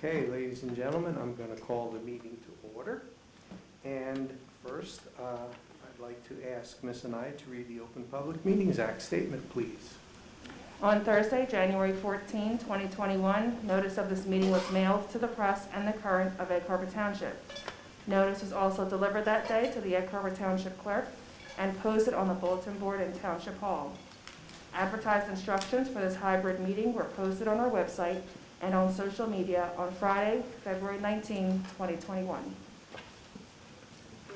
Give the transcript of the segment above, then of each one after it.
Okay, ladies and gentlemen, I'm going to call the meeting to order. And first, I'd like to ask Ms. Anaya to read the Open Public Meetings Act statement, please. On Thursday, January 14, 2021, notice of this meeting was mailed to the press and the Current of Egg Harbor Township. Notice was also delivered that day to the Egg Harbor Township clerk and posted on the bulletin board in Township Hall. Advertised instructions for this hybrid meeting were posted on our website and on social media on Friday, February 19, 2021.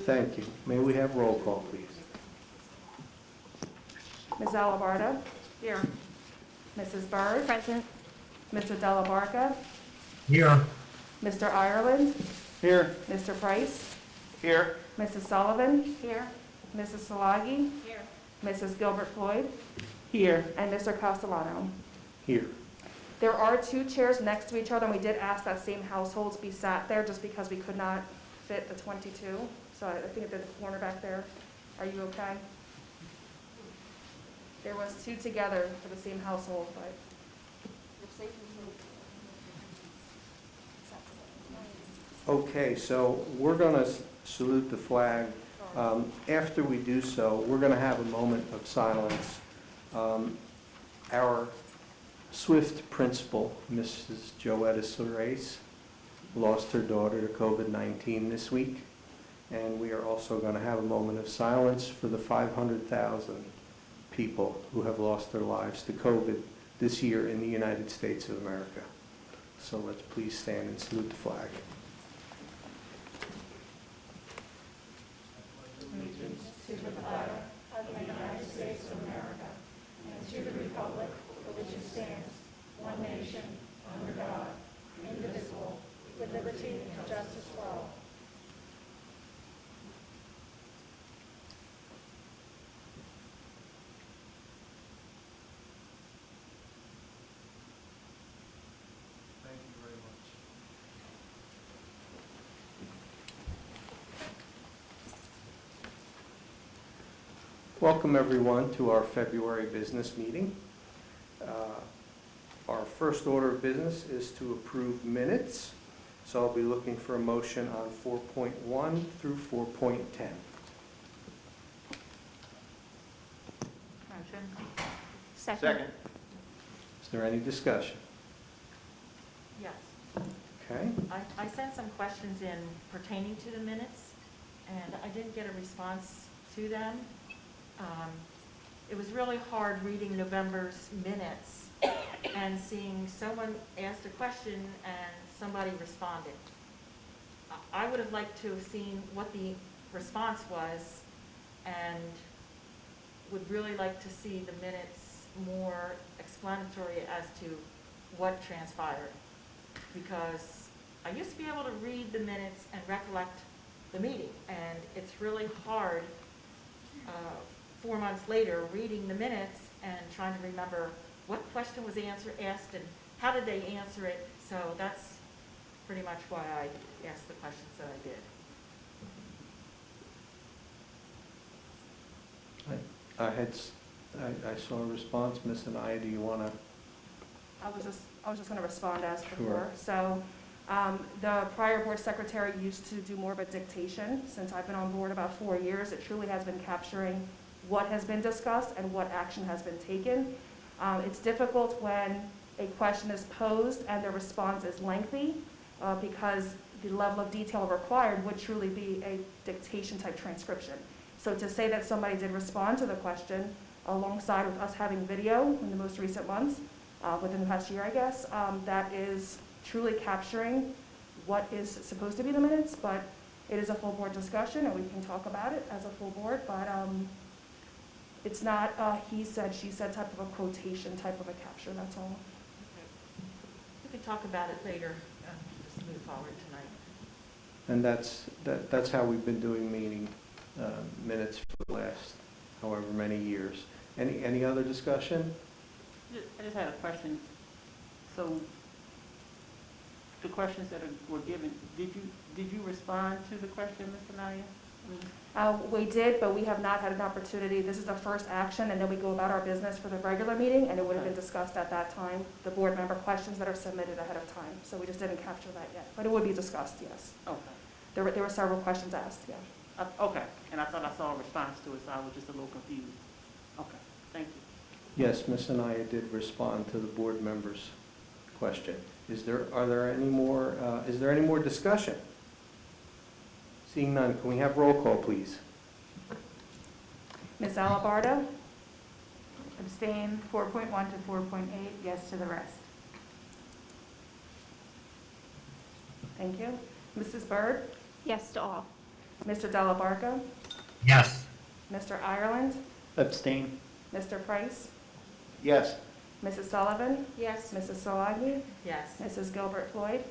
Thank you. May we have roll call, please? Ms. Alabarda? Here. Mrs. Byrd? Present. Mr. Della Barca? Here. Mr. Ireland? Here. Mr. Price? Here. Mrs. Sullivan? Here. Mrs. Salagi? Here. Mrs. Gilbert Floyd? Here. And Mr. Castellano. Here. There are two chairs next to each other, and we did ask that same households be sat there just because we could not fit the 22. So I think at the corner back there. Are you okay? There was two together for the same household, but. Okay, so we're going to salute the flag. After we do so, we're going to have a moment of silence. Our Swift principal, Mrs. Joetta Sorace, lost her daughter to COVID-19 this week, and we are also going to have a moment of silence for the 500,000 people who have lost their lives to COVID this year in the United States of America. So let's please stand and salute the flag. Allegiance To the flag of the United States of America and to the republic for which it stands, one nation, under God, indivisible, with liberty and justice for all. Thank you very much. Welcome, everyone, to our February business meeting. Our first order of business is to approve minutes. So I'll be looking for a motion on 4.1 through 4.10. Motion. Second. Is there any discussion? Yes, Okay. I sent some questions in pertaining to the minutes, and I didn't get a response to them. It was really hard reading November's minutes and seeing someone asked a question and somebody responded. I would have liked to have seen what the response was and would really like to see the minutes more explanatory as to what transpired. Because I used to be able to read the minutes and recollect the meeting, and it's really hard 4 months later reading the minutes and trying to remember what question was asked and how did they answer it. So that's pretty much why I asked the questions that I did. I saw a response. Ms. Anaya, do you want to? I was just going to respond as before. Sure. So the prior board secretary used to do more of a dictation. Since I've been on board about 4 years, it truly has been capturing what has been discussed and what action has been taken. It's difficult when a question is posed and the response is lengthy because the level of detail required would truly be a dictation type transcription. So to say that somebody did respond to the question alongside with us having video in the most recent months, within the past year, I guess, that is truly capturing what is supposed to be the minutes, but it is a full board discussion and we can talk about it as a full board, but it's not a he said, she said type of a quotation type of a capture, that's all. We could talk about it later, just move forward tonight. And that's how we've been doing meeting minutes for the last however many years. Any other discussion? I just had a question. So the questions that were given, did you respond to the question, Mr. Naya? We did, but we have not had an opportunity. This is the first action, and then we go about our business for the regular meeting, and it would have been discussed at that time, the board member questions that are submitted ahead of time. So we just didn't capture that yet, but it would be discussed, yes. Okay. There were several questions asked, yeah. Okay, and I thought I saw a response to it, so I was just a little confused. Okay, thank you. Yes, Ms. Anaya did respond to the board member's question. Is there any more discussion? Seeing none, can we have roll call, please? Ms. Alabarda? Abstain 4.1 to 4.8, yes to the rest. Thank you. Mrs. Byrd? Yes to all. Mr. Delabarka? Yes. Mr. Ireland? Abstain. Mr. Price? Yes. Mrs. Sullivan? Yes. Mrs. Solagi? Yes. Mrs. Gilbert Floyd?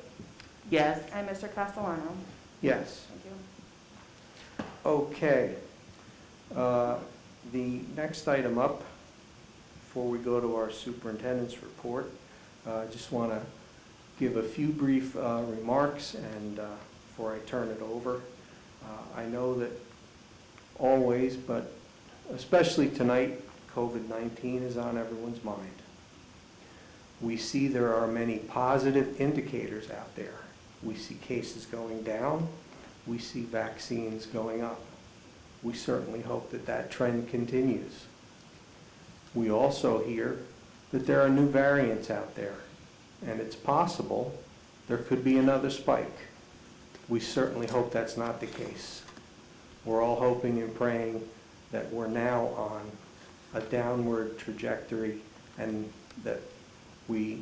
Yes. And Mr. Castellano? Yes. Thank you. Okay. The next item up, before we go to our superintendent's report, I just want to give a few brief remarks and before I turn it over. I know that always, but especially tonight, COVID-19 is on everyone's mind. We see there are many positive indicators out there. We see cases going down. We see vaccines going up. We certainly hope that that trend continues. We also hear that there are new variants out there, and it's possible there could be another spike. We certainly hope that's not the case. We're all hoping and praying that we're now on a downward trajectory and that we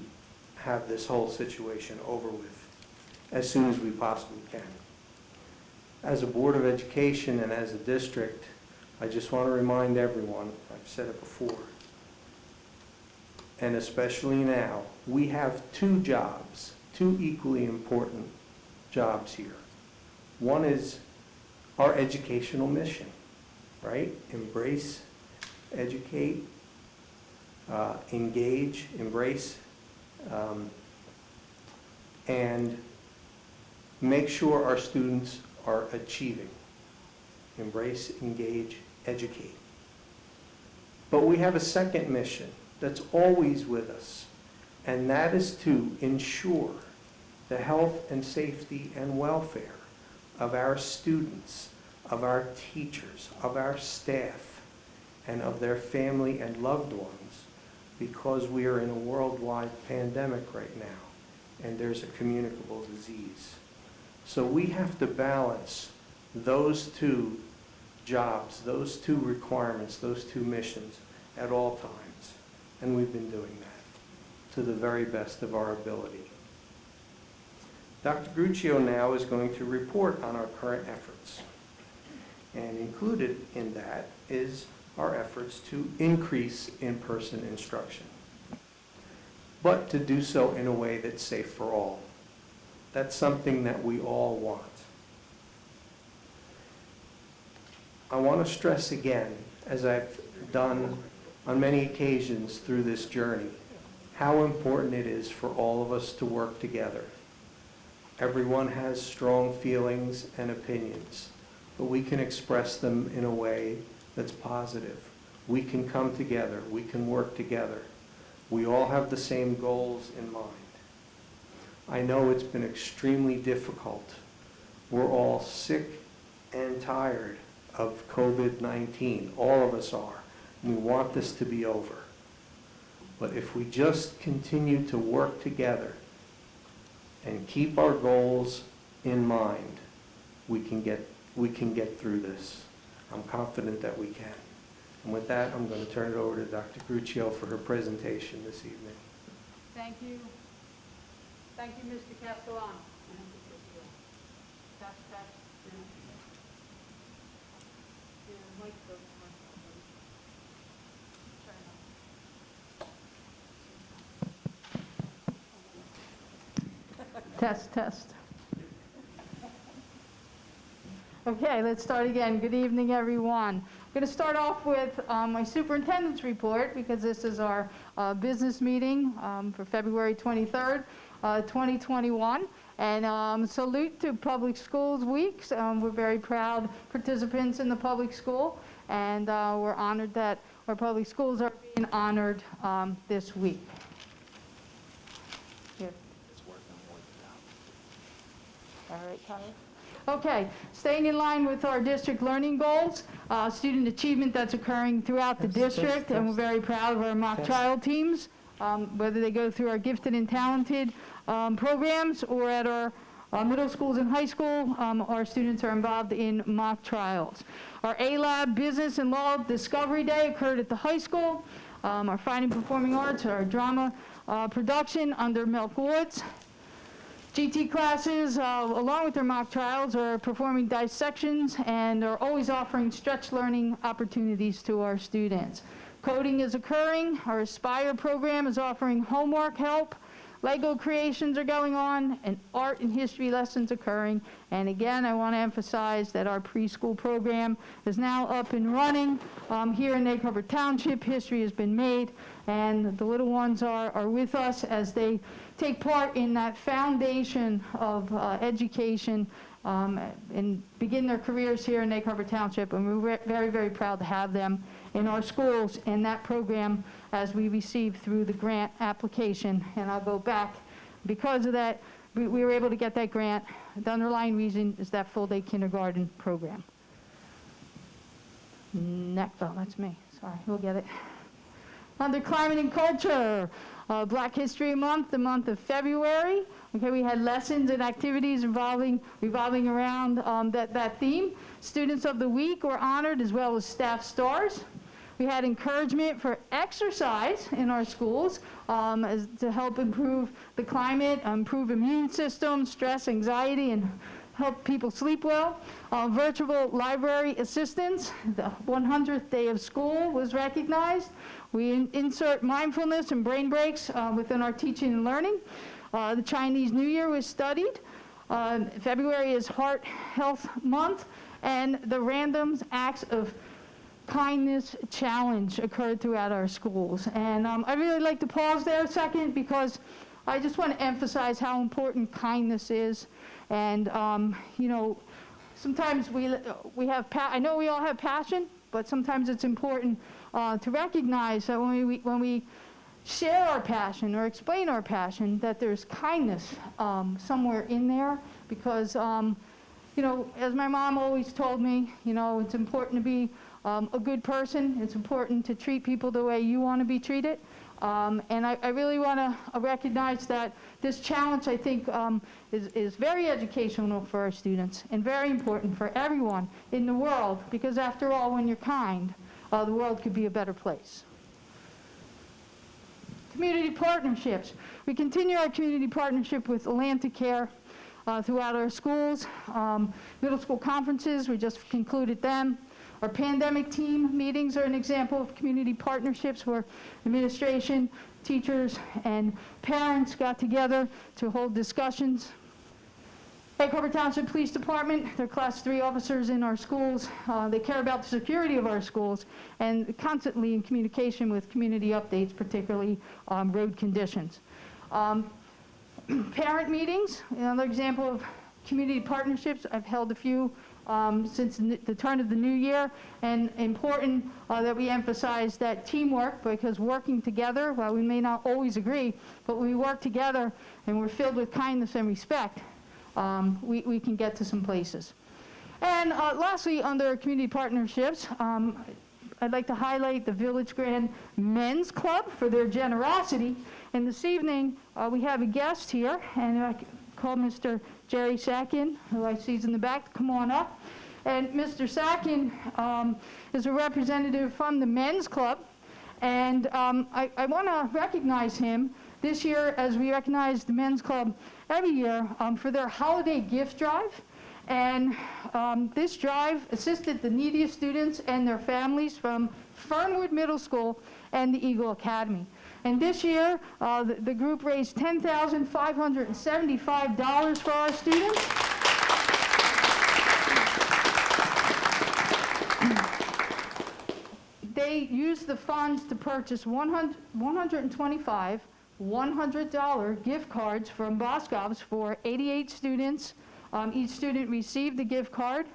have this whole situation over with as soon as we possibly can. As a Board of Education and as a district, I just want to remind everyone, I've said it before, and especially now, we have two jobs, two equally important jobs here. One is our educational mission, right? Embrace, educate, engage, embrace, and make sure our students are achieving. Embrace, engage, educate. But we have a second mission that's always with us, and that is to ensure the health and safety and welfare of our students, of our teachers, of our staff, and of their family and loved ones, because we are in a worldwide pandemic right now, and there's a communicable disease. So we have to balance those two jobs, those two requirements, those two missions at all times. And we've been doing that to the very best of our ability. Dr. Gruccio now is going to report on our current efforts. And included in that is our efforts to increase in-person instruction, but to do so in a way that's safe for all. That's something that we all want. I want to stress again, as I've done on many occasions through this journey, how important it is for all of us to work together. Everyone has strong feelings and opinions, but we can express them in a way that's positive. We can come together. We can work together. We all have the same goals in mind. I know it's been extremely difficult. We're all sick and tired of COVID-19. All of us are. We want this to be over. But if we just continue to work together and keep our goals in mind, we can get through this. I'm confident that we can. And with that, I'm going to turn it over to Dr. Gruccio for her presentation this evening. Thank you. Thank you, Mr. Castellano. Test, test. Okay, let's start again. Good evening, everyone. I'm going to start off with my superintendent's report because this is our business meeting for February 23rd, 2021. And salute to Public Schools Weeks. We're very proud participants in the public school, and we're honored that our public schools are being honored this week. Here. All right, Tyler. Okay, staying in line with our district learning goals, student achievement that's occurring throughout the district, and we're very proud of our mock trial teams, whether they go through our gifted and talented programs or at our middle schools and high school, our students are involved in mock trials. Our A-Lab Business and Law Discovery Day occurred at the high school. Our Fine and Performing Arts, our drama production under Milk Woods. GT classes, along with their mock trials, are performing dissections and are always offering stretch learning opportunities to our students. Coding is occurring. Our Aspire program is offering homework help. Lego creations are going on, and art and history lessons occurring. And again, I want to emphasize that our preschool program is now up and running. Here in Egg Harbor Township, history has been made, and the little ones are with us as they take part in that foundation of education and begin their careers here in Egg Harbor Township. And we're very, very proud to have them in our schools in that program as we receive through the grant application. And I'll go back. Because of that, we were able to get that grant. The underlying reason is that full-day kindergarten program. Next, oh, that's me. Sorry, we'll get it. Under climate and culture, Black History Month, the month of February. Okay, we had lessons and activities revolving around that theme. Students of the week were honored, as well as staff stars. We had encouragement for exercise in our schools to help improve the climate, improve immune system, stress, anxiety, and help people sleep well. Virtual library assistance, the 100th day of school was recognized. We insert mindfulness and brain breaks within our teaching and learning. The Chinese New Year was studied. February is Heart Health Month, and the Random Acts of Kindness Challenge occurred throughout our schools. And I'd really like to pause there a second, because I just want to emphasize how important kindness is. And, you know, sometimes we have, I know we all have passion, but sometimes it's important to recognize that when we share our passion or explain our passion, that there's kindness somewhere in there. Because, you know, as my mom always told me, you know, it's important to be a good person. It's important to treat people the way you want to be treated. And I really want to recognize that this challenge, I think, is very educational for our students and very important for everyone in the world, because after all, when you're kind, the world could be a better place. Community partnerships. We continue our community partnership with Atlantic Care throughout our schools. Middle school conferences, we just concluded them. Our pandemic team meetings are an example of community partnerships where administration, teachers, and parents got together to hold discussions. Egg Harbor Township Police Department, they're Class 3 officers in our schools. They care about the security of our schools and constantly in communication with community updates, particularly road conditions. Parent meetings, another example of community partnerships. I've held a few since the turn of the new year, and important that we emphasize that teamwork, because working together, while we may not always agree, but we work together and we're filled with kindness and respect, we can get to some places. And lastly, under community partnerships, I'd like to highlight the Village Grand Men's Club for their generosity. And this evening, we have a guest here, and I call Mr. Jerry Sakin, who I see is in the back, to come on up. And Mr. Sakin is a representative from the Men's Club, and I want to recognize him this year, as we recognize the Men's Club every year, for their holiday gift drive. And this drive assisted the neediest students and their families from Fernwood Middle School and the Eagle Academy. And this year, the group raised $10,575 for our students. they used the funds to purchase 125 $100 gift cards from Boscov's for 88 students. Each student received a gift card.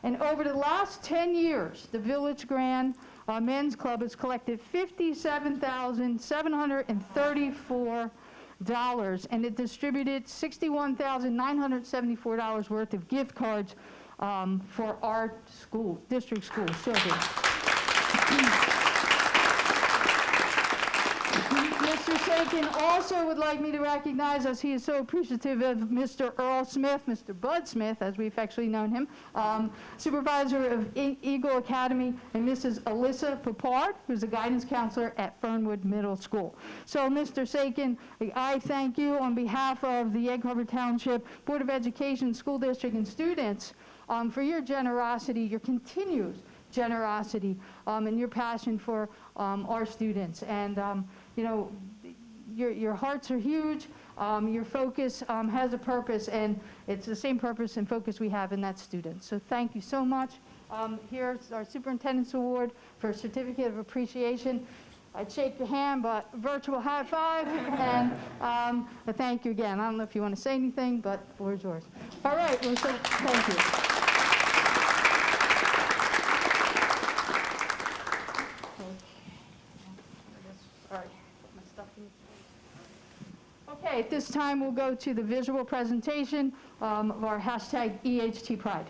And over the last 10 years, the Village Grand Men's Club has collected $57,734, and it distributed $61,974 worth of gift cards for our school, district schools, children. Mr. Sakin also would like me to recognize, as he is so appreciative of Mr. Earl Smith, Mr. Bud Smith, as we've actually known him, supervisor of Eagle Academy, and Mrs. Alyssa Papard, who's a guidance counselor at Fernwood Middle School. So, Mr. Sakin, I thank you on behalf of the Egg Harbor Township Board of Education, School District, and students for your generosity, your continued generosity, and your passion for our students. And you know, your hearts are huge. Your focus has a purpose, and it's the same purpose and focus we have in that student. So thank you so much. Here's our Superintendent's Award for Certificate of Appreciation. I'd shake your hand, but virtual high five, and thank you again. I don't know if you want to say anything, but the floor is yours. All right, well, so, thank you. Okay, at this time, we'll go to the visual presentation of our hashtag EHT Pride.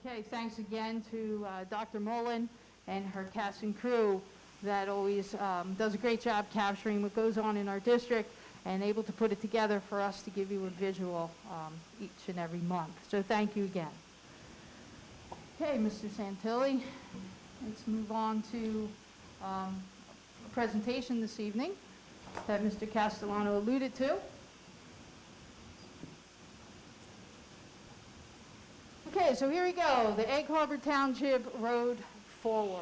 Okay, thanks again to Dr. Mullen and her cast and crew that always does a great job capturing what goes on in our district and able to put it together for us to give you a visual each and every month. So thank you again. Okay, Mr. Santilli, let's move on to a presentation this evening that Mr. Castellano alluded to. Okay, so here we go, the Egg Harbor Township Road Forward.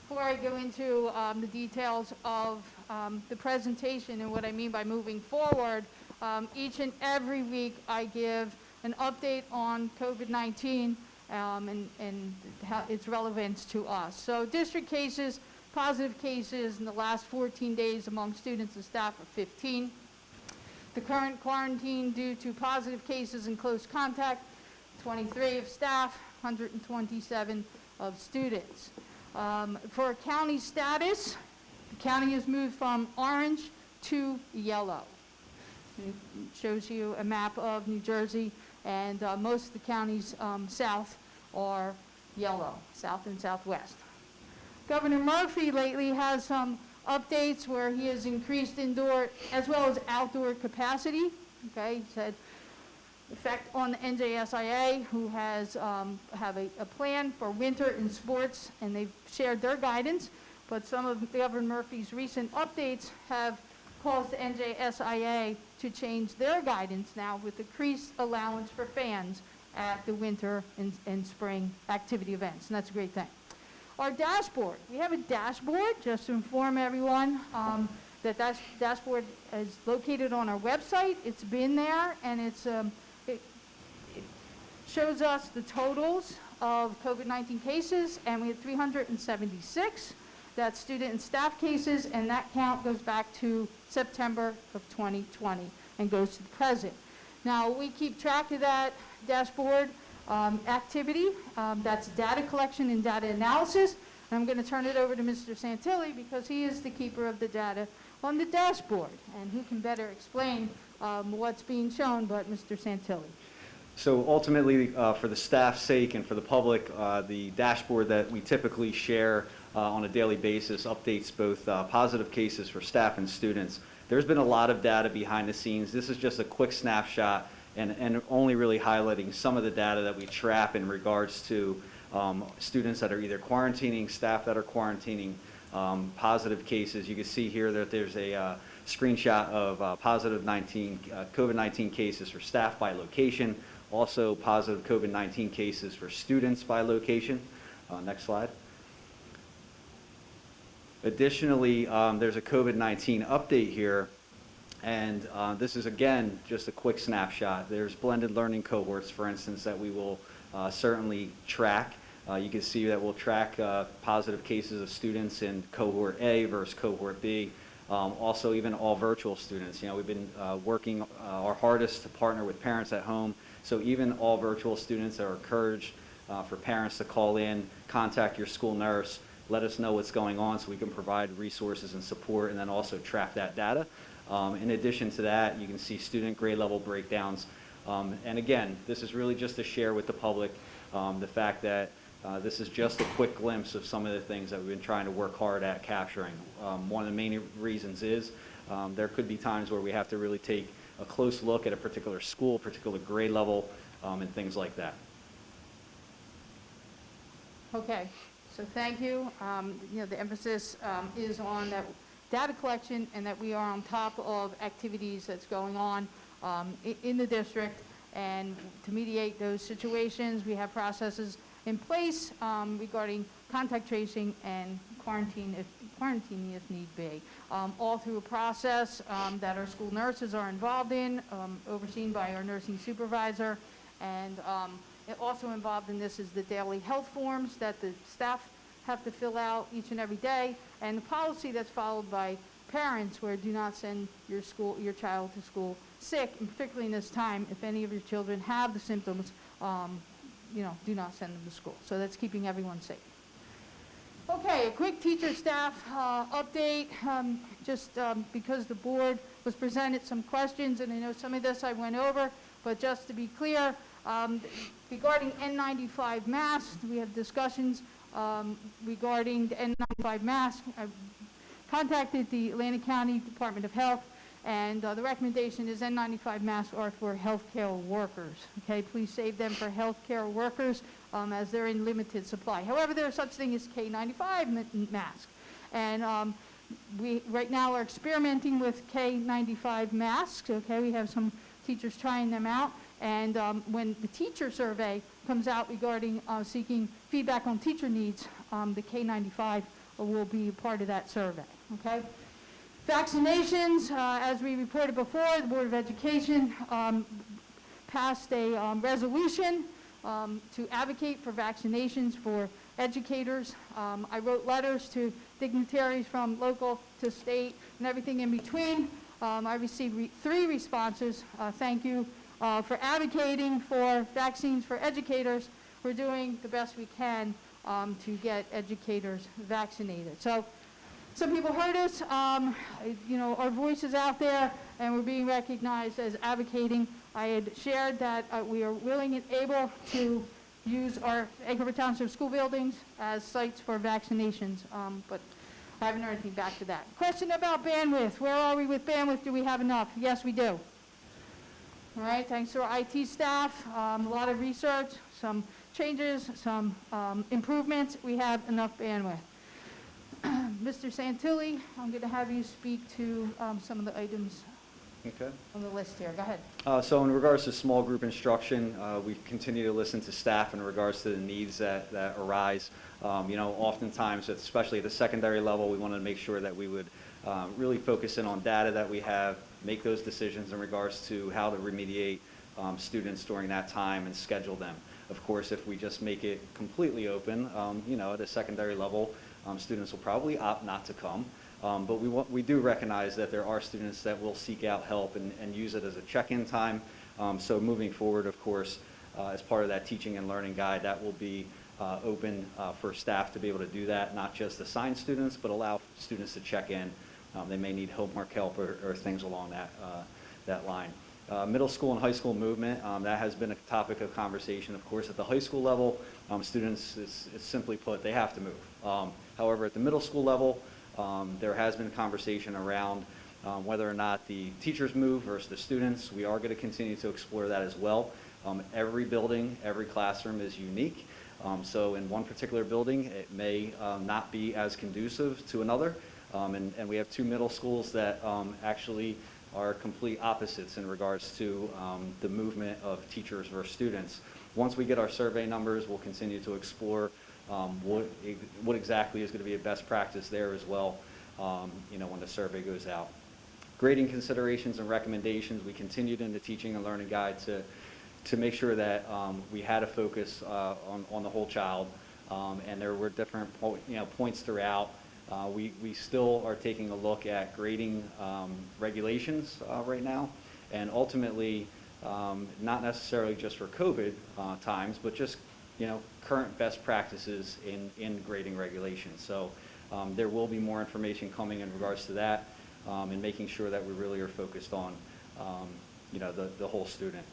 Before I go into the details of the presentation and what I mean by moving forward, each and every week I give an update on COVID-19 and how its relevance to us. So district cases, positive cases in the last 14 days among students and staff are 15. The current quarantine due to positive cases and close contact, 23 of staff, 127 of students. For county status, the county has moved from orange to yellow. It shows you a map of New Jersey, and most of the counties south are yellow, south and southwest. Governor Murphy lately has some updates where he has increased indoor as well as outdoor capacity. Okay, he said effect on the NJSIA, who has have a plan for winter in sports, and they've shared their guidance. But some of Governor Murphy's recent updates have caused the NJSIA to change their guidance now with increased allowance for fans at the winter and spring activity events, and that's a great thing. Our dashboard, we have a dashboard, just to inform everyone, that dashboard is located on our website. It's been there, and it shows us the totals of COVID-19 cases, and we had 376. That's student and staff cases, and that count goes back to September of 2020 and goes to the present. Now, we keep track of that dashboard activity. That's data collection and data analysis. And I'm going to turn it over to Mr. Santilli because he is the keeper of the data on the dashboard. And who can better explain what's being shown but Mr. Santilli? So ultimately, for the staff's sake and for the public, the dashboard that we typically share on a daily basis updates both positive cases for staff and students. There's been a lot of data behind the scenes. This is just a quick snapshot and only really highlighting some of the data that we trap in regards to students that are either quarantining, staff that are quarantining, positive cases. You can see here that there's a screenshot of positive COVID-19 cases for staff by location, also positive COVID-19 cases for students by location. Next slide. Additionally, there's a COVID-19 update here, and this is, again, just a quick snapshot. There's blended learning cohorts, for instance, that we will certainly track. You can see that we'll track positive cases of students in cohort A versus cohort B. Also, even all virtual students. You know, we've been working our hardest to partner with parents at home. So even all virtual students are encouraged for parents to call in, contact your school nurse, let us know what's going on so we can provide resources and support, and then also track that data. In addition to that, you can see student grade level breakdowns. And again, this is really just to share with the public the fact that this is just a quick glimpse of some of the things that we've been trying to work hard at capturing. One of the main reasons is there could be times where we have to really take a close look at a particular school, particular grade level, and things like that. Okay, so thank you. You know, the emphasis is on that data collection and that we are on top of activities that's going on in the district. And to mediate those situations, we have processes in place regarding contact tracing and quarantining if need be. All through a process that our school nurses are involved in, overseen by our nursing supervisor. And also involved in this is the daily health forms that the staff have to fill out each and every day, and the policy that's followed by parents where do not send your child to school sick, and particularly in this time, if any of your children have the symptoms, you know, do not send them to school. So that's keeping everyone safe. Okay, a quick teacher staff update, just because the board was presented some questions, and I know some of this I went over, but just to be clear, regarding N95 masks, we have discussions regarding the N95 mask. I contacted the Atlantic County Department of Health, and the recommendation is N95 masks are for healthcare workers. Okay, please save them for healthcare workers as they're in limited supply. However, there's such thing as K95 masks, and we right now are experimenting with K95 masks. Okay, we have some teachers trying them out. And when the teacher survey comes out regarding seeking feedback on teacher needs, the K95 will be part of that survey, okay? Vaccinations, as we reported before, the Board of Education passed a resolution to advocate for vaccinations for educators. I wrote letters to dignitaries from local to state and everything in between. I received 3 responses. Thank you. For advocating for vaccines for educators. We're doing the best we can to get educators vaccinated. So some people heard us, you know, our voice is out there and we're being recognized as advocating. I had shared that we are willing and able to use our Egg Harbor Township school buildings as sites for vaccinations, but I haven't heard anything back to that. Question about bandwidth. Where are we with bandwidth? Do we have enough? Yes, we do. All right, thanks to our IT staff, a lot of research, some changes, some improvements. We have enough bandwidth. Mr. Santilli, I'm going to have you speak to some of the items Okay. on the list here. Go ahead. So in regards to small group instruction, we continue to listen to staff in regards to the needs that arise. Oftentimes, especially at the secondary level, we want to make sure that we would really focus in on data that we have, make those decisions in regards to how to remediate students during that time and schedule them. Of course, if we just make it completely open, at a secondary level, students will probably opt not to come. But we do recognize that there are students that will seek out help and use it as a check-in time. So moving forward, of course, as part of that teaching and learning guide, that will be open for staff to be able to do that, not just assign students, but allow students to check in. They may need homework help or things along that line. Middle school and high school movement, that has been a topic of conversation. Of course, at the high school level, students, it's simply put, they have to move. However, at the middle school level, there has been conversation around whether or not the teachers move versus the students. We are going to continue to explore that as well. Every building, every classroom is unique. So in one particular building, it may not be as conducive to another. And we have two middle schools that actually are complete opposites in regards to the movement of teachers versus students. Once we get our survey numbers, we'll continue to explore what exactly is going to be a best practice there as well, when the survey goes out. Grading considerations and recommendations, we continued in the teaching and learning guide to make sure that we had a focus on the whole child, and there were different points throughout. We still are taking a look at grading regulations right now, and ultimately, not necessarily just for COVID times, but just current best practices in grading regulations. So there will be more information coming in regards to that, and making sure that we really are focused on the whole student.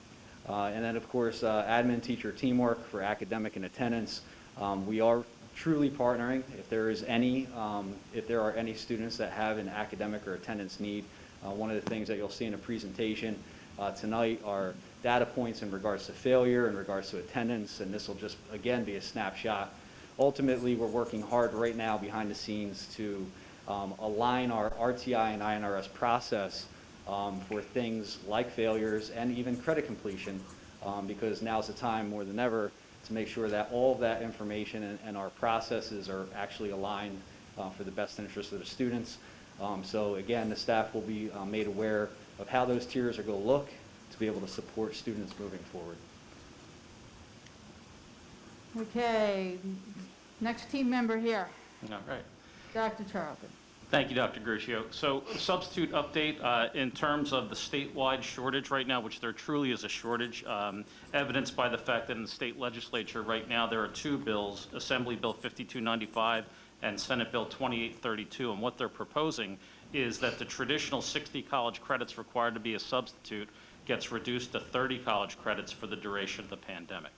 And then, of course, admin teacher teamwork for academic and attendance. We are truly partnering. If there are any students that have an academic or attendance need, one of the things that you'll see in a presentation tonight are data points in regards to failure, in regards to attendance, and this will just, again, be a snapshot. Ultimately, we're working hard right now behind the scenes to align our RTI and INRS process for things like failures and even credit completion, because now's the time more than ever to make sure that all of that information and our processes are actually aligned for the best interest of the students. So again, the staff will be made aware of how those tiers are going to look to be able to support students moving forward. Okay, next team member here, All right. Dr. Charlton. Thank you, Dr. Gruccio. So substitute update in terms of the statewide shortage right now, which there truly is a shortage, evidenced by the fact that in the state legislature right now there are two bills, Assembly Bill 5295 and Senate Bill 2832, and what they're proposing is that the traditional 60 college credits required to be a substitute gets reduced to 30 college credits for the duration of the pandemic.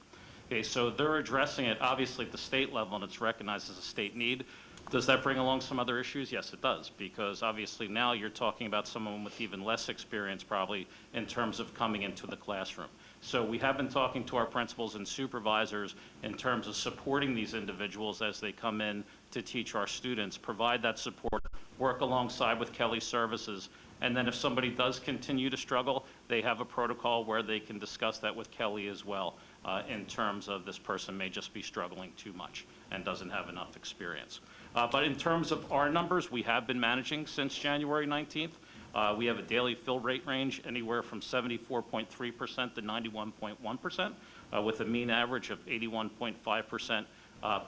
Okay, so they're addressing it obviously at the state level, and it's recognized as a state need. Does that bring along some other issues? Yes, it does, because obviously now you're talking about someone with even less experience probably in terms of coming into the classroom. So we have been talking to our principals and supervisors in terms of supporting these individuals as they come in to teach our students, provide that support, work alongside with Kelly Services, and then if somebody does continue to struggle, they have a protocol where they can discuss that with Kelly as well, in terms of this person may just be struggling too much and doesn't have enough experience. But in terms of our numbers, we have been managing since January 19th. We have a daily fill rate range anywhere from 74.3% to 91.1%, with a mean average of 81.5%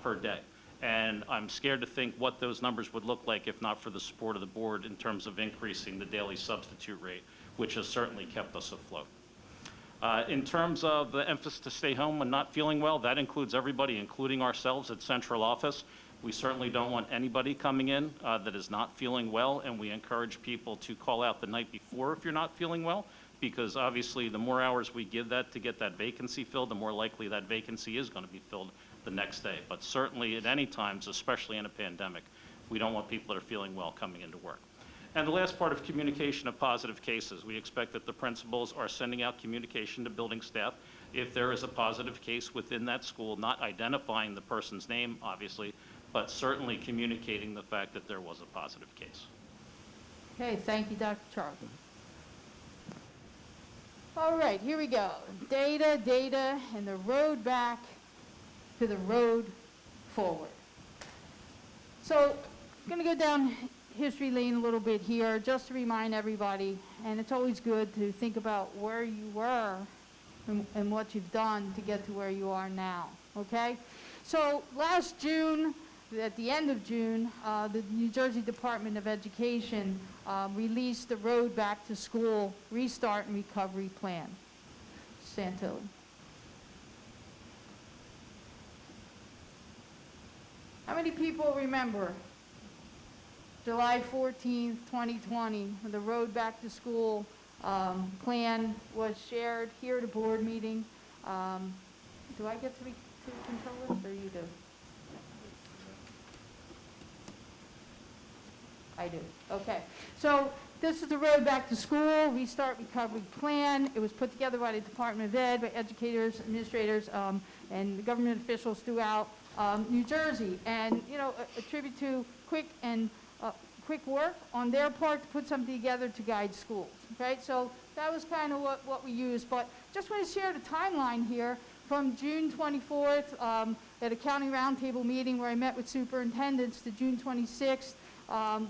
per day. And I'm scared to think what those numbers would look like if not for the support of the board in terms of increasing the daily substitute rate, which has certainly kept us afloat. In terms of the emphasis to stay home when not feeling well, that includes everybody, including ourselves at central office. We certainly don't want anybody coming in that is not feeling well, and we encourage people to call out the night before if you're not feeling well because obviously the more hours we give that to get that vacancy filled, the more likely that vacancy is going to be filled the next day. But certainly at any times, especially in a pandemic, we don't want people that are feeling well coming into work. And the last part of communication of positive cases, we expect that the principals are sending out communication to building staff if there is a positive case within that school, not identifying the person's name, obviously, but certainly communicating the fact that there was a positive case. Okay, thank you, Dr. Charlton. All right, here we go. Data, and the road back to the road forward. So, I'm going to go down history lane a little bit here, just to remind everybody, and it's always good to think about where you were and what you've done to get to where you are now, okay? So, last June, at the end of June, the New Jersey Department of Education released the Road Back to School Restart and Recovery Plan. Santilli. How many people remember July 14th, 2020, when the Road Back to School plan was shared here at a board meeting? Do I get to control this, or you do? I do. Okay. So this is the Road Back to School Restart Recovery Plan. It was put together by the Department of Ed, by educators, administrators, and government officials throughout New Jersey. And, you know, a tribute to quick work on their part to put something together to guide schools. Okay. So that was kind of what we used. But just want to share the timeline here from June 24th at a county roundtable meeting where I met with superintendents to June 26th.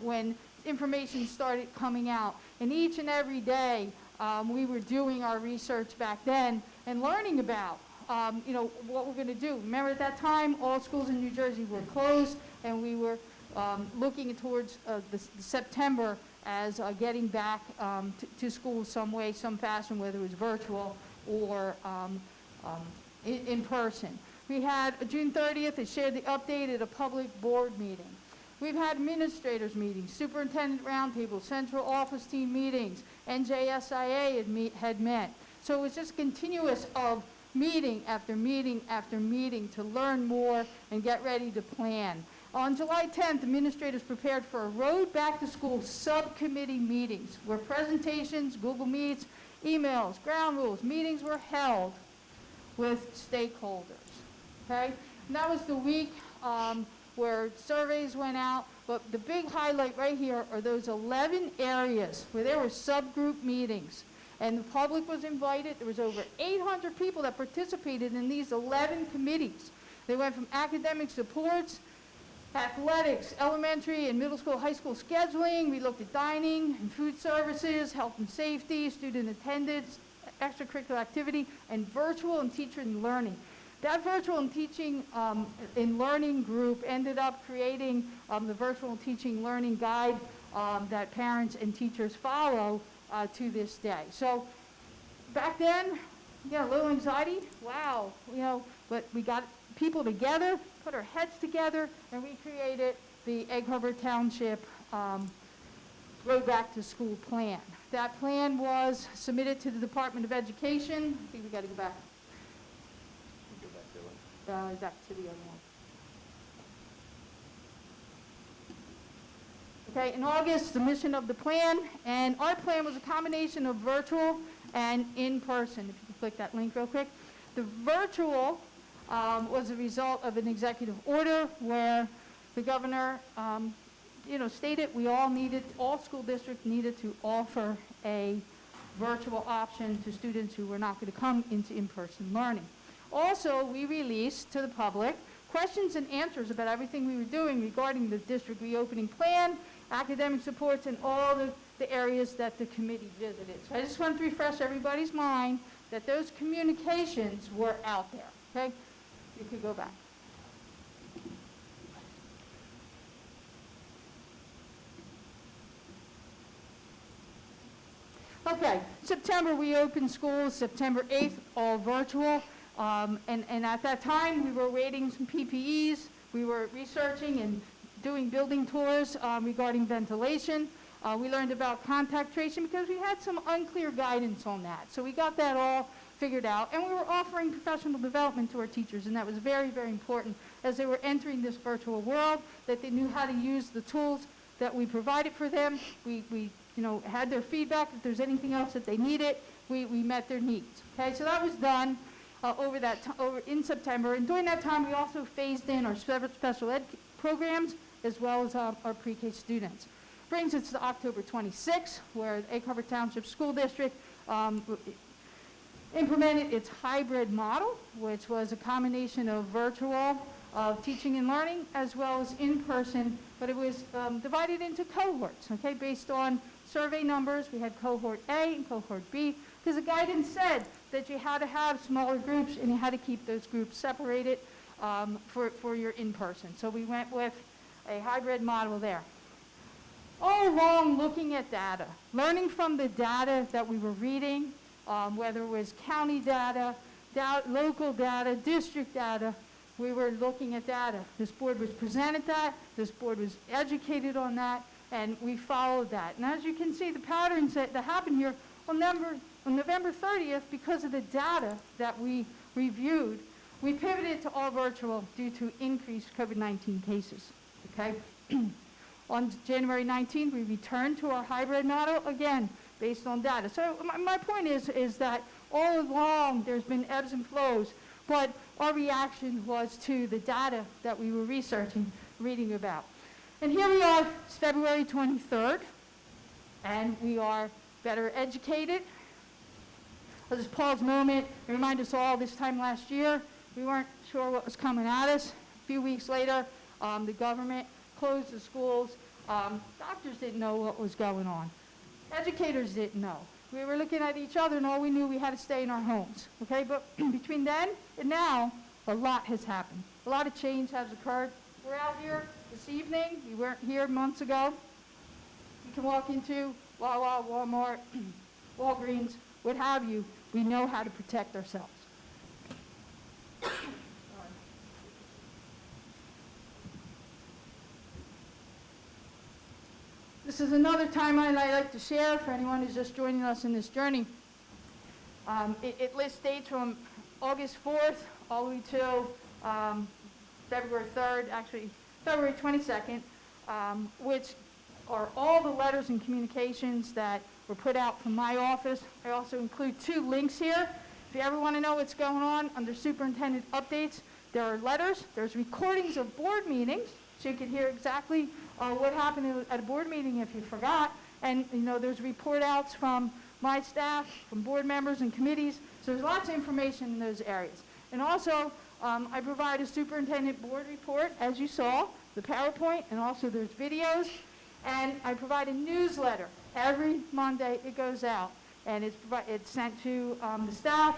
When information started coming out. And each and every day, we were doing our research back then and learning about, you know, what we're going to do. Remember at that time, all schools in New Jersey were closed, and we were looking towards the September as getting back to school some way, some fashion, whether it was virtual or in person. We had June 30th, they shared the update at a public board meeting. We've had administrators meetings, superintendent roundtables, central office team meetings, NJSIA had met. So it was just continuous of meeting after meeting after meeting to learn more and get ready to plan. On July 10th, administrators prepared for a Road Back to School subcommittee meetings where presentations, Google Meets, emails, ground rules, meetings were held with stakeholders. Okay? And that was the week where surveys went out, but the big highlight right here are those 11 areas where there were subgroup meetings, and the public was invited. There was over 800 people that participated in these 11 committees. They went from academic supports, athletics, elementary and middle school, high school scheduling. We looked at dining and food services, health and safety, student attendance, extracurricular activity, and virtual and teacher and learning. That virtual and teaching and learning group ended up creating the virtual teaching learning guide that parents and teachers follow to this day. So back then, a little anxiety, wow, but we got people together, put our heads together, and we created the Egg Harbor Township Road Back to School plan. That plan was submitted to the Department of Education. I think we got to go back. Back to the other one. Okay, in August, the mission of the plan, and our plan was a combination of virtual and in-person. If you can click that link real quick. The virtual was a result of an executive order where the governor, stated all school districts needed to offer a virtual option to students who were not going to come into in-person learning. Also, we released to the public questions and answers about everything we were doing regarding the district reopening plan, academic supports, and all the areas that the committee visited. So I just wanted to refresh everybody's mind that those communications were out there, okay? You could go back. Okay, September we opened schools, September 8th, all virtual. And at that time, we were rating some PPEs. We were researching and doing building tours regarding ventilation. We learned about contact tracing because we had some unclear guidance on that. So we got that all figured out, and we were offering professional development to our teachers, and that was very, very important as they were entering this virtual world, that they knew how to use the tools that we provided for them. We had their feedback. If there's anything else that they needed, we met their needs. Okay, so that was done over in September, and during that time, we also phased in our special ed programs as well as our pre-K students. Brings us to October 26th, where the Egg Harbor Township School District implemented its hybrid model, which was a combination of virtual teaching and learning as well as in-person, but it was divided into cohorts, okay, based on survey numbers. We had cohort A and cohort B, because the guidance said that you had to have smaller groups and you had to keep those groups separated for your in-person. So we went with a hybrid model there. All along looking at data, learning from the data that we were reading, whether it was county data, local data, district data, we were looking at data. This board was presented that, this board was educated on that, and we followed that. And as you can see, the patterns that happened here on November 30th, because of the data that we reviewed, we pivoted to all virtual due to increased COVID-19 cases, okay? On January 19th, we returned to our hybrid model, again, based on data. So my point is that all along there's been ebbs and flows, but our reaction was to the data that we were researching, reading about. And here we are, it's February 23rd, and we are better educated. I'll just pause a moment and remind us all, this time last year, we weren't sure what was coming at us. A few weeks later, the government closed the schools. Doctors didn't know what was going on. Educators didn't know. We were looking at each other, and all we knew, we had to stay in our homes, okay? But between then and now, a lot has happened. A lot of change has occurred. We're out here this evening. We weren't here months ago. You can walk into Wawa, Walmart, Walgreens, what have you. We know how to protect ourselves. This is another timeline I'd like to share for anyone who's just joining us in this journey. It lists dates from August 4th all the way to February 3rd, actually February 22nd, which are all the letters and communications that were put out from my office. I also include 2 links here. If you ever want to know what's going on, under superintendent updates, there are letters, there's recordings of board meetings, so you can hear exactly what happened at a board meeting if you forgot. And there's report outs from my staff, from board members and committees. So there's lots of information in those areas. And also, I provide a superintendent board report, as you saw, the PowerPoint, and also there's videos. And I provide a newsletter. Every Monday it goes out. And it's sent to the staff,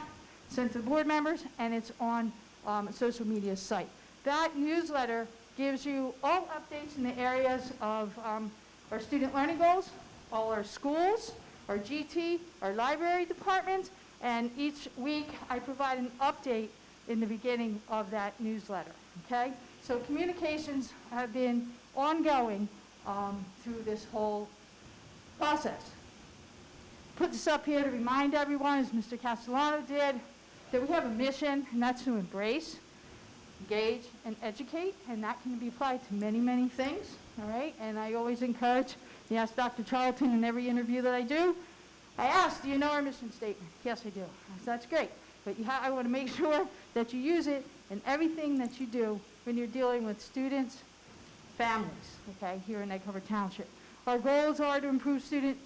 sent to board members, and it's on a social media site. That newsletter gives you all updates in the areas of our student learning goals, all our schools, our GT, our library departments, and each week I provide an update in the beginning of that newsletter, okay? So communications have been ongoing through this whole process. Put this up here to remind everyone, as Mr. Castellano did, that we have a mission, and that's to embrace, engage, and educate, and that can be applied to many, many things, all right? And I always encourage, you ask Dr. Charlton in every interview that I do, I ask, do you know our mission statement? Yes, I do. I said, that's great, but I want to make sure that you use it in everything that you do when you're dealing with students, families, okay, here in Egg Harbor Township. Our goals are to improve student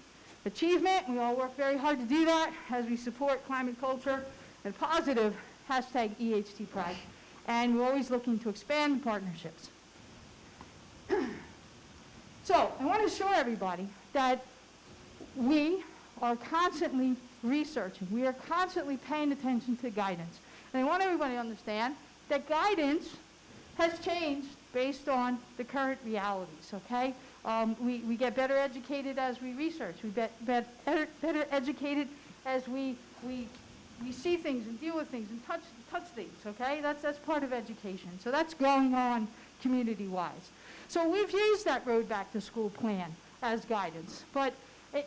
achievement. We all work very hard to do that as we support climate culture and positive #EHT Pride. And we're always looking to expand partnerships. So I want to show everybody that we are constantly researching. We are constantly paying attention to guidance. And I want everybody to understand that guidance has changed based on the current realities, okay? We get better educated as we research. We get better educated as we see things and deal with things and touch things, okay? That's part of education. So that's going on community-wise. So we've used that Road Back to School plan as guidance. But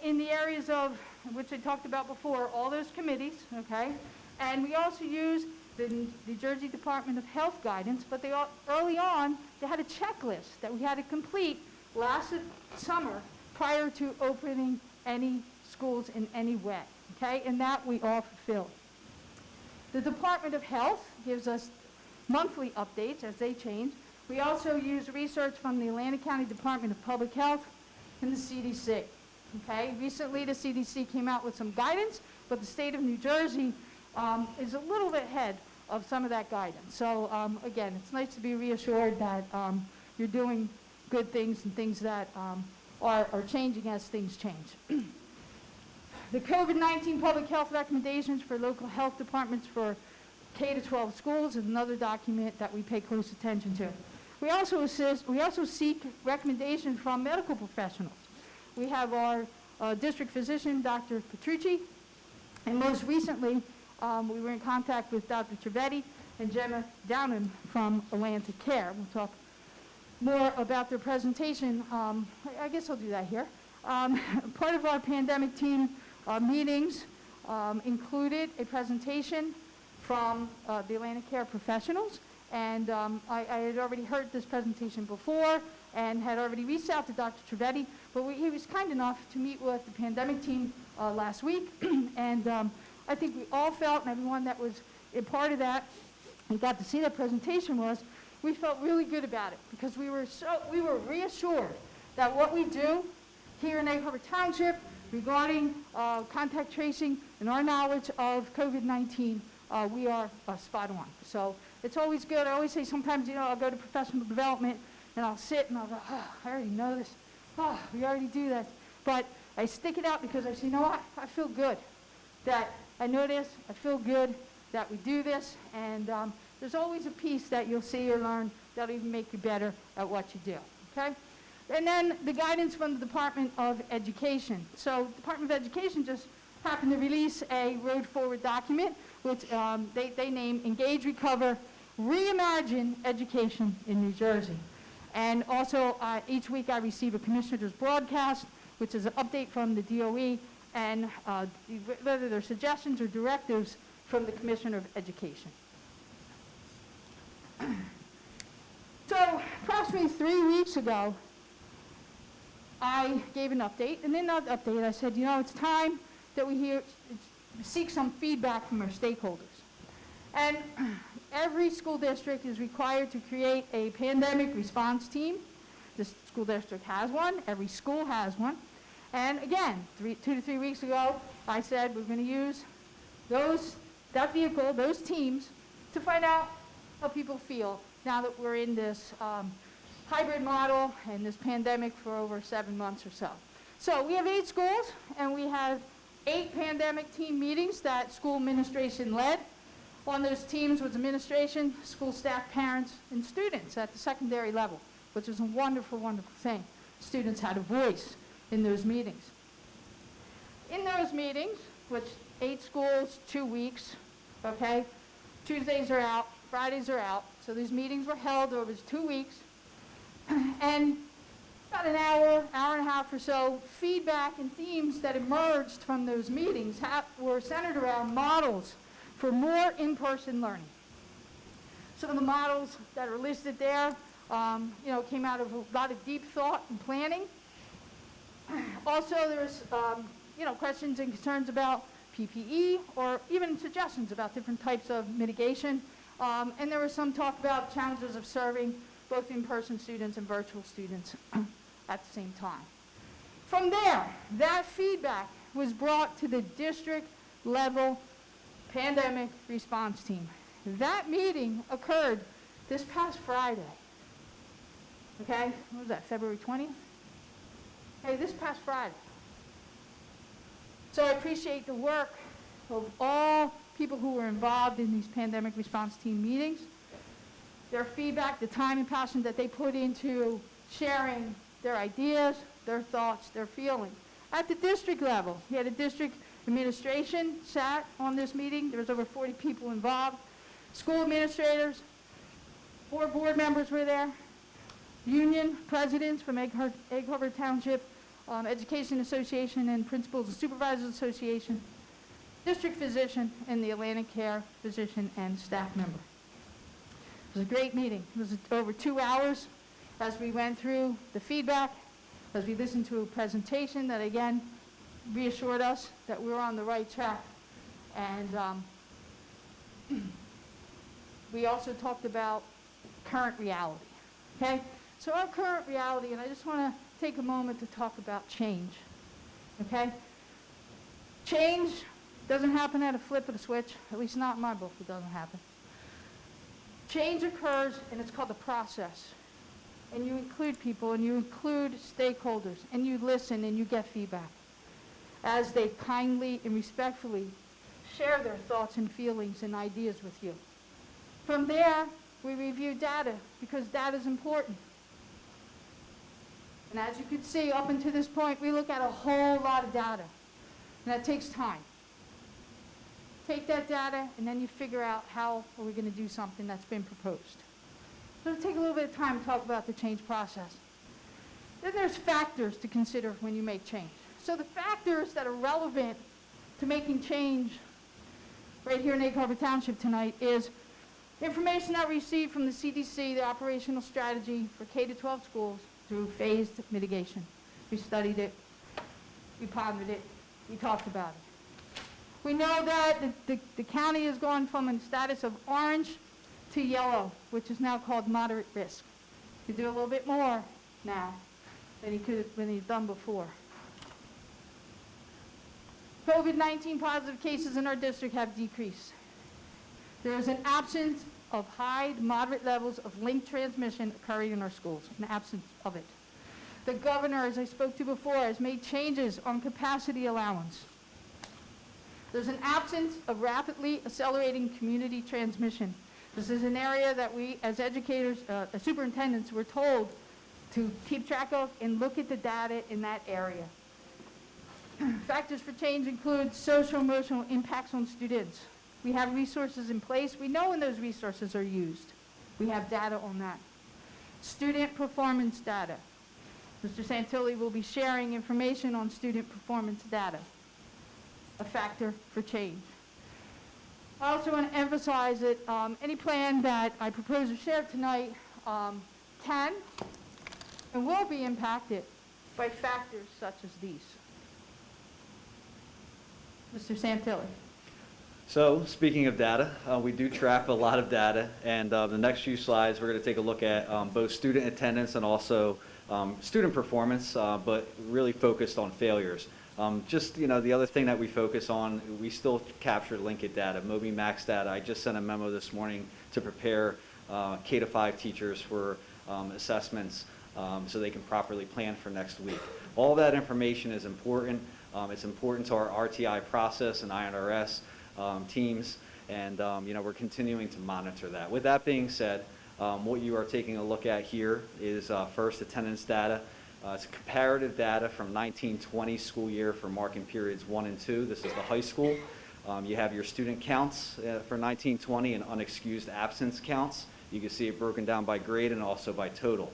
in the areas of, which I talked about before, all those committees, okay? And we also use the New Jersey Department of Health guidance, but early on, they had a checklist that we had to complete last summer prior to opening any schools in any way, okay? And that we all fulfilled. The Department of Health gives us monthly updates as they change. We also use research from the Atlantic County Department of Public Health and the CDC, okay? Recently, the CDC came out with some guidance, but the state of New Jersey is a little bit ahead of some of that guidance. So again, it's nice to be reassured that you're doing good things and things that are changing as things change. The COVID-19 public health recommendations for local health departments for K-12 schools is another document that we pay close attention to. We also seek recommendations from medical professionals. We have our district physician, Dr. Petrucci, and most recently, we were in contact with Dr. Trivedi and Gemma Downham from Atlantic Care. We'll talk more about their presentation. I guess I'll do that here. Part of our pandemic team meetings included a presentation from the Atlantic Care professionals, and I had already heard this presentation before and had already reached out to Dr. Trivedi, but he was kind enough to meet with the pandemic team last week, and I think we all felt, and everyone that was a part of that and got to see that presentation we felt really good about it because we were reassured that what we do here in Egg Harbor Township regarding contact tracing and our knowledge of COVID-19, we are spot on. So it's always good. I always say sometimes, I'll go to professional development and I'll sit and I'll go, I already know this. We already do that. But I stick it out because I say, what? I feel good that I know this. I feel good that we do this. And there's always a piece that you'll see or learn that'll even make you better at what you do, okay? And then the guidance from the Department of Education. So the Department of Education just happened to release a road forward document, which they name Engage, Recover, Reimagine Education in New Jersey. And also each week I receive a commissioner's broadcast, which is an update from the DOE, and whether they're suggestions or directives from the Commissioner of Education. So approximately 3 weeks ago, I gave an update, and in that update I said, it's time that we seek some feedback from our stakeholders. And every school district is required to create a pandemic response team. This school district has one, every school has one. And again, 2 to 3 weeks ago, I said we're going to use that vehicle, those teams, to find out how people feel now that we're in this hybrid model and this pandemic for over 7 months or so. So we have 8 schools, and we have 8 pandemic team meetings that school administration led. On those teams was administration, school staff, parents, and students at the secondary level, which was a wonderful, wonderful thing. Students had a voice in those meetings. In those meetings, which 8 schools, 2 weeks, okay? Tuesdays are out, Fridays are out. So these meetings were held over 2 weeks. And about an hour and a half or so, feedback and themes that emerged from those meetings were centered around models for more in-person learning. Some of the models that are listed there, came out of a lot of deep thought and planning. Also, there's, questions and concerns about PPE, or even suggestions about different types of mitigation. And there was some talk about challenges of serving both in-person students and virtual students at the same time. From there, that feedback was brought to the district level pandemic response team. That meeting occurred this past Friday. Okay, what was that, February 20th? Hey, this past Friday. So I appreciate the work of all people who were involved in these pandemic response team meetings. Their feedback, the time and passion that they put into sharing their ideas, their thoughts, their feelings. At the district level, we had a district administration sat on this meeting. There was over 40 people involved. School administrators, 4 board members were there. Union presidents from Egg Harbor Township Education Association and Principals and Supervisors Association, district physician, and the Atlantic Care physician and staff member. It was a great meeting. It was over 2 hours as we went through the feedback, as we listened to a presentation that again reassured us that we were on the right track. And we also talked about current reality, okay? So our current reality, and I just want to take a moment to talk about change, okay? Change doesn't happen at a flip of a switch, at least not in my book, it doesn't happen. Change occurs, and it's called a process. And you include people, and you include stakeholders, and you listen, and you get feedback as they kindly and respectfully share their thoughts and feelings and ideas with you. From there, we review data, because data is important. And as you can see, up until this point, we look at a whole lot of data, and that takes time. Take that data, and then you figure out how are we going to do something that's been proposed. So it'll take a little bit of time to talk about the change process. Then there's factors to consider when you make change. So the factors that are relevant to making change right here in Egg Harbor Township tonight is information I received from the CDC, the operational strategy for K-12 schools through phased mitigation. We studied it, we pondered it, we talked about it. We know that the county has gone from a status of orange to yellow, which is now called moderate risk. You do a little bit more now than he's done before. COVID-19 positive cases in our district have decreased. There is an absence of high to moderate levels of linked transmission occurring in our schools, an absence of it. The governor, as I spoke to before, has made changes on capacity allowance. There's an absence of rapidly accelerating community transmission. This is an area that we, as educators, as superintendents, were told to keep track of and look at the data in that area. Factors for change include social emotional impacts on students. We have resources in place. We know when those resources are used. We have data on that. Student performance data. Mr. Santilli will be sharing information on student performance data, a factor for change. I also want to emphasize that any plan that I propose to share tonight can and will be impacted by factors such as these. Mr. Santilli. So, speaking of data, we do track a lot of data, and the next few slides, we're going to take a look at both student attendance and also student performance, but really focused on failures. The other thing that we focus on, we still capture Linkit data, Moby Max data. I just sent a memo this morning to prepare K-5 teachers for assessments so they can properly plan for next week. All that information is important. It's important to our RTI process and INRS teams, and we're continuing to monitor that. With that being said, what you are taking a look at here is first attendance data. It's comparative data from 1920 school year for marking periods 1 and 2. This is the high school. You have your student counts for 1920 and unexcused absence counts. You can see it broken down by grade and also by total.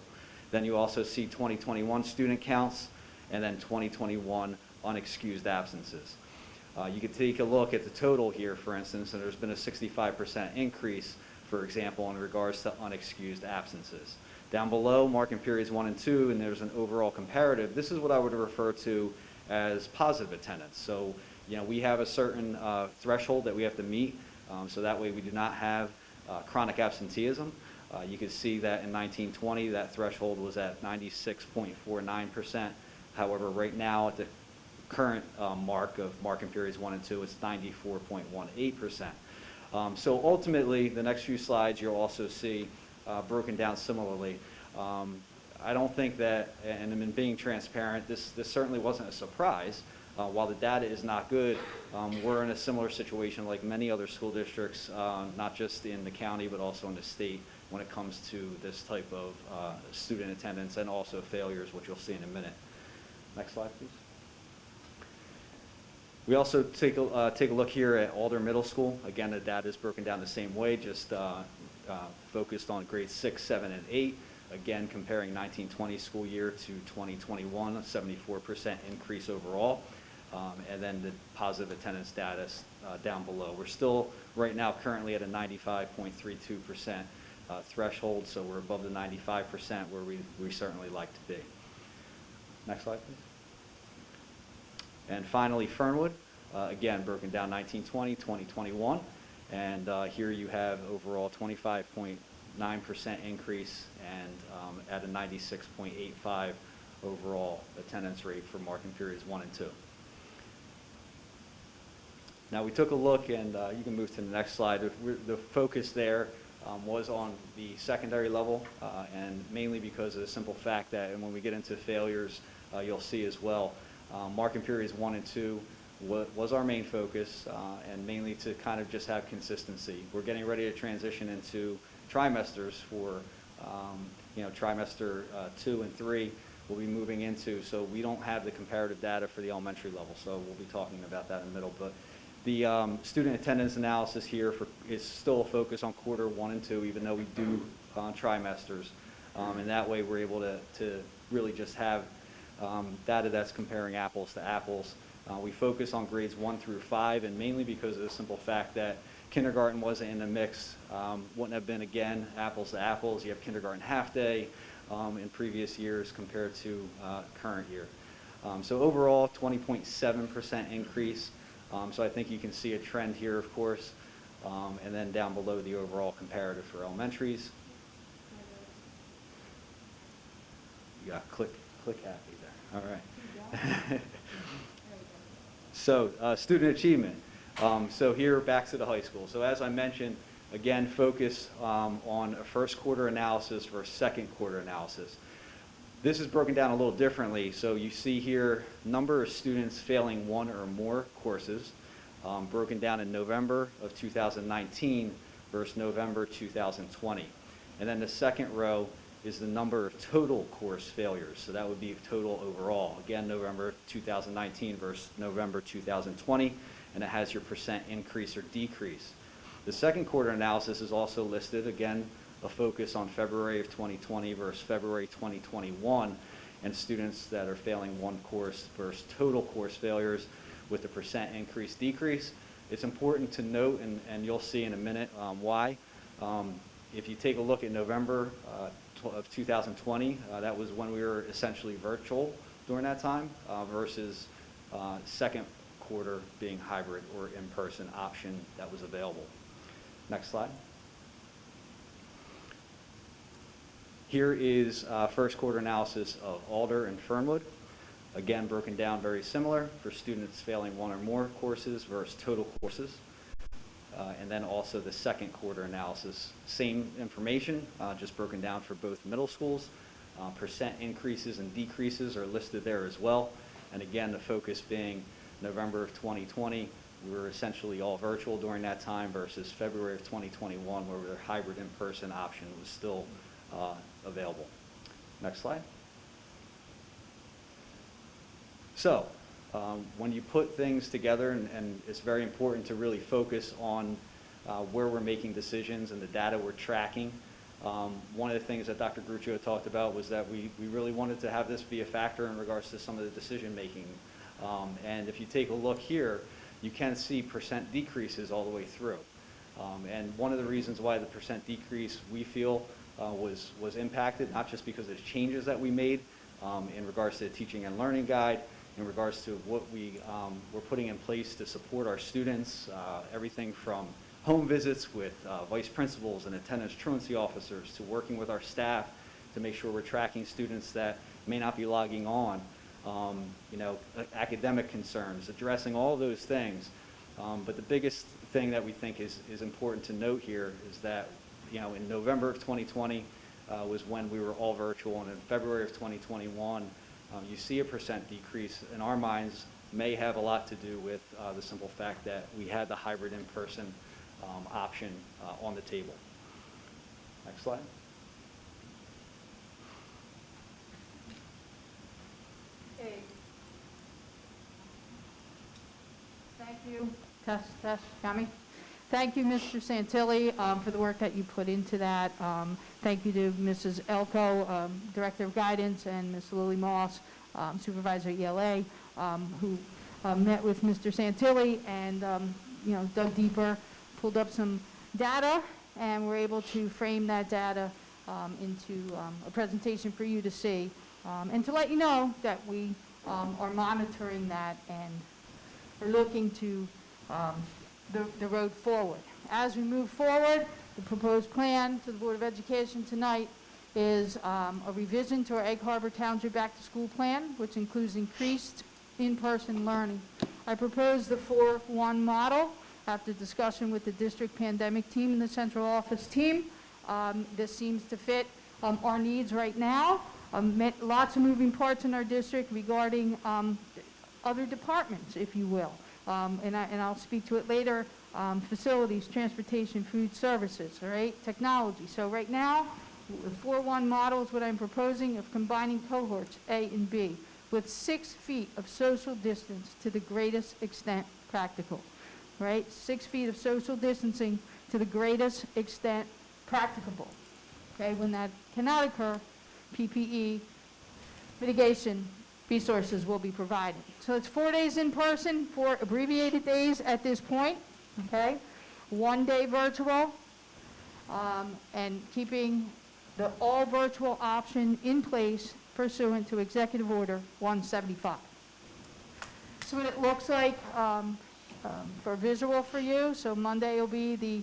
Then you also see 2021 student counts and then 2021 unexcused absences. You can take a look at the total here, for instance, and there's been a 65% increase, for example, in regards to unexcused absences. Down below, marking periods 1 and 2, and there's an overall comparative. This is what I would refer to as positive attendance. So, we have a certain threshold that we have to meet, so that way we do not have chronic absenteeism. You can see that in 1920, that threshold was at 96.49%. However, right now, at the current mark of marking periods 1 and 2, it's 94.18%. So ultimately, the next few slides you'll also see broken down similarly. I don't think that, and in being transparent, this certainly wasn't a surprise. While the data is not good, we're in a similar situation like many other school districts, not just in the county, but also in the state when it comes to this type of student attendance and also failures, which you'll see in a minute. Next slide, please. We also take a look here at Alder Middle School. Again, the data is broken down the same way, just focused on grades 6, 7, and 8. Again, comparing 1920 school year to 2021, a 74% increase overall. And then the positive attendance status down below. We're still right now currently at a 95.32% threshold, so we're above the 95% where we certainly like to be. Next slide, please. And finally, Fernwood, again, broken down 1920, 2021. And here you have overall 25.9% increase and at a 96.85 overall attendance rate for marking periods 1 and 2. Now we took a look, and you can move to the next slide. The focus there was on the secondary level, and mainly because of the simple fact that, and when we get into failures, you'll see as well, marking periods 1 and 2 was our main focus, and mainly to kind of just have consistency. We're getting ready to transition into trimesters for, trimester 2 and 3 we'll be moving into, so we don't have the comparative data for the elementary level, so we'll be talking about that in the middle. But the student attendance analysis here is still a focus on quarter 1 and 2, even though we do trimesters. And that way we're able to really just have data that's comparing apples to apples. We focus on grades 1 through 5, and mainly because of the simple fact that kindergarten wasn't in the mix. Wouldn't have been, again, apples to apples. You have kindergarten half day in previous years compared to current year. So overall, 20.7% increase. So I think you can see a trend here, of course, and then down below the overall comparative for elementaries. You got click happy there. All right. So student achievement. So here, back to the high school. So as I mentioned, again, focus on a first quarter analysis versus second quarter analysis. This is broken down a little differently. So you see here, number of students failing 1 or more courses, broken down in November of 2019 versus November 2020. And then the second row is the number of total course failures. So that would be total overall. Again, November 2019 versus November 2020, and it has your percent increase or decrease. The second quarter analysis is also listed, again, a focus on February of 2020 versus February 2021, and students that are failing 1 course versus total course failures with the percent increase decrease. It's important to note, and you'll see in a minute why. If you take a look at November of 2020, that was when we were essentially virtual during that time versus second quarter being hybrid or in-person option that was available. Next slide. Here is first quarter analysis of Alder and Fernwood. Again, broken down very similar for students failing 1 or more courses versus total courses. And then also the second quarter analysis, same information, just broken down for both middle schools. Percent increases and decreases are listed there as well. And again, the focus being November of 2020, we were essentially all virtual during that time versus February of 2021, where the hybrid in-person option was still available. Next slide. So when you put things together, and it's very important to really focus on where we're making decisions and the data we're tracking. One of the things that Dr. Gruccio talked about was that we really wanted to have this be a factor in regards to some of the decision making. And if you take a look here, you can see percent decreases all the way through. And one of the reasons why the percent decrease we feel was impacted, not just because of the changes that we made in regards to the teaching and learning guide, in regards to what we're putting in place to support our students, everything from home visits with vice principals and attendance truancy officers to working with our staff to make sure we're tracking students that may not be logging on, academic concerns, addressing all those things. But the biggest thing that we think is important to note here is that, in November of 2020 was when we were all virtual, and in February of 2021, you see a percent decrease. In our minds, may have a lot to do with the simple fact that we had the hybrid in-person option on the table. Next slide. Okay. Thank you. Test, Kami. Thank you, Mr. Santilli, for the work that you put into that. Thank you to Mrs. Elko, Director of Guidance, and Ms. Lily Moss, Supervisor ELA, who met with Mr. Santilli and, dug deeper, pulled up some data, and were able to frame that data into a presentation for you to see, and to let you know that we are monitoring that and are looking to the road forward. As we move forward, the proposed plan to the Board of Education tonight is a revision to our Egg Harbor Township Back to School Plan, which includes increased in-person learning. I propose the 4-1 model after discussion with the district pandemic team and the central office team. This seems to fit our needs right now. Lots of moving parts in our district regarding other departments, if you will. And I'll speak to it later, facilities, transportation, food services, all right, technology. So right now, the 4-1 model is what I'm proposing of combining cohorts A and B with 6 feet of social distance to the greatest extent practical, right? 6 feet of social distancing to the greatest extent practicable, okay? When that cannot occur, PPE mitigation resources will be provided. So it's 4 days in person, 4 abbreviated days at this point, okay? 1 day virtual, and keeping the all virtual option in place pursuant to Executive Order 175. So what it looks like for visual for you, so Monday will be the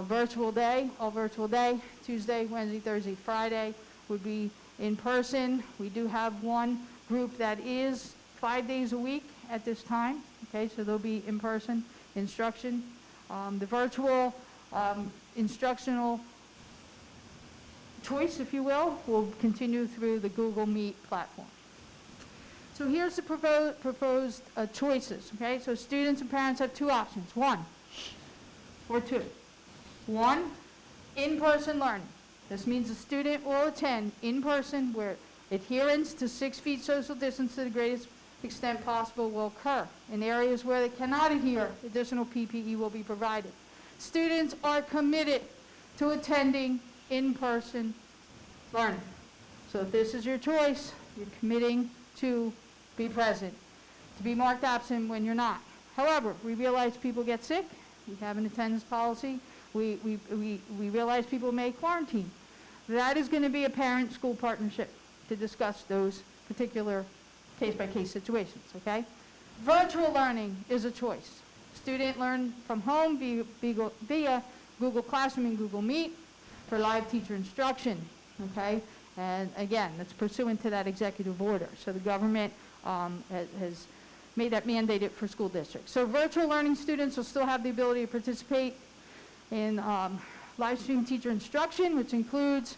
virtual day, all virtual day. Tuesday, Wednesday, Thursday, Friday would be in person. We do have one group that is 5 days a week at this time, okay, so they'll be in-person instruction. The virtual instructional choice, if you will continue through the Google Meet platform. So here's the proposed choices, okay? So students and parents have 2 options, 1 or 2. 1, in-person learning. This means the student will attend in person where adherence to 6 feet social distance to the greatest extent possible will occur. In areas where they cannot adhere, additional PPE will be provided. Students are committed to attending in-person learning. So if this is your choice, you're committing to be present, to be marked absent when you're not. However, we realize people get sick. We have an attendance policy. We realize people may quarantine. That is going to be a parent-school partnership to discuss those particular case-by-case situations, okay? Virtual learning is a choice. Student learn from home via Google Classroom and Google Meet for live teacher instruction, okay? And again, that's pursuant to that executive order. So the government has made that mandated for school districts. So virtual learning students will still have the ability to participate in live stream teacher instruction, which includes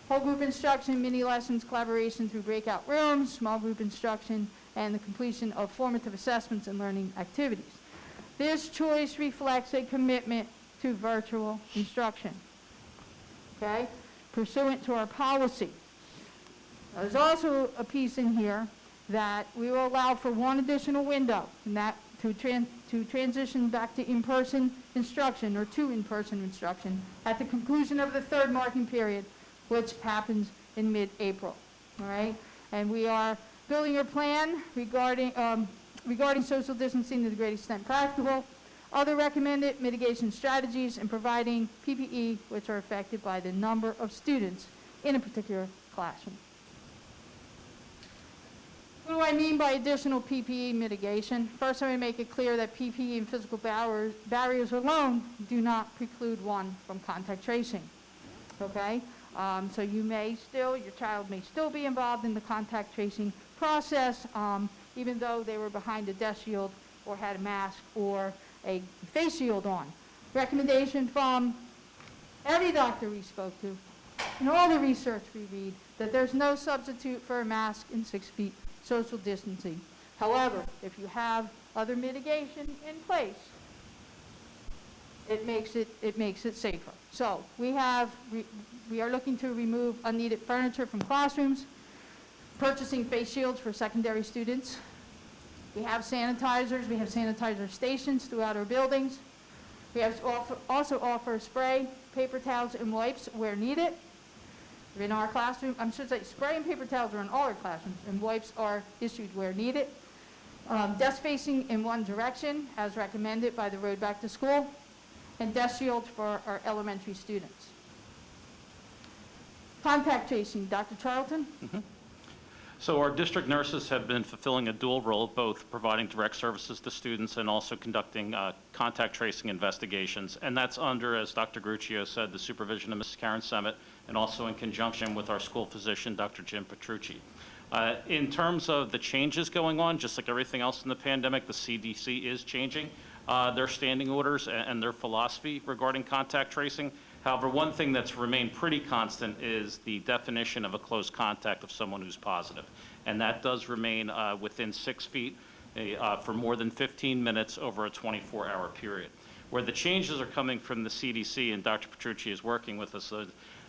whole group instruction, mini lessons, collaboration through breakout rooms, small group instruction, and the completion of formative assessments and learning activities. This choice reflects a commitment to virtual instruction, okay, pursuant to our policy. There's also a piece in here that we will allow for 1 additional window, and that to transition back to in-person instruction or to in-person instruction at the conclusion of the 3rd marking period, which happens in mid-April, all right? And we are building a plan regarding social distancing to the greatest extent practical, other recommended mitigation strategies, and providing PPE, which are affected by the number of students in a particular classroom. What do I mean by additional PPE mitigation? First, I'm going to make it clear that PPE and physical barriers alone do not preclude one from contact tracing, okay? So your child may still be involved in the contact tracing process, even though they were behind a desk shield or had a mask or a face shield on. Recommendation from every doctor we spoke to and all the research we read that there's no substitute for a mask in 6 feet social distancing. However, if you have other mitigation in place, it makes it safer. So we are looking to remove unneeded furniture from classrooms, purchasing face shields for secondary students. We have sanitizers. We have sanitizer stations throughout our buildings. Also offer spray, paper towels, and wipes where needed. In our classroom, I should say spray and paper towels are in all our classrooms, and wipes are issued where needed. Desk facing in one direction, as recommended by the Road Back to School, and desk shields for our elementary students. Contact tracing, Dr. Charlton? So our district nurses have been fulfilling a dual role, both providing direct services to students and also conducting contact tracing investigations. And that's under, as Dr. Gruccio said, the supervision of Mrs. Karen Semmet, and also in conjunction with our school physician, Dr. Jim Petrucci. In terms of the changes going on, just like everything else in the pandemic, the CDC is changing their standing orders and their philosophy regarding contact tracing. However, one thing that's remained pretty constant is the definition of a close contact of someone who's positive. And that does remain within 6 feet for more than 15 minutes over a 24-hour period. Where the changes are coming from the CDC, and Dr. Petrucci is working with us,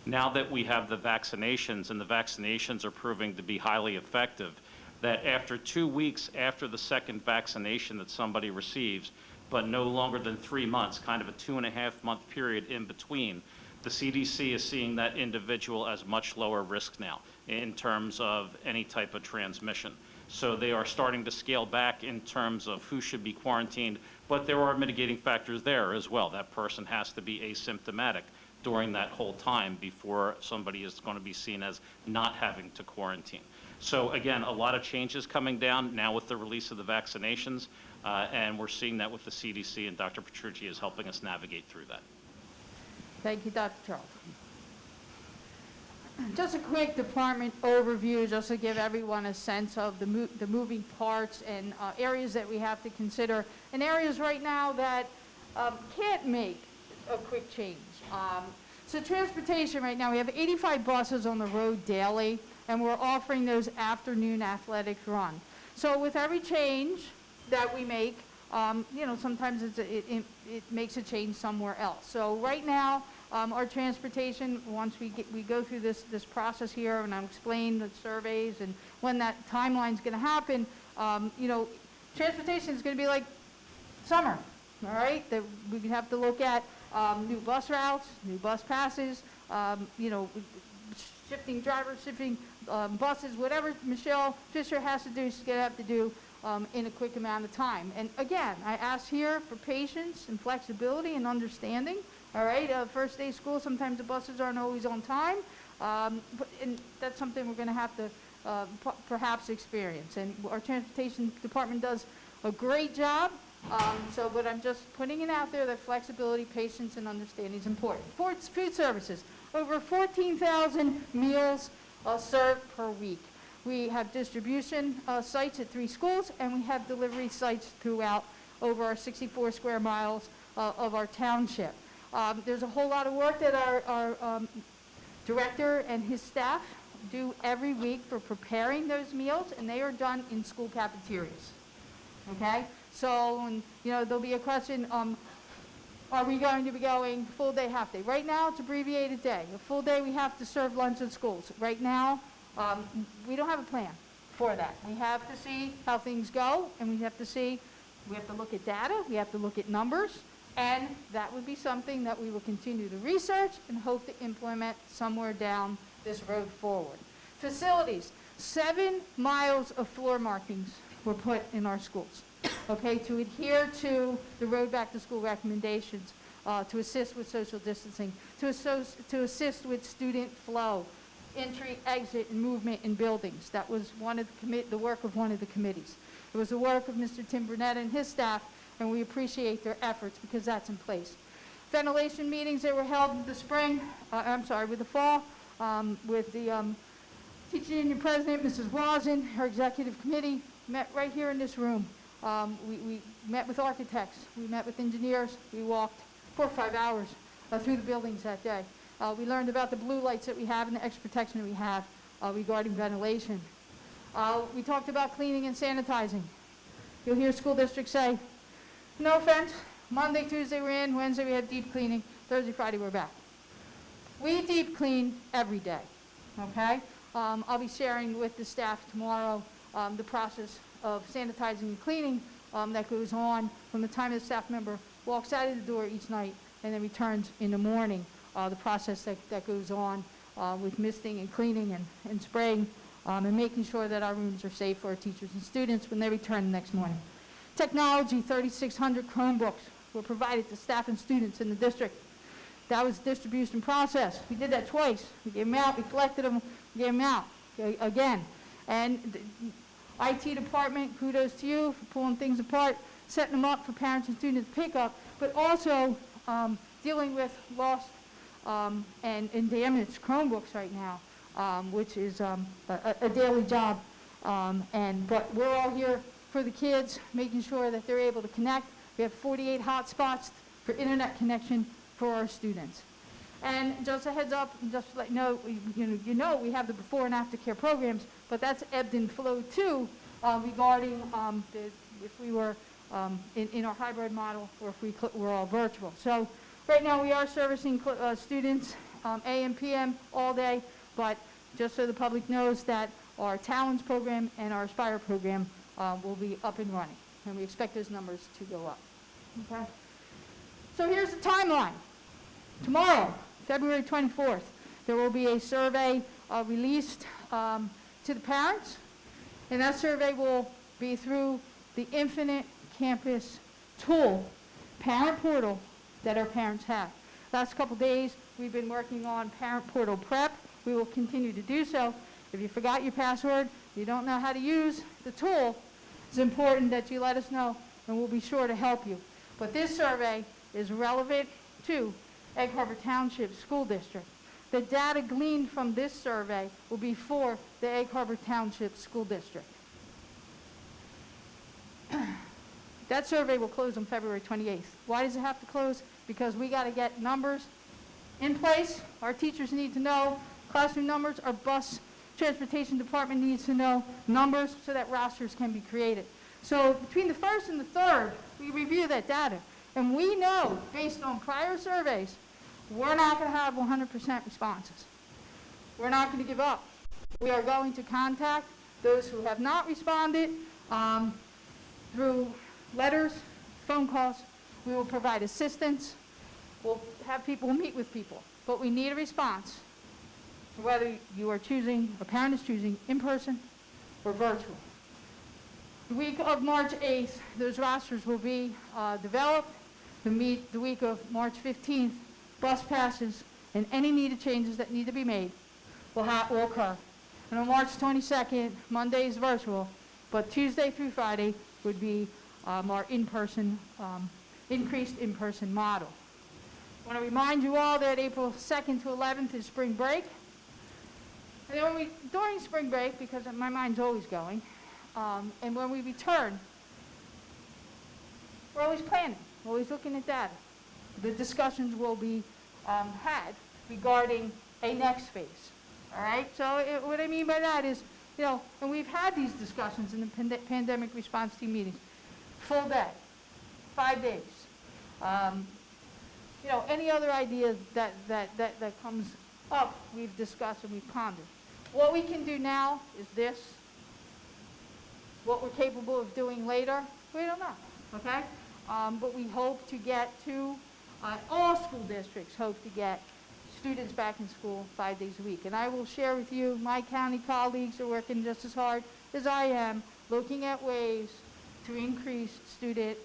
now that we have the vaccinations, and the vaccinations are proving to be highly effective, that after 2 weeks after the second vaccination that somebody receives, but no longer than 3 months, kind of a 2.5-month period in between, the CDC is seeing that individual as much lower risk now in terms of any type of transmission. So they are starting to scale back in terms of who should be quarantined, but there are mitigating factors there as well. That person has to be asymptomatic during that whole time before somebody is going to be seen as not having to quarantine. So again, a lot of changes coming down now with the release of the vaccinations, and we're seeing that with the CDC, and Dr. Petrucci is helping us navigate through that. Thank you, Dr. Charlton. Just a quick department overview, just to give everyone a sense of the moving parts and areas that we have to consider, and areas right now that can't make a quick change. So transportation right now, we have 85 buses on the road daily, and we're offering those afternoon athletic run. So with every change that we make, sometimes it makes a change somewhere else. So right now, our transportation, once we go through this process here, and I'll explain the surveys and when that timeline's going to happen, transportation is going to be like summer, all right? That we have to look at new bus routes, new bus passes, shifting drivers, shifting buses, whatever Michelle Fisher has to do, she's going to have to do in a quick amount of time. And again, I ask here for patience and flexibility and understanding. All right, first day school, sometimes the buses aren't always on time, and that's something we're going to have to perhaps experience. And our transportation department does a great job. But I'm just putting it out there that flexibility, patience, and understanding is important. Food services, over 14,000 meals served per week. We have distribution sites at 3 schools, and we have delivery sites throughout over our 64 square miles of our township. There's a whole lot of work that our director and his staff do every week for preparing those meals, and they are done in school cafeterias. Okay? So, there'll be a question, are we going to be going full day, half day? Right now, it's abbreviated day. A full day, we have to serve lunch in schools. Right now, we don't have a plan for that. We have to see how things go, and we have to look at data, we have to look at numbers, and that would be something that we will continue to research and hope to implement somewhere down this road forward. Facilities, 7 miles of floor markings were put in our schools, okay, to adhere to the Road Back to School recommendations, to assist with social distancing, to assist with student flow, entry, exit, and movement in buildings. That was one of the work of one of the committees. It was the work of Mr. Tim Burnett and his staff, and we appreciate their efforts because that's in place. Ventilation meetings that were held in the with the fall, with the teaching union president, Mrs. Rosen, her executive committee, met right here in this room. We met with architects, we met with engineers, we walked 4 or 5 hours through the buildings that day. We learned about the blue lights that we have and the extra protection that we have regarding ventilation. We talked about cleaning and sanitizing. You'll hear school districts say, no offense, Monday, Tuesday we're in, Wednesday we have deep cleaning, Thursday, Friday we're back. We deep clean every day, okay? I'll be sharing with the staff tomorrow the process of sanitizing and cleaning that goes on from the time the staff member walks out of the door each night and then returns in the morning. The process that goes on with misting and cleaning and spraying and making sure that our rooms are safe for our teachers and students when they return the next morning. Technology, 3,600 Chromebooks were provided to staff and students in the district. That was distribution process. We did that twice. We gave them out, we collected them, we gave them out again. And the IT department, kudos to you for pulling things apart, setting them up for parents and students to pick up, but also dealing with lost and damaged Chromebooks right now, which is a daily job. But we're all here for the kids, making sure that they're able to connect. We have 48 hotspots for internet connection for our students. And just a heads up, just to let you know, we have the before and after care programs, but that's ebbed and flowed too regarding if we were in our hybrid model or if we were all virtual. So right now we are servicing students AM, PM all day, but just so the public knows that our Talents program and our Aspire program will be up and running, and we expect those numbers to go up. Okay? So here's the timeline. Tomorrow, February 24th, there will be a survey released to the parents, and that survey will be through the Infinite Campus tool, parent portal that our parents have. Last couple days, we've been working on parent portal prep. We will continue to do so. If you forgot your password, you don't know how to use the tool, it's important that you let us know, and we'll be sure to help you. But this survey is relevant to Egg Harbor Township School District. The data gleaned from this survey will be for the Egg Harbor Township School District. That survey will close on February 28th. Why does it have to close? Because we got to get numbers in place. Our teachers need to know classroom numbers. Our bus transportation department needs to know numbers so that rosters can be created. So between the 1st and the 3rd, we review that data. And we know, based on prior surveys, we're not going to have 100% responses. We're not going to give up. We are going to contact those who have not responded through letters, phone calls. We will provide assistance. We'll have people meet with people. But we need a response, whether you are choosing, a parent is choosing in person or virtual. The week of March 8th, those rosters will be developed. The week of March 15th, bus passes and any needed changes that need to be made will occur. And on March 22nd, Monday is virtual, but Tuesday through Friday would be our in-person, increased in-person model. I want to remind you all that April 2nd to 11th is spring break. And then during spring break, because my mind's always going, and when we return, we're always planning, always looking at data. The discussions will be had regarding a next phase. All right? So what I mean by that is, and we've had these discussions in the pandemic response team meetings. Full day, 5 days. Any other ideas that comes up, we've discussed and we've pondered. What we can do now is this. What we're capable of doing later, we don't know, okay? But we hope to get to, all school districts hope to get students back in school 5 days a week. And I will share with you, my county colleagues are working just as hard as I am, looking at ways to increase student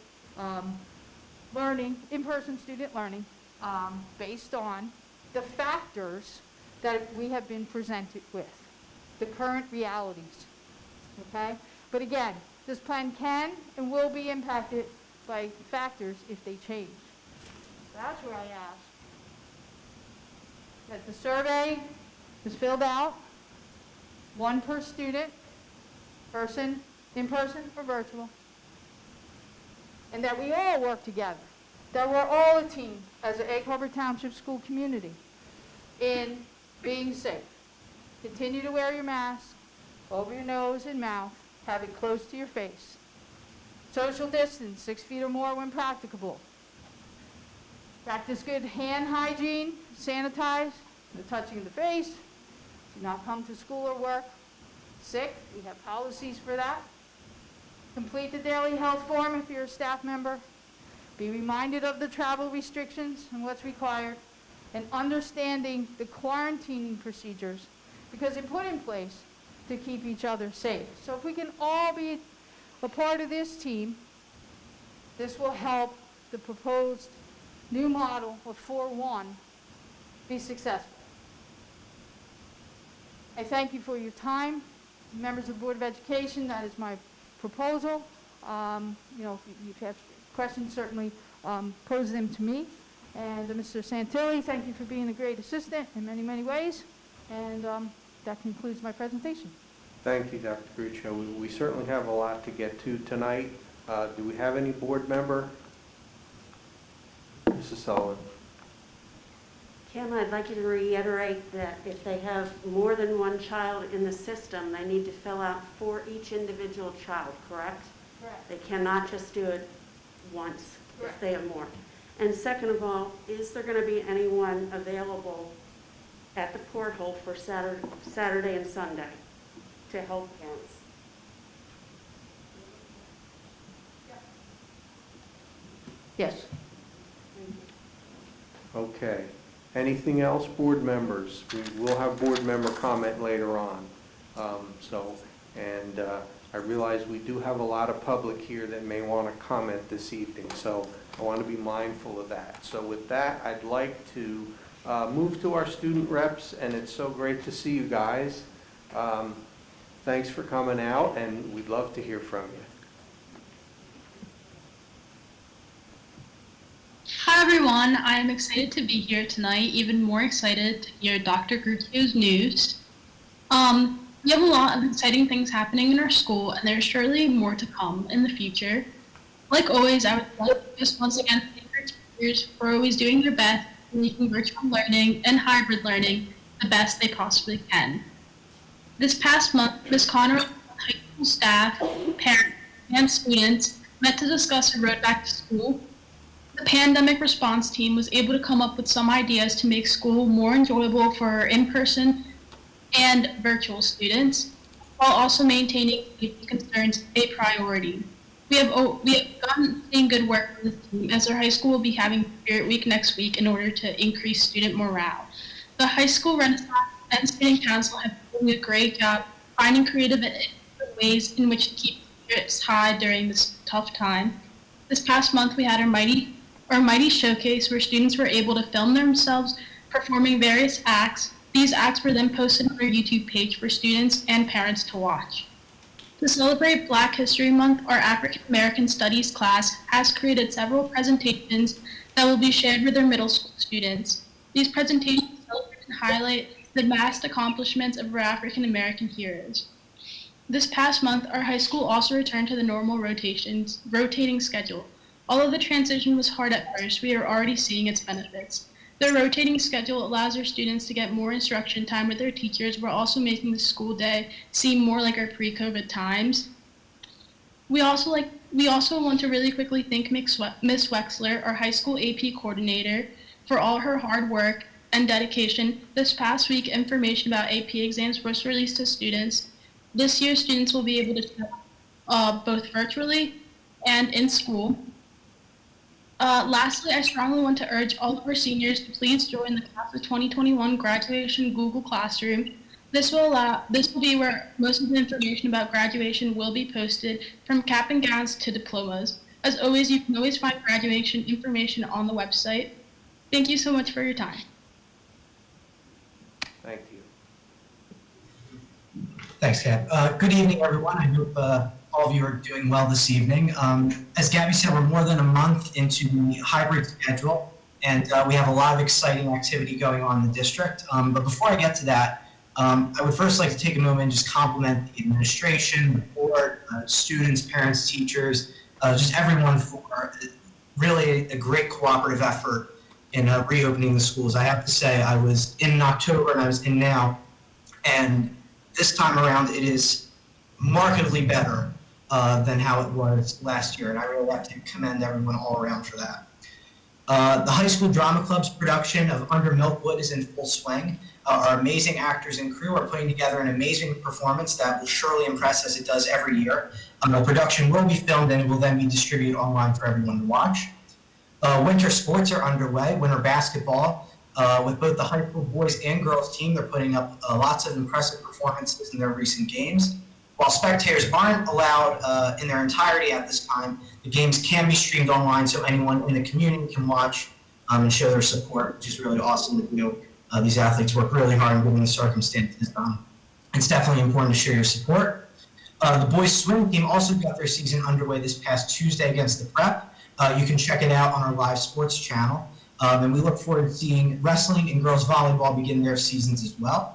learning, in-person student learning, based on the factors that we have been presented with, the current realities, okay? But again, this plan can and will be impacted by factors if they change. That's where I ask that the survey is filled out, one per student, person, in-person or virtual, and that we all work together, that we're all a team as an Egg Harbor Township school community in being safe. Continue to wear your mask over your nose and mouth, have it close to your face. Social distance, 6 feet or more when practicable. Practice good hand hygiene, sanitize, no touching of the face. Do not come to school or work sick. We have policies for that. Complete the daily health form if you're a staff member. Be reminded of the travel restrictions and what's required, and understanding the quarantining procedures, because they're put in place to keep each other safe. So if we can all be a part of this team, this will help the proposed new model of 4-1 be successful. I thank you for your time. Members of the Board of Education, that is my proposal. You know, if you have questions, certainly pose them to me. And Mr. Santilli, thank you for being a great assistant in many, many ways. And that concludes my presentation. Thank you, Dr. Gruccio. We certainly have a lot to get to tonight. Do we have any board member? Mrs. Sullivan. Kim, I'd like you to reiterate that if they have more than one child in the system, they need to fill out for each individual child, correct? Correct. They cannot just do it once if they have more. And second of all, is there going to be anyone available at the porthole for Saturday and Sunday to help parents? Yes. Okay. Anything else, board members? We will have board member comment later on. I realize we do have a lot of public here that may want to comment this evening, so I want to be mindful of that. So with that, I'd like to move to our student reps, and it's so great to see you guys. Thanks for coming out, and we'd love to hear from you. Hi everyone, I am excited to be here tonight, even more excited to hear Dr. Gruccio's news. We have a lot of exciting things happening in our school, and there's surely more to come in the future. Like always, I would like to just once again thank our teachers for always doing their best in making virtual learning and hybrid learning the best they possibly can. This past month, Ms. Connor, high school staff, parents, and students met to discuss a road back to school. The pandemic response team was able to come up with some ideas to make school more enjoyable for in-person and virtual students, while also maintaining safety concerns a priority. We have gotten seeing good work from this team, as our high school will be having Spirit Week next week in order to increase student morale. The High School Renaissance and Student Council have been doing a great job finding creative ways in which to keep spirits high during this tough time. This past month, we had our Mighty Showcase, where students were able to film themselves performing various acts. These acts were then posted on our YouTube page for students and parents to watch. To celebrate Black History Month, our African American Studies class has created several presentations that will be shared with their middle school students. These presentations celebrate and highlight the vast accomplishments of our African American heroes. This past month, our high school also returned to the normal rotating schedule. Although the transition was hard at first, we are already seeing its benefits. The rotating schedule allows our students to get more instruction time with their teachers, while also making the school day seem more like our pre-COVID times. We also want to really quickly thank Miss Wexler, our high school AP coordinator, for all her hard work and dedication. This past week, information about AP exams was released to students. This year, students will be able to take both virtually and in school. Lastly, I strongly want to urge all of our seniors to please join the Class of 2021 Graduation Google Classroom. This will be where most of the information about graduation will be posted, from cap and gowns to diplomas. As always, you can always find graduation information on the website. Thank you so much for your time. Thank you. Thanks, Gab. Good evening, everyone. I hope all of you are doing well this evening. As Gabby said, we're more than a month into the hybrid schedule, and we have a lot of exciting activity going on in the district. But before I get to that, I would first like to take a moment and just compliment the administration, the board, students, parents, teachers, just everyone for really a great cooperative effort in reopening the schools. I have to say, I was in October and I was in now, and this time around it is markedly better than how it was last year, and I really have to commend everyone all around for that. The high school drama club's production of Under Milkwood is in full swing. Our amazing actors and crew are putting together an amazing performance that will surely impress as it does every year. The production will be filmed and it will then be distributed online for everyone to watch. Winter sports are underway. Winter basketball, with both the high school boys and girls team, they're putting up lots of impressive performances in their recent games. While spectators aren't allowed in their entirety at this time, the games can be streamed online so anyone in the community can watch and show their support, which is really awesome to do. These athletes work really hard given the circumstances. It's definitely important to show your support. The boys swim team also got their season underway this past Tuesday against the Prep. You can check it out on our live sports channel. And we look forward to seeing wrestling and girls volleyball begin their seasons as well.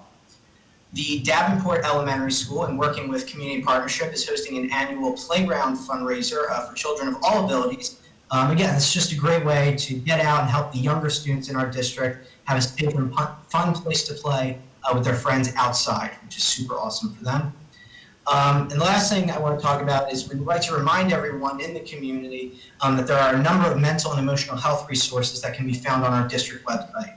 The Davenport Elementary School, in working with Community Partnership, is hosting an annual playground fundraiser for children of all abilities. Again, it's just a great way to get out and help the younger students in our district have a safe and fun place to play with their friends outside, which is super awesome for them. And the last thing I want to talk about is we'd like to remind everyone in the community that there are a number of mental and emotional health resources that can be found on our district website.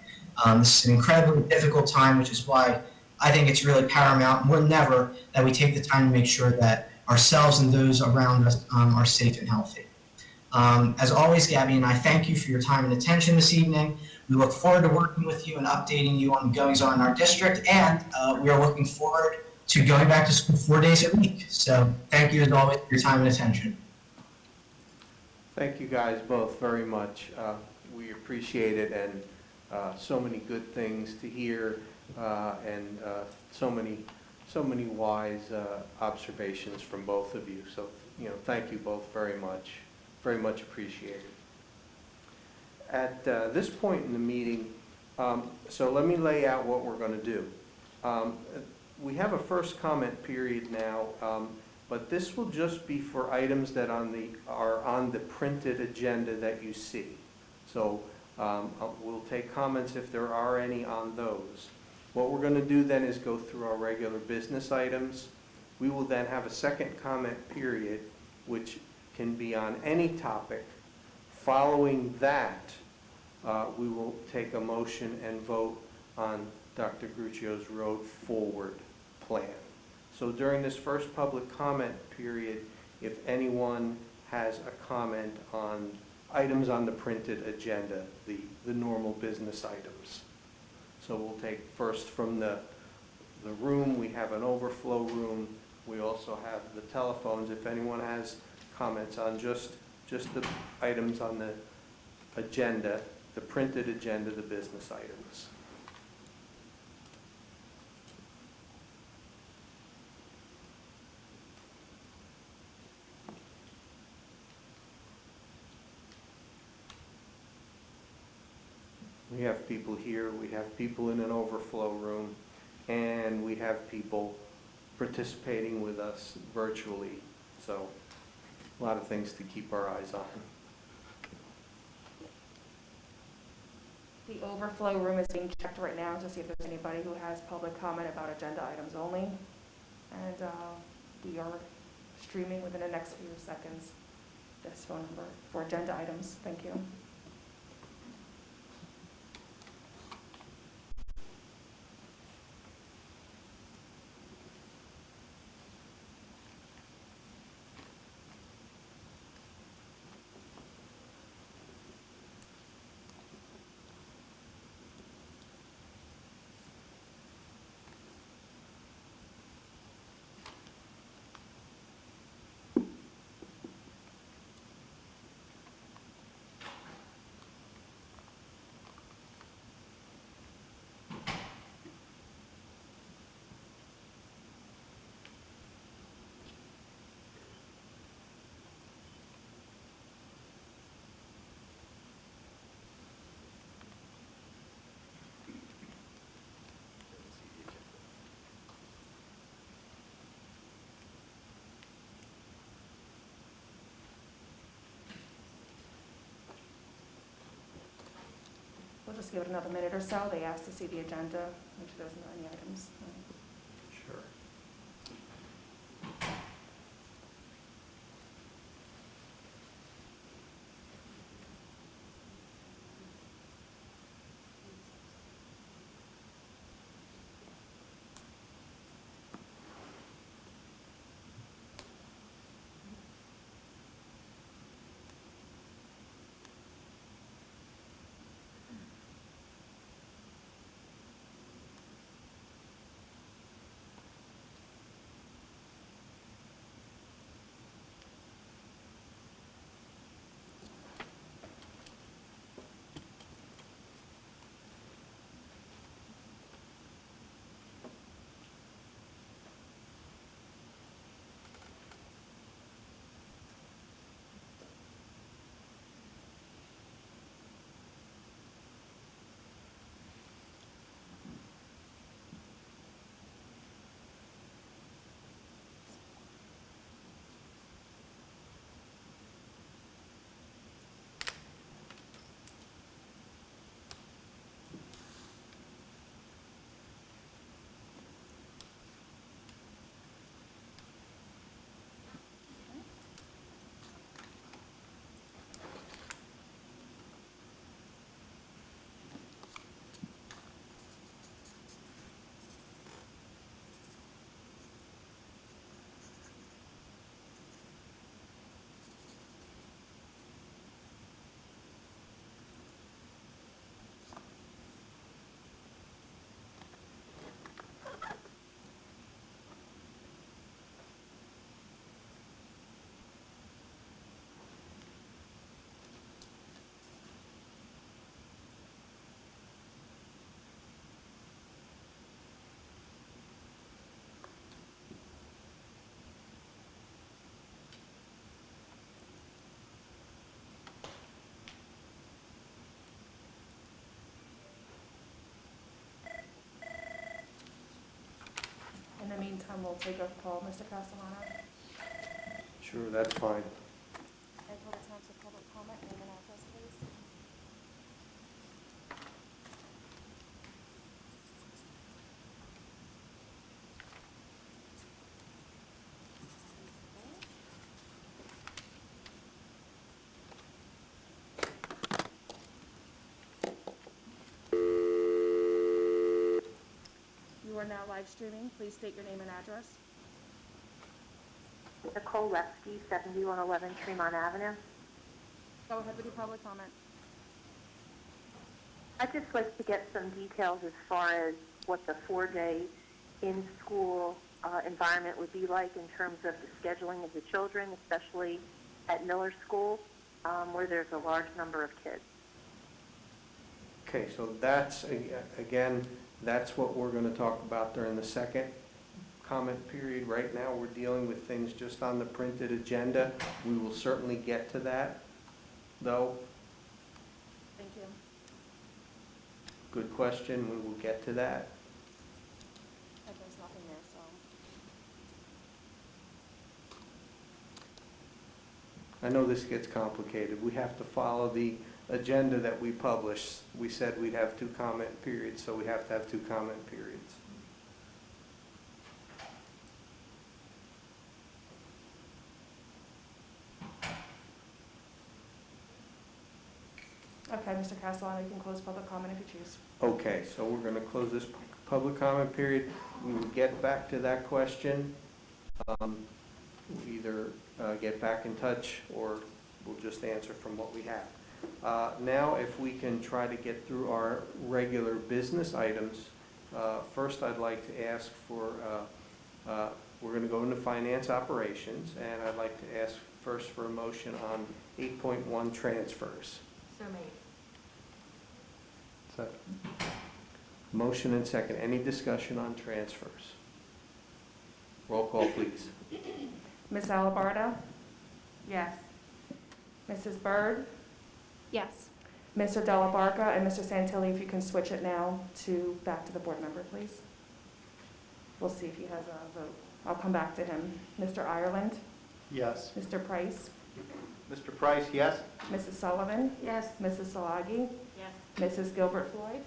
This is an incredibly difficult time, which is why I think it's really paramount, more than ever, that we take the time to make sure that ourselves and those around us are safe and healthy. As always, Gabby and I thank you for your time and attention this evening. We look forward to working with you and updating you on the goings-on in our district, and we are looking forward to going back to school 4 days a week. So thank you, as always, for your time and attention. Thank you guys both very much. We appreciate it, and so many good things to hear, and so many wise observations from both of you. So, thank you both very much appreciated. At this point in the meeting, so let me lay out what we're going to do. We have a first comment period now, but this will just be for items that are on the printed agenda that you see. So we'll take comments if there are any on those. What we're going to do then is go through our regular business items. We will then have a second comment period, which can be on any topic. Following that, we will take a motion and vote on Dr. Gruccio's Road Forward plan. So during this first public comment period, if anyone has a comment on items on the printed agenda, the normal business items. So we'll take first from the room. We have an overflow room. We also have the telephones. If anyone has comments on just the items on the agenda, the printed agenda, the business items. We have people here, we have people in an overflow room, and we have people participating with us virtually. So a lot of things to keep our eyes on. The overflow room is being checked right now to see if there's anybody who has public comment about agenda items only. And we are streaming within the next few seconds this phone number for agenda items. Thank you. We'll just give it another minute or so. They asked to see the agenda, make sure there's not any items. Sure. meantime, we'll take a call. Mr. Castellano? Sure, that's fine. Until the time for public comment, name and address, please. You are now live streaming. Please state your name and address. Nicole Leskey, 7111 Tremont Avenue. Go ahead with your public comment. I'd just like to get some details as far as what the 4-day in-school environment would be like in terms of the scheduling of the children, especially at Miller School, where there's a large number of kids. Okay, so that's, again, that's what we're going to talk about during the second comment period. Right now, we're dealing with things just on the printed agenda. We will certainly get to that, though. Thank you. Good question. We will get to that. There's nothing there, so. I know this gets complicated. We have to follow the agenda that we publish. We said we'd have 2 comment periods, so we have to have 2 comment periods. Okay, Mr. Castellano, you can close public comment if you choose. Okay, so we're going to close this public comment period. We will get back to that question. We'll either get back in touch or we'll just answer from what we have. Now, if we can try to get through our regular business items, first I'd like to ask for, we're going to go into finance operations, and I'd like to ask first for a motion on 8.1 transfers. So made. Motion and second. Any discussion on transfers? Roll call, please. Ms. Alabarda? Yes. Mrs. Byrd? Yes. Mr. Della Barca and Mr. Santilli, if you can switch it now to back to the board member, please. We'll see if he has a vote. I'll come back to him. Mr. Ireland? Yes. Mr. Price? Mr. Price, yes? Mrs. Sullivan? Yes. Mrs. Salagi? Yes. Mrs. Gilbert Floyd?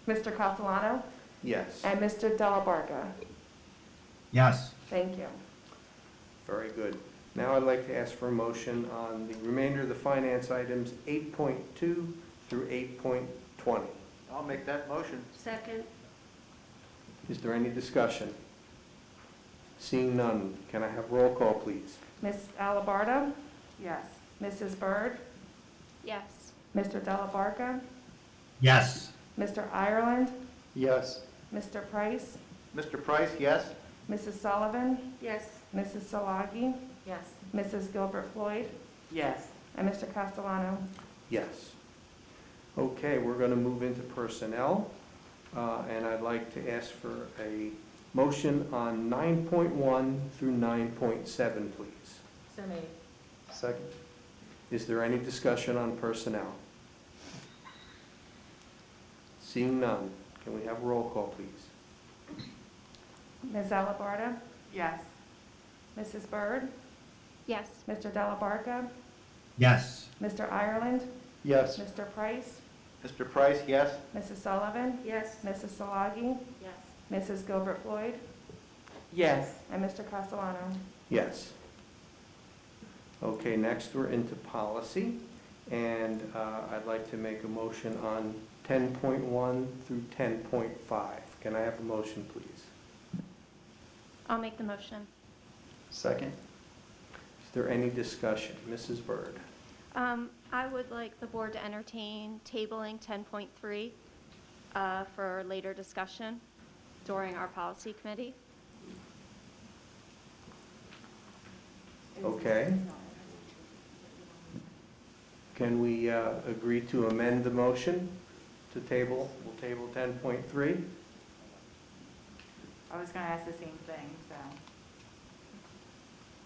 Mr. Castellano? Yes. And Mr. Della Barca? Yes. Thank you. Very good. Now I'd like to ask for a motion on the remainder of the finance items 8.2 through 8.20. I'll make that motion. Second? Is there any discussion? Seeing none, can I have roll call, please? Ms. Alabarda? Yes. Mrs. Byrd? Yes. Mr. Della Barca? Yes. Mr. Ireland? Yes. Mr. Price? Mr. Price, yes? Mrs. Sullivan? Yes. Mrs. Salagi? Yes. Mrs. Gilbert Floyd? Yes. And Mr. Castellano? Yes. Okay, we're going to move into personnel, and I'd like to ask for a motion on 9.1 through 9.7, please. So made. Second. Is there any discussion on personnel? Seeing none, can we have roll call, please? Ms. Alabarda? Yes. Mrs. Byrd? Yes. Mr. Della Barca? Yes. Mr. Ireland? Yes. Mr. Price? Mr. Price, yes? Mrs. Sullivan? Yes. Mrs. Salagi? Yes. Mrs. Gilbert Floyd? Yes. And Mr. Castellano? Yes. Okay, next we're into policy, and I'd like to make a motion on 10.1 through 10.5. Can I have a motion, please? I'll make the motion. Second. Is there any discussion? Mrs. Byrd? I would like the board to entertain tabling 10.3 for later discussion during our policy committee. Okay. Can we agree to amend the motion to table, we'll table 10.3? I was going to ask the same thing, so.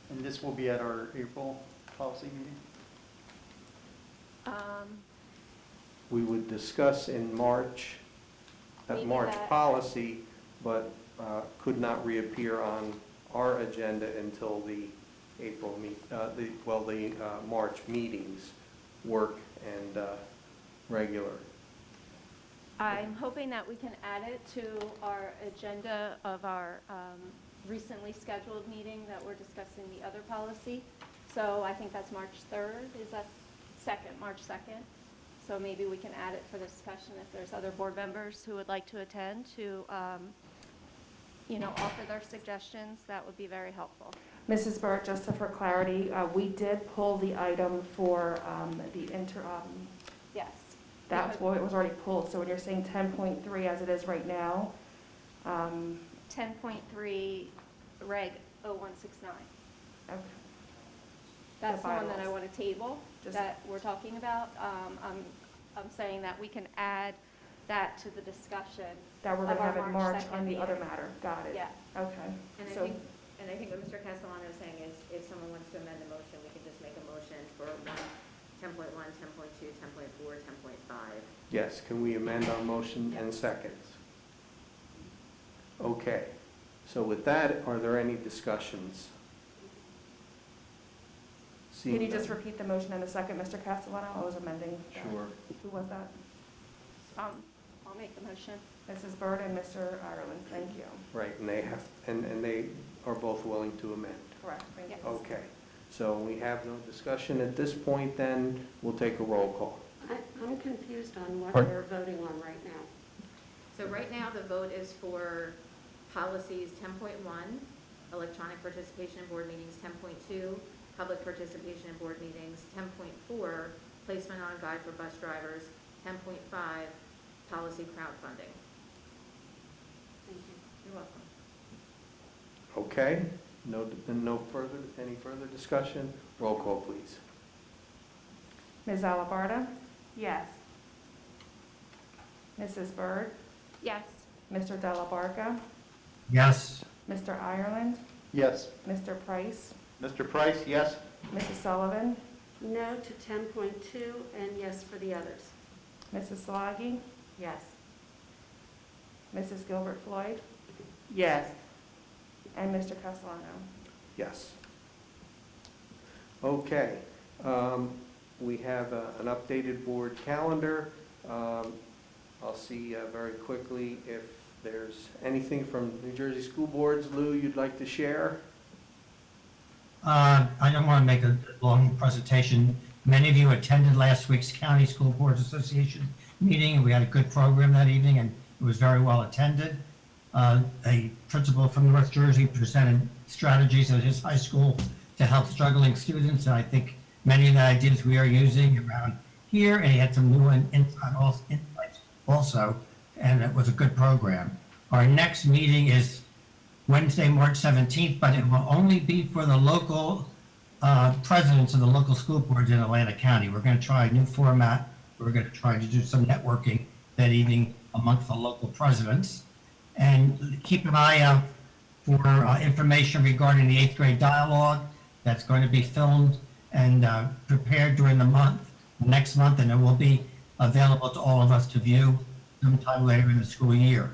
And this will be at our April policy meeting? We would discuss in March, that Maybe March that- policy, but could not reappear on our agenda until the March meetings, work and regular. I'm hoping that we can add it to our agenda of our recently scheduled meeting that we're discussing the other policy. So I think that's March 3rd, is that March 2nd? So maybe we can add it for discussion if there's other board members who would like to attend to, offer their suggestions. That would be very helpful. Mrs. Burt, just for clarity, we did pull the item for Yes. that's what it was already pulled. So when you're saying 10.3 as it is right now, 10.3 Reg 0169. okay. That's the one that I bylaws. want to table, Just- that we're talking about. I'm saying that we can add that to the discussion. That we're going to Of our have in March March 2nd on the other meeting. matter. Got it. Yeah. Okay. And So- I think what Mr. Castellano is saying is if someone wants to amend the motion, we can just make a motion for 10.1, 10.2, 10.4, 10.5. Yes, can we amend our motion in seconds? Okay, so with that, are there any discussions? Can you Seeing just none. repeat the motion in a second, Mr. Castellano? I was amending. that. Sure. Who was that? I'll make the motion. Mrs. Byrd and Mr. Ireland. Thank you. Right, and they have, and they are both willing to amend. Correct. Thank you. Yes. Okay, so we have no discussion at this point, then we'll take a roll call. I'm confused on what Pardon? we're voting on right now. So right now, the vote is for policies 10.1, electronic participation in board meetings, 10.2, public participation in board meetings, 10.4, placement on guide for bus drivers, 10.5, policy crowdfunding. Thank you. You're welcome. Okay, any further discussion? Roll call, please. Ms. Alabarda? Yes. Mrs. Byrd? Yes. Mr. Delabarka? Yes. Mr. Ireland? Yes. Mr. Price? Mr. Price, yes? Mrs. Sullivan? No to 10.2 and yes for the others. Mrs. Solagi? Yes. Mrs. Gilbert Floyd? Yes. And Mr. Castellano? Yes. Okay, we have an updated board calendar. I'll see very quickly if there's anything from New Jersey School Boards. Lou, you'd like to share? I don't want to make a long presentation. Many of you attended last week's County School Boards Association meeting, and we had a good program that evening, and it was very well attended. A principal from North Jersey presented strategies at his high school to help struggling students, and I think many of the ideas we are using around here, and he had some new insights also, and it was a good program. Our next meeting is Wednesday, March 17th, but it will only be for the local presidents of the local school boards in Atlantic County. We're going to try a new format. We're going to try to do some networking that evening amongst the local presidents. And keep an eye out for information regarding the 8th grade dialogue that's going to be filmed and prepared during the next month, and it will be available to all of us to view sometime later in the school year.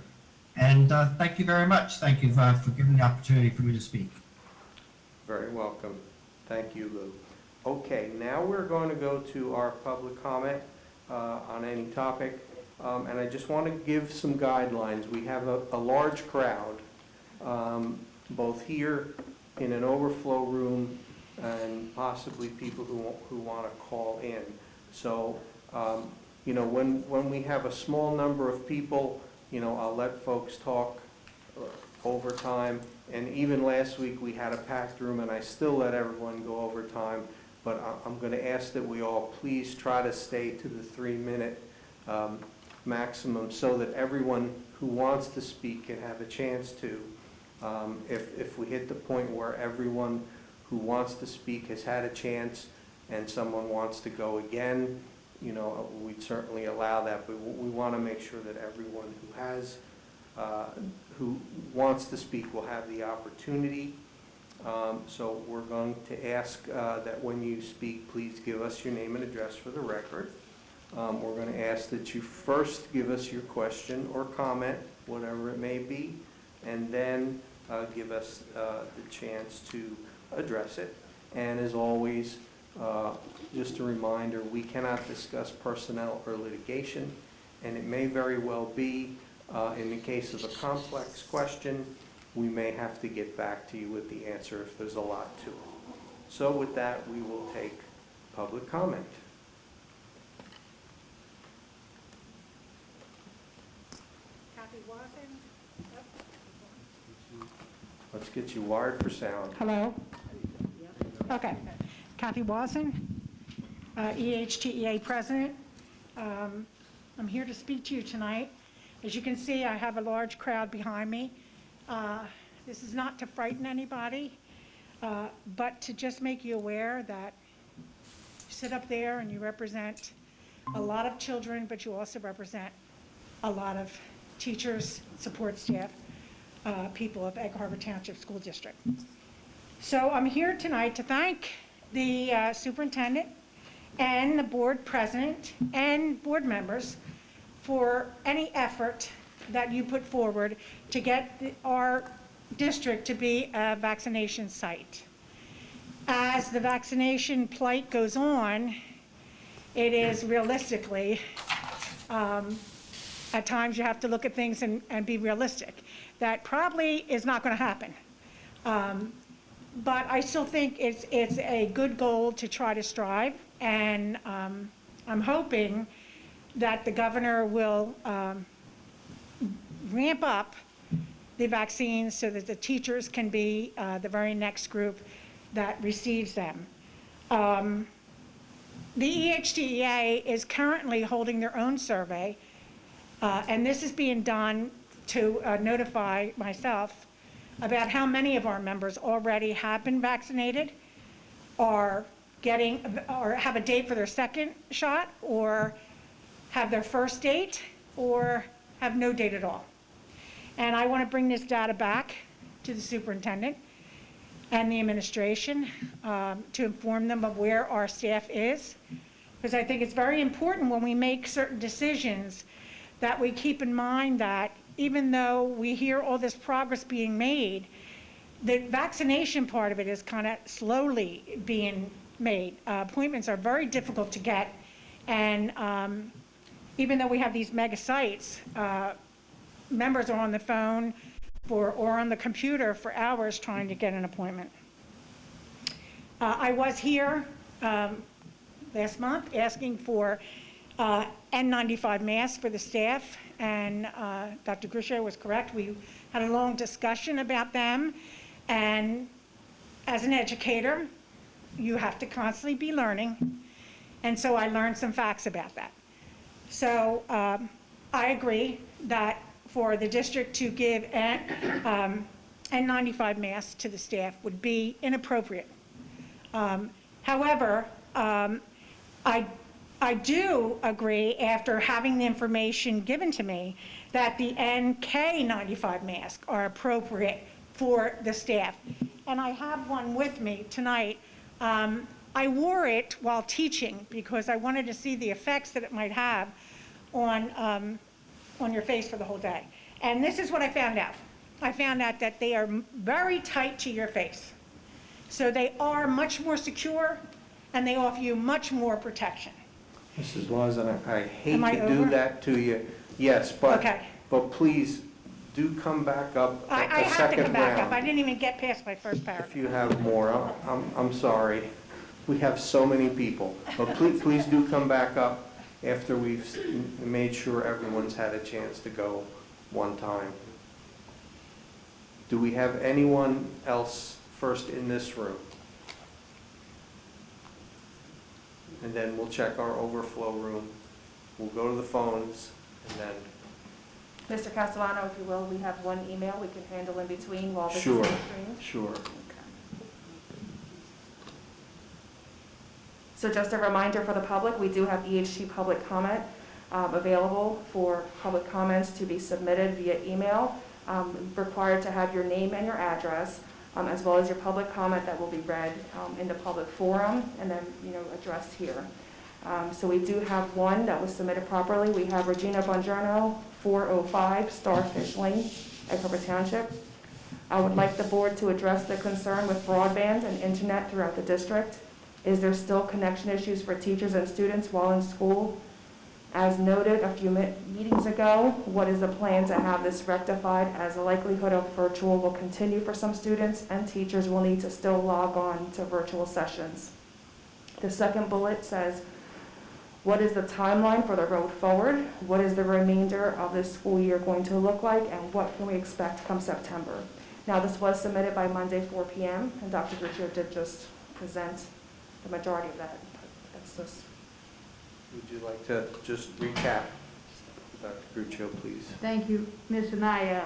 And thank you very much. Thank you for giving the opportunity for me to speak. Very welcome. Thank you, Lou. Okay, now we're going to go to our public comment on any topic. And I just want to give some guidelines. We have a large crowd, both here in an overflow room and possibly people who want to call in. So, when we have a small number of people, I'll let folks talk over time. And even last week, we had a packed room, and I still let everyone go over time. But I'm going to ask that we all please try to stay to the 3-minute maximum so that everyone who wants to speak can have a chance to. If we hit the point where everyone who wants to speak has had a chance and someone wants to go again, we'd certainly allow that, but we want to make sure that everyone who wants to speak will have the opportunity. So we're going to ask that when you speak, please give us your name and address for the record. We're going to ask that you first give us your question or comment, whatever it may be, and then give us the chance to address it. And as always, just a reminder, we cannot discuss personnel or litigation, and it may very well be, in the case of a complex question, we may have to get back to you with the answer if there's a lot to it. So with that, we will take public comment. Kathy Watson. Let's get you wired for sound. Hello? Okay. Kathy Watson, EHTEA President. I'm here to speak to you tonight. As you can see, I have a large crowd behind me. This is not to frighten anybody, but to just make you aware that you sit up there and you represent a lot of children, but you also represent a lot of teachers, support staff, people of Egg Harbor Township School District. So I'm here tonight to thank the superintendent and the board president and board members for any effort that you put forward to get our district to be a vaccination site. As the vaccination plight goes on, it is realistically, at times you have to look at things and be realistic. That probably is not going to happen. But I still think it's a good goal to try to strive, and I'm hoping that the governor will ramp up the vaccines so that the teachers can be the very next group that receives them. The EHTEA is currently holding their own survey, and this is being done to notify myself about how many of our members already have been vaccinated, are getting, or have a date for their second shot, or have their first date, or have no date at all. And I want to bring this data back to the superintendent and the administration to inform them of where our staff is, because I think it's very important when we make certain decisions that we keep in mind that even though we hear all this progress being made, the vaccination part of it is kind of slowly being made. Appointments are very difficult to get, and even though we have these mega sites, members are on the phone or on the computer for hours trying to get an appointment. I was here last month asking for N95 masks for the staff, and Dr. Grisho was correct. We had a long discussion about them, and as an educator, you have to constantly be learning, and so I learned some facts about that. So I agree that for the district to give N95 masks to the staff would be inappropriate. However, I do agree, after having the information given to me, that the NK95 masks are appropriate for the staff. And I have one with me tonight. I wore it while teaching because I wanted to see the effects that it might have on your face for the whole day. And this is what I found out. I found out that they are very tight to your face. So they are much more secure, and they offer you much more protection. Mrs. Lawson, I hate Am I to do over? that to you. Yes, but, Okay. but please do come back up I at the have to second come back up. I round. didn't even get past my first paragraph. If you have more, I'm sorry. We have so many people. But please do come back up after we've made sure everyone's had a chance to go one time. Do we have anyone else first in this room? And then we'll check our overflow room. We'll go to the phones, and then, Mr. Castellano, if you will, we have one email we can handle in between while this is sure, being screened. sure. So just a reminder for the public, we do have EHT public comment available for public comments to be submitted via email. Required to have your name and your address, as well as your public comment that will be read in the public forum and then, addressed here. So we do have one that was submitted properly. We have Regina Bongiorno, 405 Starfish Lane. Egg Harbor Township. I would like the board to address the concern with broadband and internet throughout the district. Is there still connection issues for teachers and students while in school? As noted a few meetings ago, what is the plan to have this rectified, as the likelihood of virtual will continue for some students and teachers will need to still log on to virtual sessions? The second bullet says, what is the timeline for the road forward? What is the remainder of this school year going to look like, and what can we expect come September? Now, this was submitted by Monday, 4 p.m., and Dr. Guccio did just present the majority of that. That's just. Would you like to just recap? Dr. Gruccio, please. Thank you, Ms. Anaya.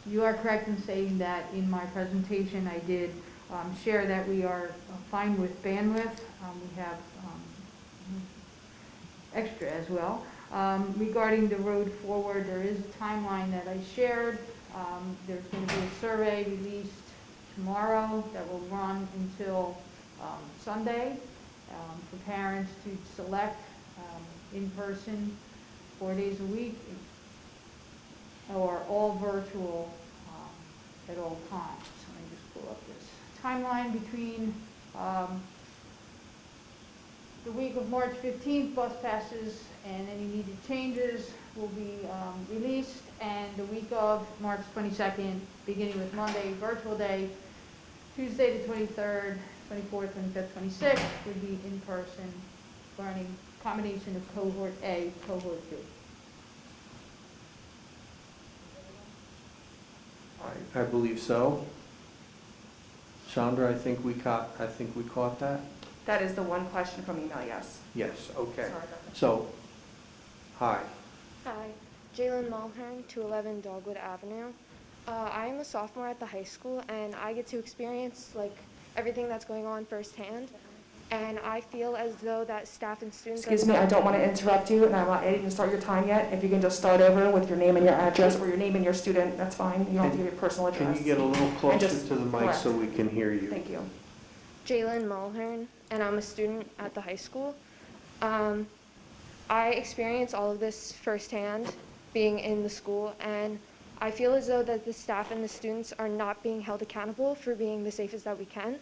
You are correct in saying that in my presentation I did share that we are fine with bandwidth. We have extra as well. Regarding the road forward, there is a timeline that I shared. There's going to be a survey released tomorrow that will run until Sunday for parents to select in person 4 days a week or all virtual at all times. Let me just pull up this timeline between the week of March 15th, bus passes and any needed changes will be released, and the week of March 22nd, beginning with Monday, virtual day, Tuesday the 23rd, 24th, 25th, 26th would be in-person learning, combination of cohort A, cohort B. I believe so. Chandra, I think we caught that? That is the one question from email, yes. Yes, okay. Sorry about that. So, hi. Hi, Jalen Mulhern, 211 Dogwood Avenue. I am a sophomore at the high school, and I get to experience everything that's going on firsthand. And I feel as though that staff and students. Excuse me, I don't want to interrupt you, and I'm not ready to start your time yet. If you can just start over with your name and your address, or your name and your student, that's fine. You don't have to give your personal address. Can you get a little closer just- to the mic correct. so we can hear you? Thank you. Jalen Mulhern, and I'm a student at the high school. I experience all of this firsthand being in the school, and I feel as though that the staff and the students are not being held accountable for being the safest that we can.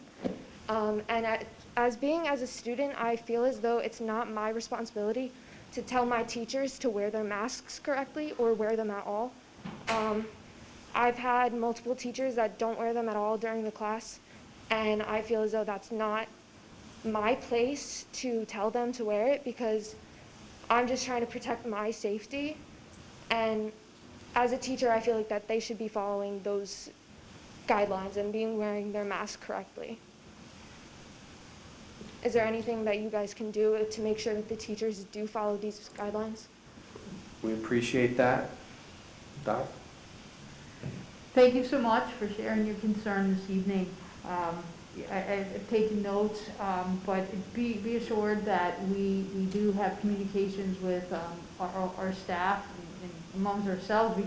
As a student, I feel as though it's not my responsibility to tell my teachers to wear their masks correctly or wear them at all. I've had multiple teachers that don't wear them at all during the class, and I feel as though that's not my place to tell them to wear it, because I'm just trying to protect my safety. And as a teacher, I feel like that they should be following those guidelines and wearing their mask correctly. Is there anything that you guys can do to make sure that the teachers do follow these guidelines? We appreciate that. Doc? Thank you so much for sharing your concern this evening. I've taken notes, but be assured that we do have communications with our staff and amongst ourselves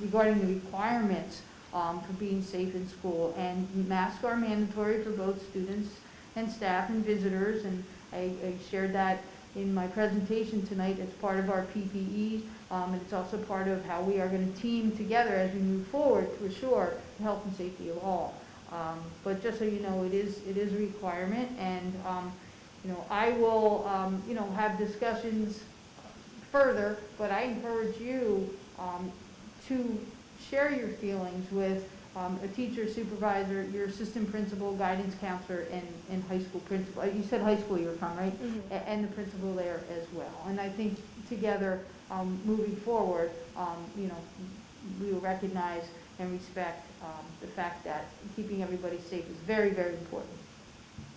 regarding the requirements for being safe in school. And masks are mandatory for both students and staff and visitors, and I shared that in my presentation tonight as part of our PPE, and it's also part of how we are going to team together as we move forward to assure the health and safety of all. But just so you know, it is a requirement, and I will have discussions further, but I encourage you to share your feelings with a teacher, supervisor, your assistant principal, guidance counselor, and high school principal. You said high school you're from, right? Mm-hmm. And the principal there as well. And I think together, moving forward, we will recognize and respect the fact that keeping everybody safe is very, very important.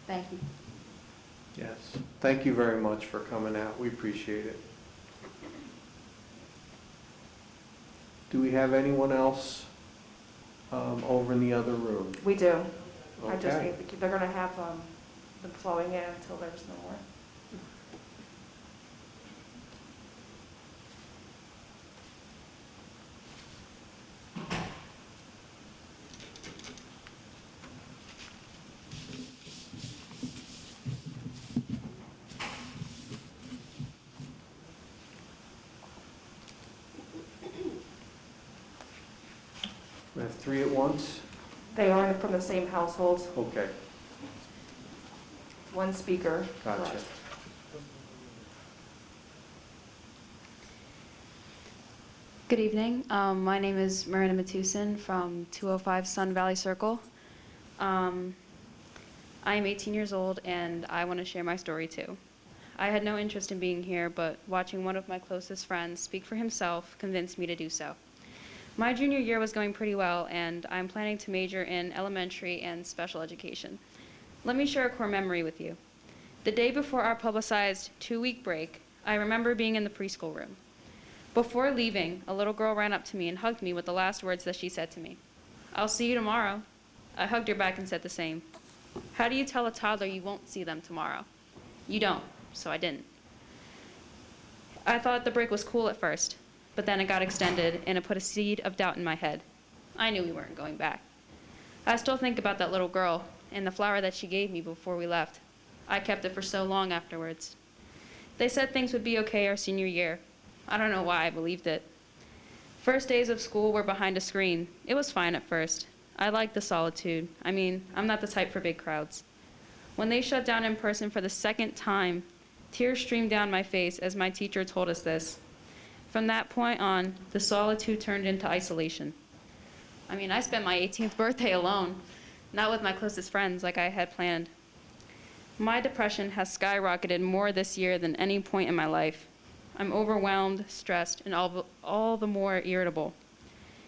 Thank you. Yes. Thank you very much for coming out. We appreciate it. Do we have anyone else over in the other room? We do. I just Okay. need they're going to have them flowing in until there's no more. three at once? They are from the same household, Okay, one speaker. gotcha. Correct. Good evening. My name is Miranda Matusin from 205 Sun Valley Circle. I am 18 years old and I want to share my story too. I had no interest in being here, but watching one of my closest friends speak for himself convinced me to do so. My junior year was going pretty well and I'm planning to major in elementary and special education. Let me share a core memory with you. The day before our publicized 2-week break, I remember being in the preschool room. Before leaving, a little girl ran up to me and hugged me with the last words that she said to me. "I'll see you tomorrow." I hugged her back and said the same. How do you tell a toddler you won't see them tomorrow? You don't, so I didn't. I thought the break was cool at first, but then it got extended and it put a seed of doubt in my head. I knew we weren't going back. I still think about that little girl and the flower that she gave me before we left. I kept it for so long afterwards. They said things would be okay our senior year. I don't know why I believed it. First days of school were behind a screen. It was fine at first. I liked the solitude. I mean, I'm not the type for big crowds. When they shut down in person for the second time, tears streamed down my face as my teacher told us this. From that point on, the solitude turned into isolation. I mean, I spent my 18th birthday alone, not with my closest friends like I had planned. My depression has skyrocketed more this year than any point in my life. I'm overwhelmed, stressed, and all the more irritable.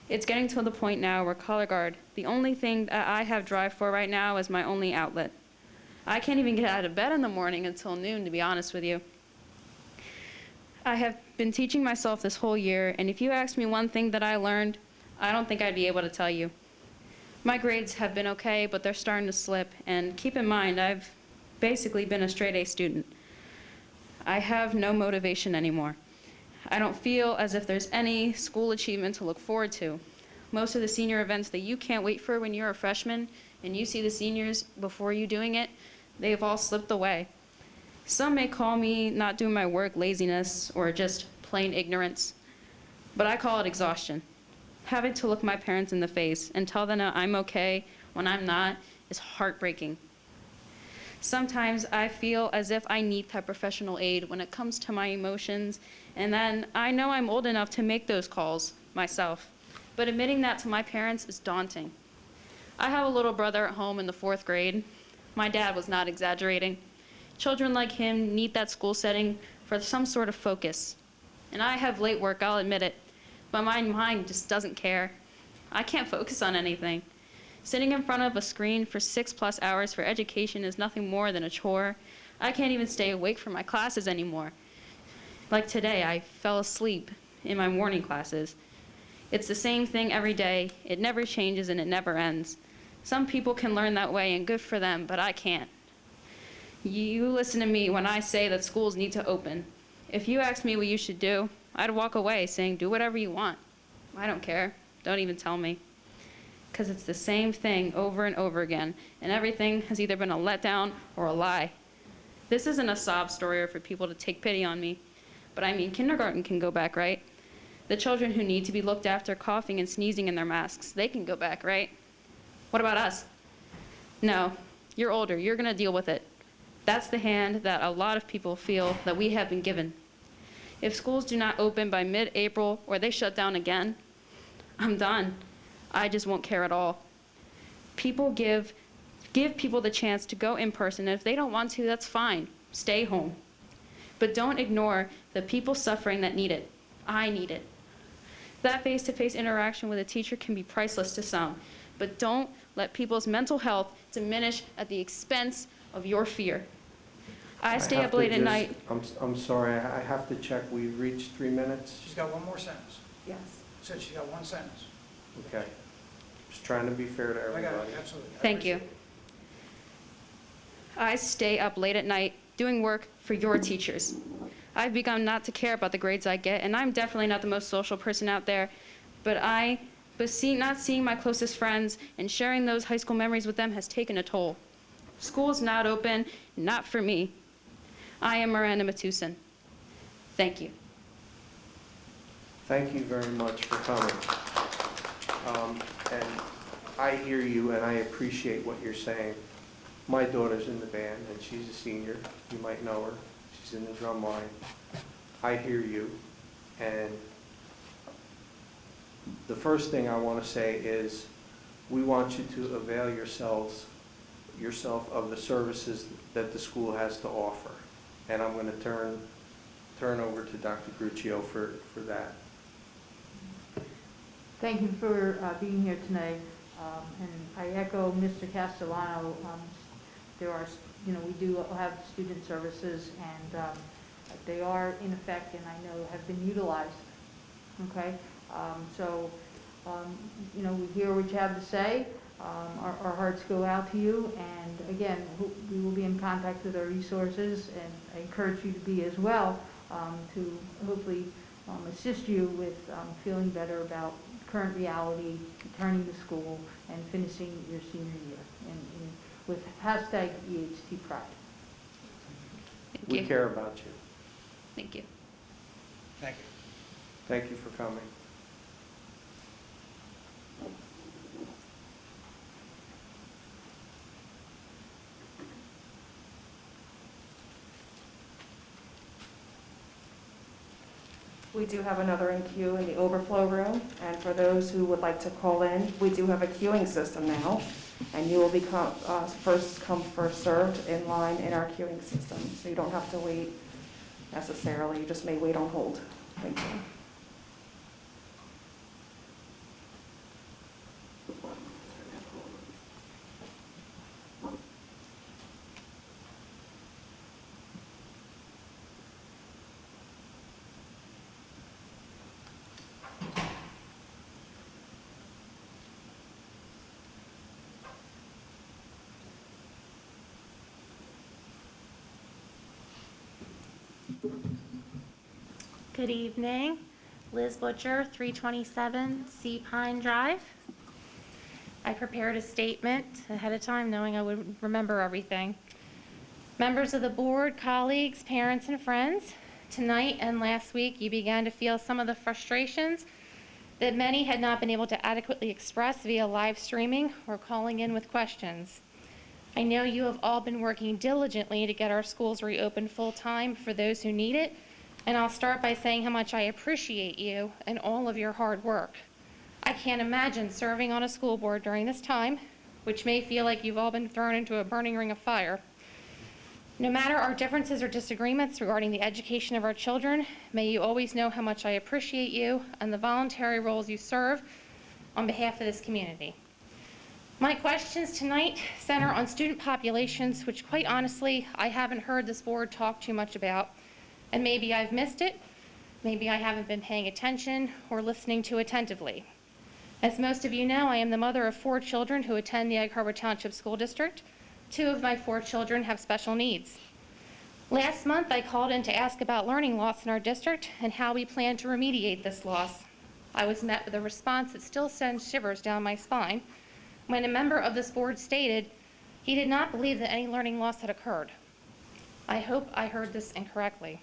It's getting to the point now where color guard, the only thing that I have drive for right now, is my only outlet. I can't even get out of bed in the morning until noon, to be honest with you. I have been teaching myself this whole year, and if you ask me one thing that I learned, I don't think I'd be able to tell you. My grades have been okay, but they're starting to slip, and keep in mind, I've basically been a straight A student. I have no motivation anymore. I don't feel as if there's any school achievement to look forward to. Most of the senior events that you can't wait for when you're a freshman and you see the seniors before you doing it, they've all slipped away. Some may call me not doing my work laziness or just plain ignorance, but I call it exhaustion. Having to look my parents in the face and tell them I'm okay when I'm not is heartbreaking. Sometimes I feel as if I need that professional aid when it comes to my emotions, and then I know I'm old enough to make those calls myself, but admitting that to my parents is daunting. I have a little brother at home in the 4th grade. My dad was not exaggerating. Children like him need that school setting for some sort of focus. And I have late work, I'll admit it, but my mind just doesn't care. I can't focus on anything. Sitting in front of a screen for 6+ hours for education is nothing more than a chore. I can't even stay awake for my classes anymore. Like today, I fell asleep in my morning classes. It's the same thing every day. It never changes and it never ends. Some people can learn that way and good for them, but I can't. You listen to me when I say that schools need to open. If you asked me what you should do, I'd walk away saying, do whatever you want. I don't care. Don't even tell me. Because it's the same thing over and over again, and everything has either been a letdown or a lie. This isn't a sob story or for people to take pity on me, but I mean, kindergarten can go back, right? The children who need to be looked after coughing and sneezing in their masks, they can go back, right? What about us? No, you're older, you're gonna deal with it. That's the hand that a lot of people feel that we have been given. If schools do not open by mid-April or they shut down again, I'm done. I just won't care at all. People give people the chance to go in person, and if they don't want to, that's fine. Stay home. But don't ignore the people suffering that need it. I need it. That face-to-face interaction with a teacher can be priceless to some, but don't let people's mental health diminish at the expense of your fear. I stay up late at night. I'm sorry, I have to check. We've reached 3 minutes. She's got one more sentence. Yes. Said she's got one sentence. Okay. Just trying to be fair to I got everybody. it, absolutely. Thank you. I stay up late at night doing work for your teachers. I've begun not to care about the grades I get, and I'm definitely not the most social person out there, but not seeing my closest friends and sharing those high school memories with them has taken a toll. School's not open, not for me. I am Miranda Matusin. Thank you. Thank you very much for coming. And I hear you and I appreciate what you're saying. My daughter's in the band and she's a senior. You might know her. She's in the drum line. I hear you. And the first thing I want to say is we want you to avail yourself of the services that the school has to offer. And I'm going to turn over to Dr. Gruccio for that. Thank you for being here tonight. And I echo Mr. Castellano. There are, we do have student services, and they are in effect, and I know have been utilized. Okay, we hear what you have to say. Our hearts go out to you, and again, we will be in contact with our resources, and I encourage you to be as well, to hopefully assist you with feeling better about current reality, returning to school, and finishing your senior year, and with hashtag EHT Pride. Thank We you. care about you. Thank you. Thank you. Thank you for coming. We do have another in queue in the overflow room, and for those who would like to call in, we do have a queuing system now, and you will become first come, first served in line in our queuing system, so you don't have to wait necessarily, you just may wait on hold. Thank you. Good evening. Liz Butcher, 327 Sea Pine Drive. I prepared a statement ahead of time knowing I would remember everything. Members of the board, colleagues, parents, and friends, tonight and last week you began to feel some of the frustrations that many had not been able to adequately express via live streaming or calling in with questions. I know you have all been working diligently to get our schools reopened full-time for those who need it, and I'll start by saying how much I appreciate you and all of your hard work. I can't imagine serving on a school board during this time, which may feel like you've all been thrown into a burning ring of fire. No matter our differences or disagreements regarding the education of our children, may you always know how much I appreciate you and the voluntary roles you serve on behalf of this community. My questions tonight center on student populations, which quite honestly, I haven't heard this board talk too much about. And maybe I've missed it, maybe I haven't been paying attention or listening too attentively. As most of you know, I am the mother of 4 children who attend the Egg Harbor Township School District. 2 of my 4 children have special needs. Last month, I called in to ask about learning loss in our district and how we plan to remediate this loss. I was met with a response that still sends shivers down my spine when a member of this board stated he did not believe that any learning loss had occurred. I hope I heard this incorrectly.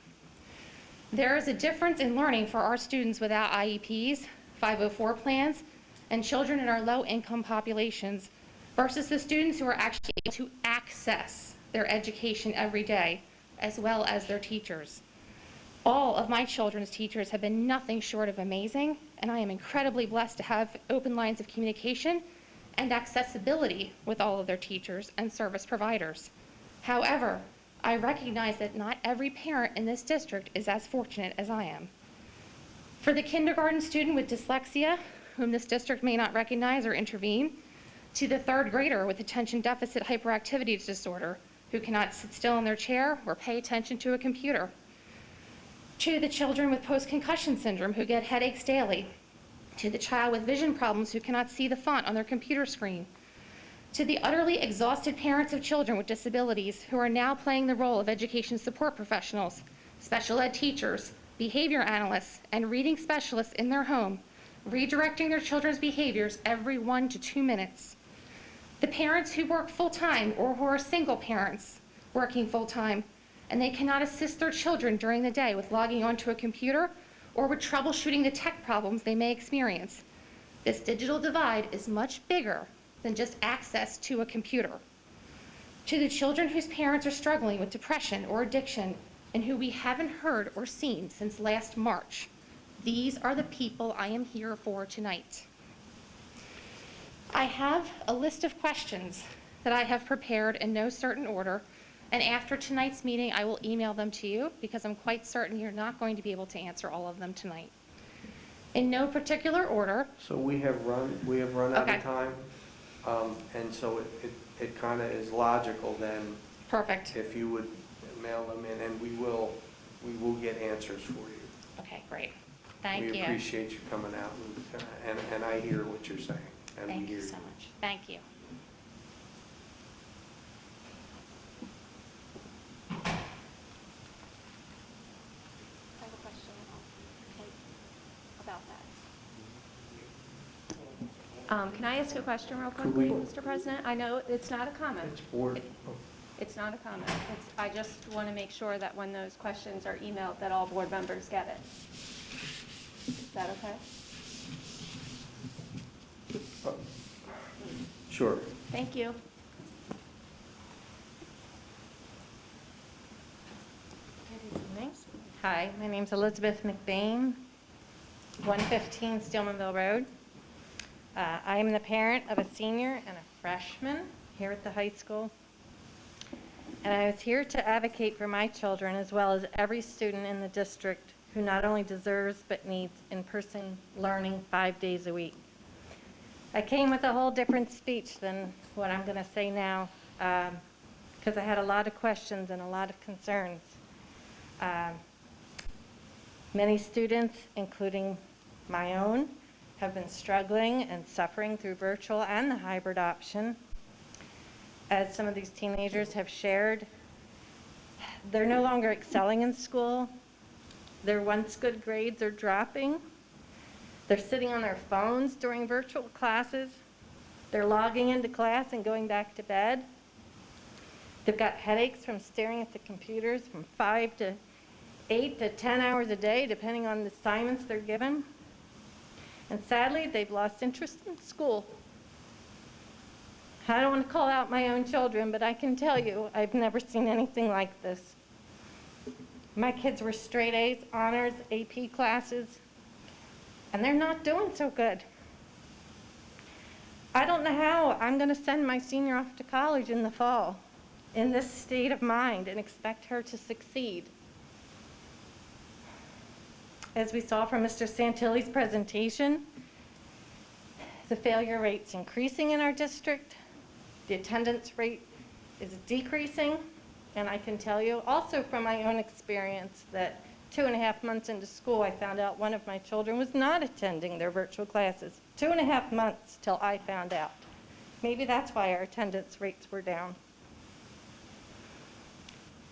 There is a difference in learning for our students without IEPs, 504 plans, and children in our low-income populations versus the students who are actually able to access their education every day, as well as their teachers. All of my children's teachers have been nothing short of amazing, and I am incredibly blessed to have open lines of communication and accessibility with all of their teachers and service providers. However, I recognize that not every parent in this district is as fortunate as I am. For the kindergarten student with dyslexia, whom this district may not recognize or intervene, to the 3rd grader with attention deficit hyperactivity disorder, who cannot sit still in their chair or pay attention to a computer, to the children with post-concussion syndrome who get headaches daily, to the child with vision problems who cannot see the font on their computer screen, to the utterly exhausted parents of children with disabilities who are now playing the role of education support professionals, special ed teachers, behavior analysts, and reading specialists in their home, redirecting their children's behaviors every 1 to 2 minutes. The parents who work full-time or who are single parents working full-time, and they cannot assist their children during the day with logging onto a computer or with troubleshooting the tech problems they may experience. This digital divide is much bigger than just access to a computer. To the children whose parents are struggling with depression or addiction and who we haven't heard or seen since last March, these are the people I am here for tonight. I have a list of questions that I have prepared in no certain order, and after tonight's meeting, I will email them to you because I'm quite certain you're not going to be able to answer all of them tonight. In no particular order. So we have run out Okay. of time, and so it kind of is logical then. Perfect. If you would mail them in, and we will get answers for you. Okay, great. Thank you. We appreciate you coming out, and I hear what you're saying. And we Thank you hear so much. Thank you. I have a question about that. Can I ask a question real Could quickly, we- Mr. President? I know it's not a comment. It's board. It's not a comment. I just want to make sure that when those questions are emailed, that all board members get it. Is that okay? Sure. Thank you. Good evening. Hi, my name's Elizabeth McBain, 115 Stillmanville Road. I am the parent of a senior and a freshman here at the high school. And I was here to advocate for my children as well as every student in the district who not only deserves but needs in-person learning 5 days a week. I came with a whole different speech than what I'm going to say now because I had a lot of questions and a lot of concerns. Many students, including my own, have been struggling and suffering through virtual and the hybrid option. As some of these teenagers have shared, they're no longer excelling in school. Their once good grades are dropping. They're sitting on their phones during virtual classes. They're logging into class and going back to bed. They've got headaches from staring at the computers from 5 to 8 to 10 hours a day, depending on the assignments they're given. And sadly, they've lost interest in school. I don't want to call out my own children, but I can tell you, I've never seen anything like this. My kids were straight A's, honors, AP classes, and they're not doing so good. I don't know how I'm going to send my senior off to college in the fall in this state of mind and expect her to succeed. As we saw from Mr. Santilli's presentation, the failure rate's increasing in our district. The attendance rate is decreasing, and I can tell you also from my own experience that 2.5 months into school, I found out one of my children was not attending their virtual classes. 2.5 months till I found out. Maybe that's why our attendance rates were down.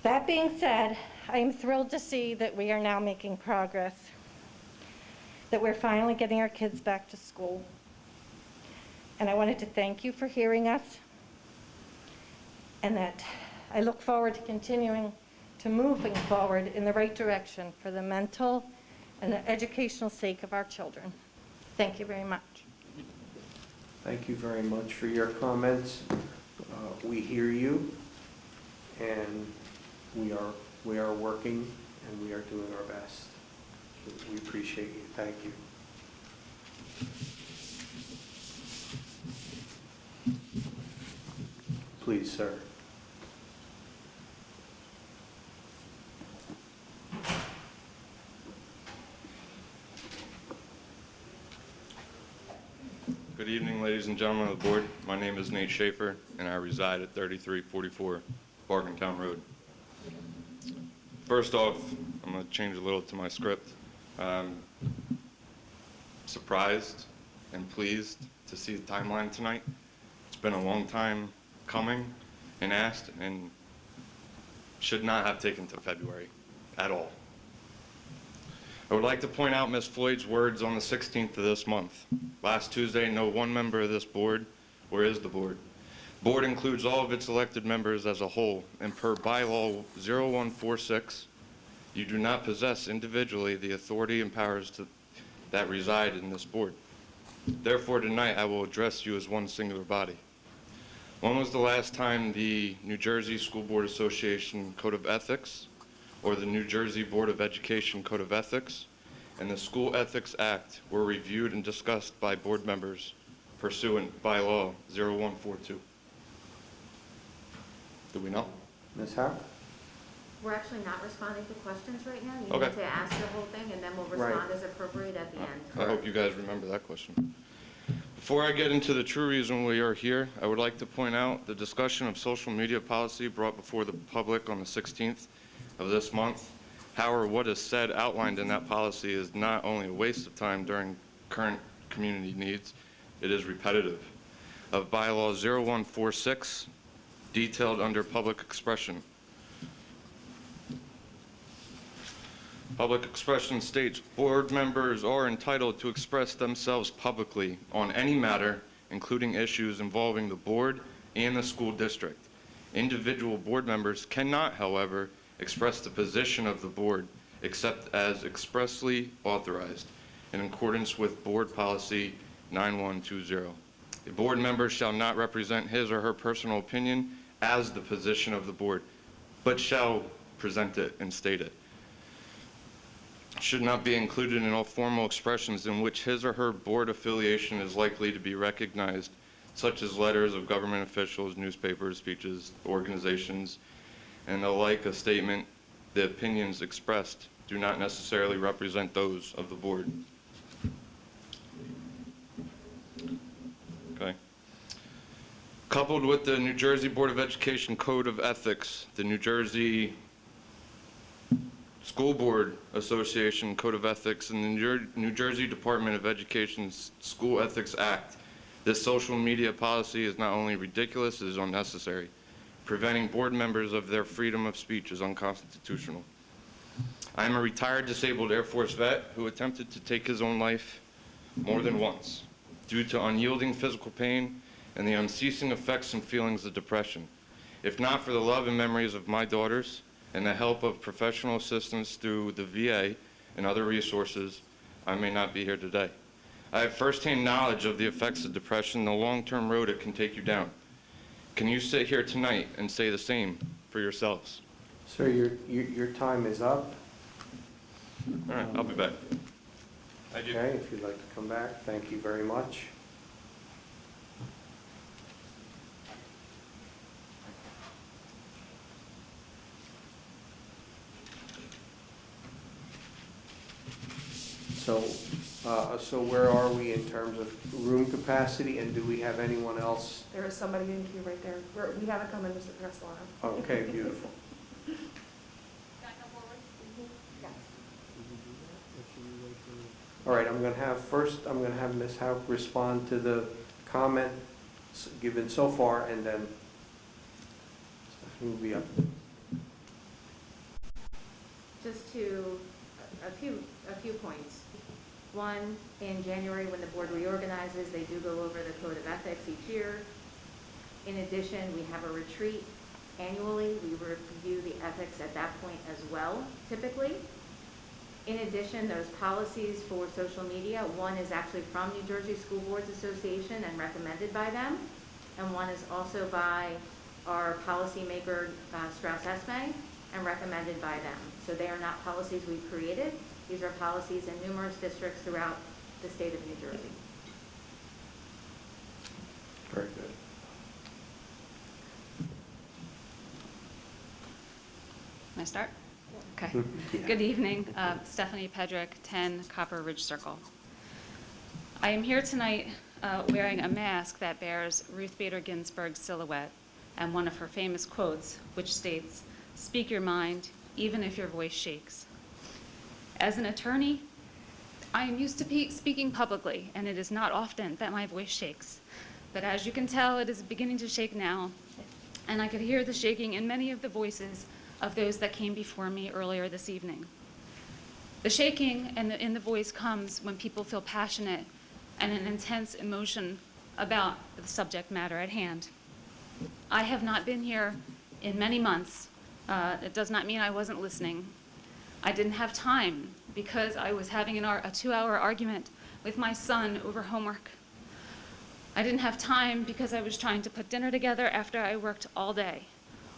That being said, I am thrilled to see that we are now making progress, that we're finally getting our kids back to school. And I wanted to thank you for hearing us, and that I look forward to continuing to moving forward in the right direction for the mental and the educational sake of our children. Thank you very much. Thank you very much for your comments. We hear you, and we are working, and we are doing our best. We appreciate you. Thank you. Please, sir. Good evening, ladies and gentlemen of the board. My name is Nate Schaefer, and I reside at 3344 Barkintown Road. First off, I'm going to change a little to my script. Surprised and pleased to see the timeline tonight. It's been a long time coming and asked, and should not have taken to February at all. I would like to point out Ms. Floyd's words on the 16th of this month. Last Tuesday, no one member of this board, where is the board? Board includes all of its elected members as a whole, and per bylaw 0146, you do not possess individually the authority and powers that reside in this board. Therefore, tonight I will address you as one singular body. When was the last time the New Jersey School Board Association Code of Ethics, or the New Jersey Board of Education Code of Ethics, and the School Ethics Act were reviewed and discussed by board members pursuant by law 0142? Do we know? Ms. Howe? We're actually not responding to questions right now. You Okay. need to ask the whole thing, and then we'll Right. respond as appropriate at the end. I hope you guys remember that question. Before I get into the true reason we are here, I would like to point out the discussion of social media policy brought before the public on the 16th of this month. However, what is said outlined in that policy is not only a waste of time during current community needs, it is repetitive. Of bylaw 0146, detailed under public expression. Public expression states, board members are entitled to express themselves publicly on any matter, including issues involving the board and the school district. Individual board members cannot, however, express the position of the board except as expressly authorized in accordance with Board Policy 9120. A board member shall not represent his or her personal opinion as the position of the board, but shall present it and state it. Should not be included in all formal expressions in which his or her board affiliation is likely to be recognized, such as letters of government officials, newspapers, speeches, organizations, and the like. A statement, the opinions expressed do not necessarily represent those of the board. Okay. Coupled with the New Jersey Board of Education Code of Ethics, the New Jersey School Board Association Code of Ethics, and the New Jersey Department of Education's School Ethics Act, this social media policy is not only ridiculous, it is unnecessary. Preventing board members of their freedom of speech is unconstitutional. I am a retired disabled Air Force vet who attempted to take his own life more than once due to unyielding physical pain and the unceasing effects and feelings of depression. If not for the love and memories of my daughters and the help of professional assistance through the VA and other resources, I may not be here today. I have firsthand knowledge of the effects of depression and the long-term road it can take you down. Can you sit here tonight and say the same for yourselves? Sir, your time is up. All right, I'll be back. Thank you. Okay, if you'd like to come back, thank you very much. So where are we in terms of room capacity, and do we have anyone else? There is somebody in queue right there. We haven't come in, Mr. Castellano. Okay, beautiful. All right, I'm going to have Ms. Hauk respond to the comments given so far, and then Stephanie will be up. Just to, a few points. One, in January, when the board reorganizes, they do go over the Code of Ethics each year. In addition, we have a retreat annually. We review the ethics at that point as well, typically. In addition, those policies for social media, one is actually from New Jersey School Boards Association and recommended by them, and one is also by our policymaker, Strauss Esme, and recommended by them. So they are not policies we've created. These are policies in numerous districts throughout the state of New Jersey. Very good. Can I start? Okay. Good evening. Stephanie Pedrick, 10 Copper Ridge Circle. I am here tonight wearing a mask that bears Ruth Bader Ginsburg's silhouette and one of her famous quotes, which states, "Speak your mind, even if your voice shakes." As an attorney, I am used to speaking publicly, and it is not often that my voice shakes. But as you can tell, it is beginning to shake now, and I could hear the shaking in many of the voices of those that came before me earlier this evening. The shaking in the voice comes when people feel passionate and an intense emotion about the subject matter at hand. I have not been here in many months. It does not mean I wasn't listening. I didn't have time because I was having a 2-hour argument with my son over homework. I didn't have time because I was trying to put dinner together after I worked all day,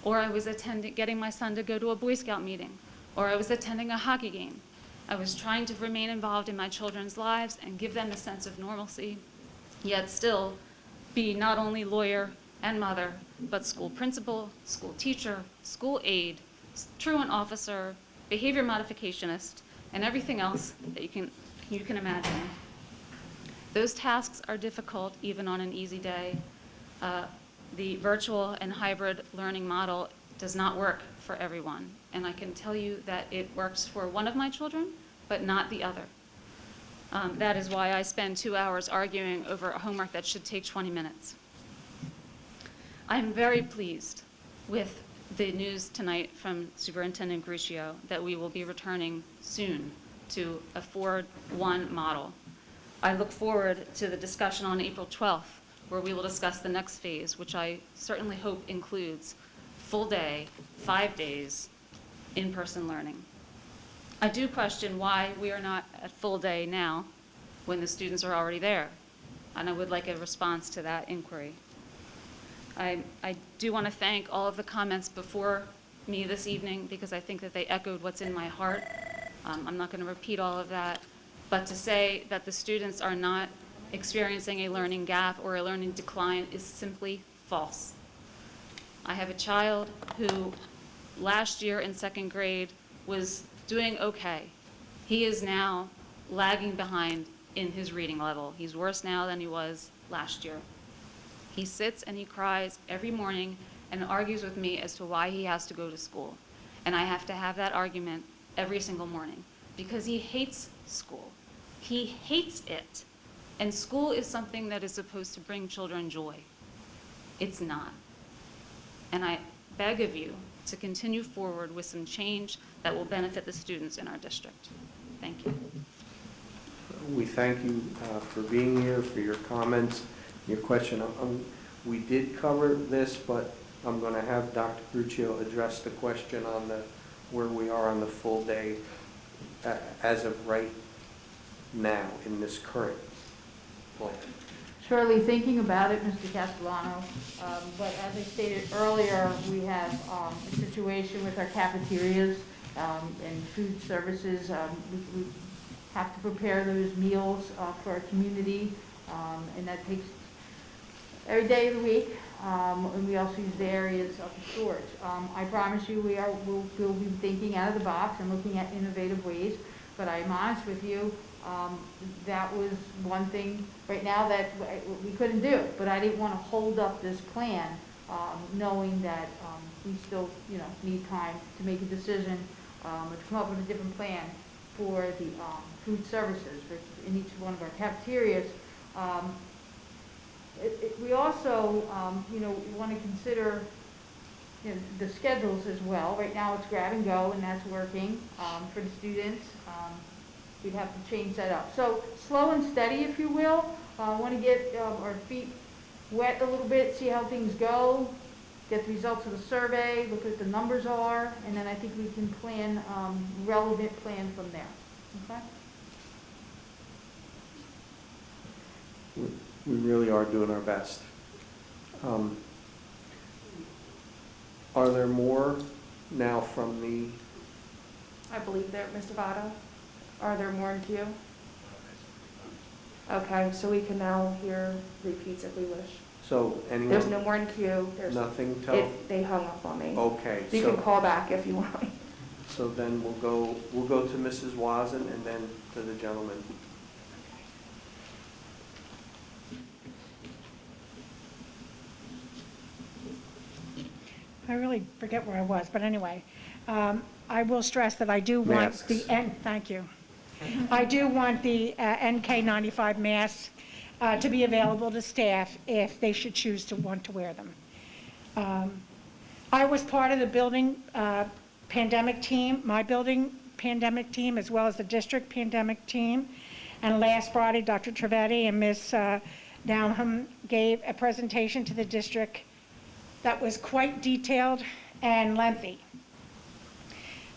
or I was getting my son to go to a Boy Scout meeting, or I was attending a hockey game. I was trying to remain involved in my children's lives and give them a sense of normalcy, yet still be not only lawyer and mother, but school principal, school teacher, school aide, truant officer, behavior modificationist, and everything else that you can imagine. Those tasks are difficult even on an easy day. The virtual and hybrid learning model does not work for everyone, and I can tell you that it works for one of my children, but not the other. That is why I spend 2 hours arguing over a homework that should take 20 minutes. I'm very pleased with the news tonight from Superintendent Gruccio that we will be returning soon to a 4-1 model. I look forward to the discussion on April 12th, where we will discuss the next phase, which I certainly hope includes full day, 5 days, in-person learning. I do question why we are not at full day now when the students are already there, and I would like a response to that inquiry. I do want to thank all of the comments before me this evening because I think that they echoed what's in my heart. I'm not going to repeat all of that, but to say that the students are not experiencing a learning gap or a learning decline is simply false. I have a child who last year in 2nd grade was doing okay. He is now lagging behind in his reading level. He's worse now than he was last year. He sits and he cries every morning and argues with me as to why he has to go to school. And I have to have that argument every single morning because he hates school. He hates it. And school is something that is supposed to bring children joy. It's not. And I beg of you to continue forward with some change that will benefit the students in our district. Thank you. We thank you for being here, for your comments, your question. We did cover this, but I'm going to have Dr. Gruccio address the question on where we are on the full day as of right now in this current plan. Surely thinking about it, Mr. Castellano, but as I stated earlier, we have a situation with our cafeterias and food services. We have to prepare those meals for our community, and that takes every day of the week. And we also use the areas of the storage. I promise you we'll be thinking out of the box and looking at innovative ways, but I'm honest with you, that was one thing right now that we couldn't do, but I didn't want to hold up this plan, knowing that we still, need time to make a decision, to come up with a different plan for the food services in each one of our cafeterias. We also, want to consider the schedules as well. Right now it's grab and go, and that's working for the students. We'd have to change that up. So slow and steady, if you will. Want to get our feet wet a little bit, see how things go, get the results of the survey, look at what the numbers are, and then I think we can plan relevant plan from there. Okay? We really are doing our best. Are there more now from the... I believe there, Mr. Votto. Are there more in queue? Okay, so we can now hear repeats if we wish. So anyone? There's no more in queue. There's nothing they hung up on me. Okay. You can call back if you want. So then we'll go to Mrs. Wazen and then to the gentleman. I really forget where I was, but anyway, I will stress that I do want Masks. thank you. I do want the NK95 masks to be available to staff if they should choose to want to wear them. I was part of the building pandemic team, my building pandemic team, as well as the district pandemic team. And last Friday, Dr. Trivedi and Ms. Downham gave a presentation to the district that was quite detailed and lengthy.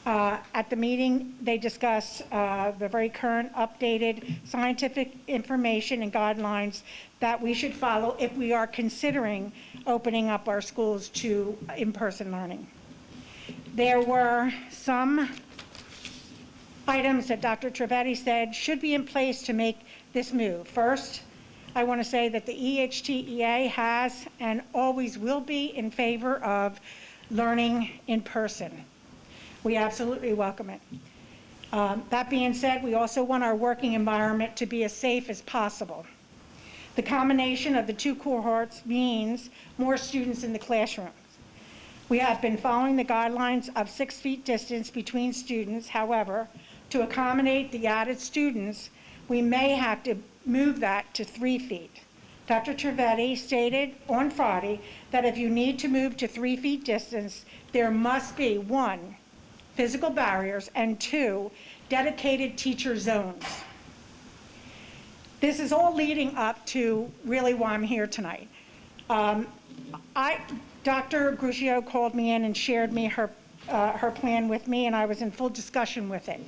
At the meeting, they discussed the very current updated scientific information and guidelines that we should follow if we are considering opening up our schools to in-person learning. There were some items that Dr. Trivedi said should be in place to make this move. First, I want to say that the EHTEA has and always will be in favor of learning in person. We absolutely welcome it. That being said, we also want our working environment to be as safe as possible. The combination of the two cohorts means more students in the classrooms. We have been following the guidelines of 6 feet distance between students. However, to accommodate the added students, we may have to move that to 3 feet. Dr. Trivedi stated on Friday that if you need to move to 3 feet distance, there must be 1, physical barriers, and 2, dedicated teacher zones. This is all leading up to really why I'm here tonight. Dr. Gruccio called me in and shared her plan with me, and I was in full discussion with it.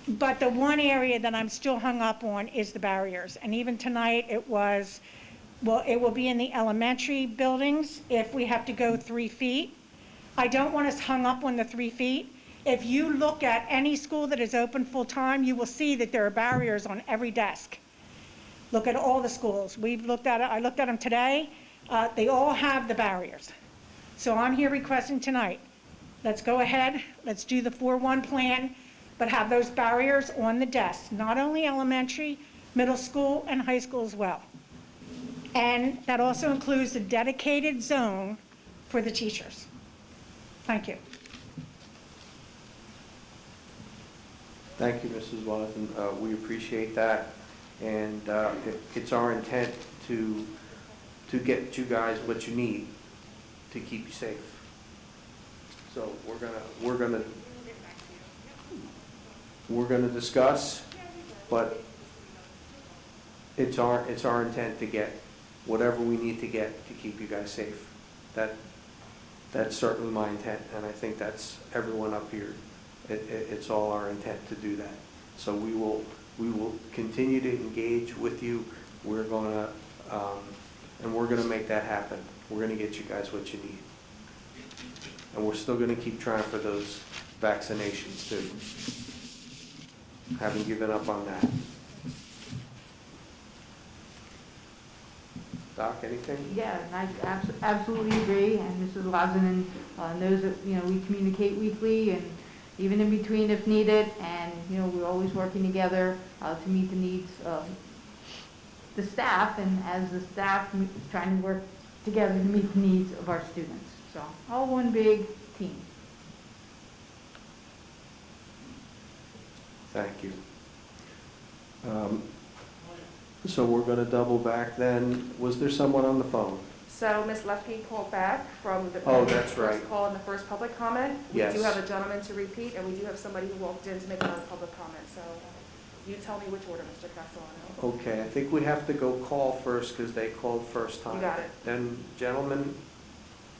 But the one area that I'm still hung up on is the barriers. And even tonight, it will be in the elementary buildings if we have to go 3 feet. I don't want us hung up on the 3 feet. If you look at any school that is open full-time, you will see that there are barriers on every desk. Look at all the schools. I looked at them today. They all have the barriers. So I'm here requesting tonight, let's go ahead, let's do the 4-1 plan, but have those barriers on the desks, not only elementary, middle school, and high school as well. And that also includes a dedicated zone for the teachers. Thank you. Thank you, Mrs. Watson. We appreciate that, and it's our intent to get you guys what you need to keep you safe. So we're gonna discuss, but it's our intent to get whatever we need to get to keep you guys safe. That's certainly my intent, and I think that's everyone up here. It's all our intent to do that. So we will continue to engage with you. We're gonna make that happen. We're gonna get you guys what you need. And we're still gonna keep trying for those vaccinations too. Haven't given up on that. Doc, anything? Yeah, and I absolutely agree, and Mrs. Lozanen knows that, we communicate weekly and even in between if needed, and, we're always working together to meet the needs of the staff, and as the staff trying to work together to meet the needs of our students. So, all one big team. Thank you. So we're going to double back then. Was there someone on the phone? So Ms. Lefke called back from the that's right. first call and the first public comment. Yes. We do have a gentleman to repeat, and we do have somebody who walked in to make another public comment. So you tell me which order, Mr. Castellano. Okay, I think we have to go call first because they called first time. You got it. Then gentleman,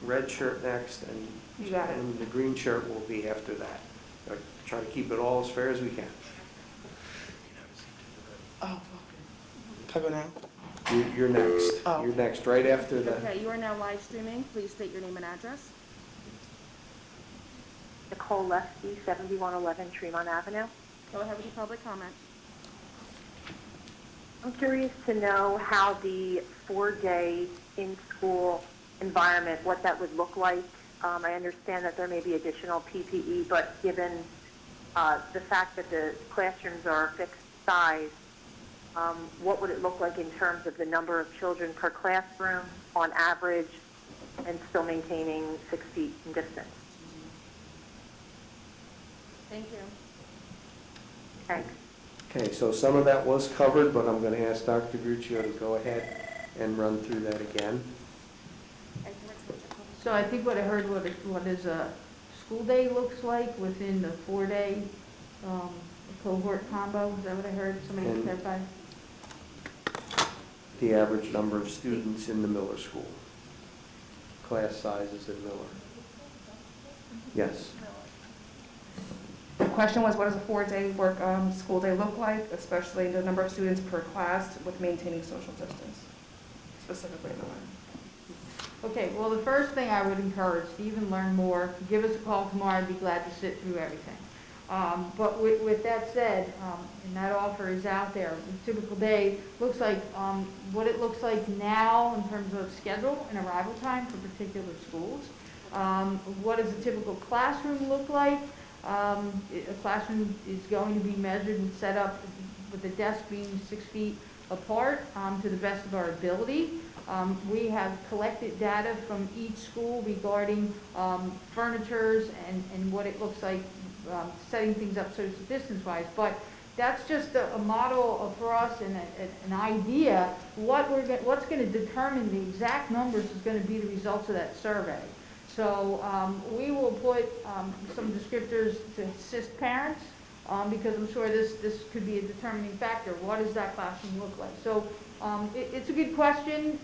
red shirt next, and You got it. and the green shirt will be after that. Try to keep it all as fair as we can. Oh, can I go now? You're next. Oh. You're next, right after that. Okay, you are now live streaming. Please state your name and address. Nicole Lefke, 7111 Tremont Avenue. Go ahead with your public comment. I'm curious to know how the 4-day in-school environment, what that would look like. I understand that there may be additional PPE, but given the fact that the classrooms are fixed size, what would it look like in terms of the number of children per classroom on average and still maintaining 6 feet in distance? Thank you. Thanks. Okay, so some of that was covered, but I'm going to ask Dr. Gruccio to go ahead and run through that again. So I think what I heard, what is a school day looks like within the 4-day cohort combo. Is that what I heard? Somebody And- clarify? The average number of students in the Miller School. Class sizes in Miller. Yes. The question was, what does a 4-day school day look like, especially the number of students per class with maintaining social distance, specifically in the lab? Okay, well, the first thing I would encourage, to even learn more, give us a call tomorrow. I'd be glad to sit through everything. But with that said, and that offer is out there, a typical day looks like what it looks like now in terms of schedule and arrival time for particular schools. What does a typical classroom look like? A classroom is going to be measured and set up with the desk being 6 feet apart to the best of our ability. We have collected data from each school regarding furnitures and what it looks like setting things up social distance-wise. But that's just a model for us and an idea. What's going to determine the exact numbers is going to be the results of that survey. So we will put some descriptors to assist parents because I'm sure this could be a determining factor. What does that classroom look like? So it's a good question.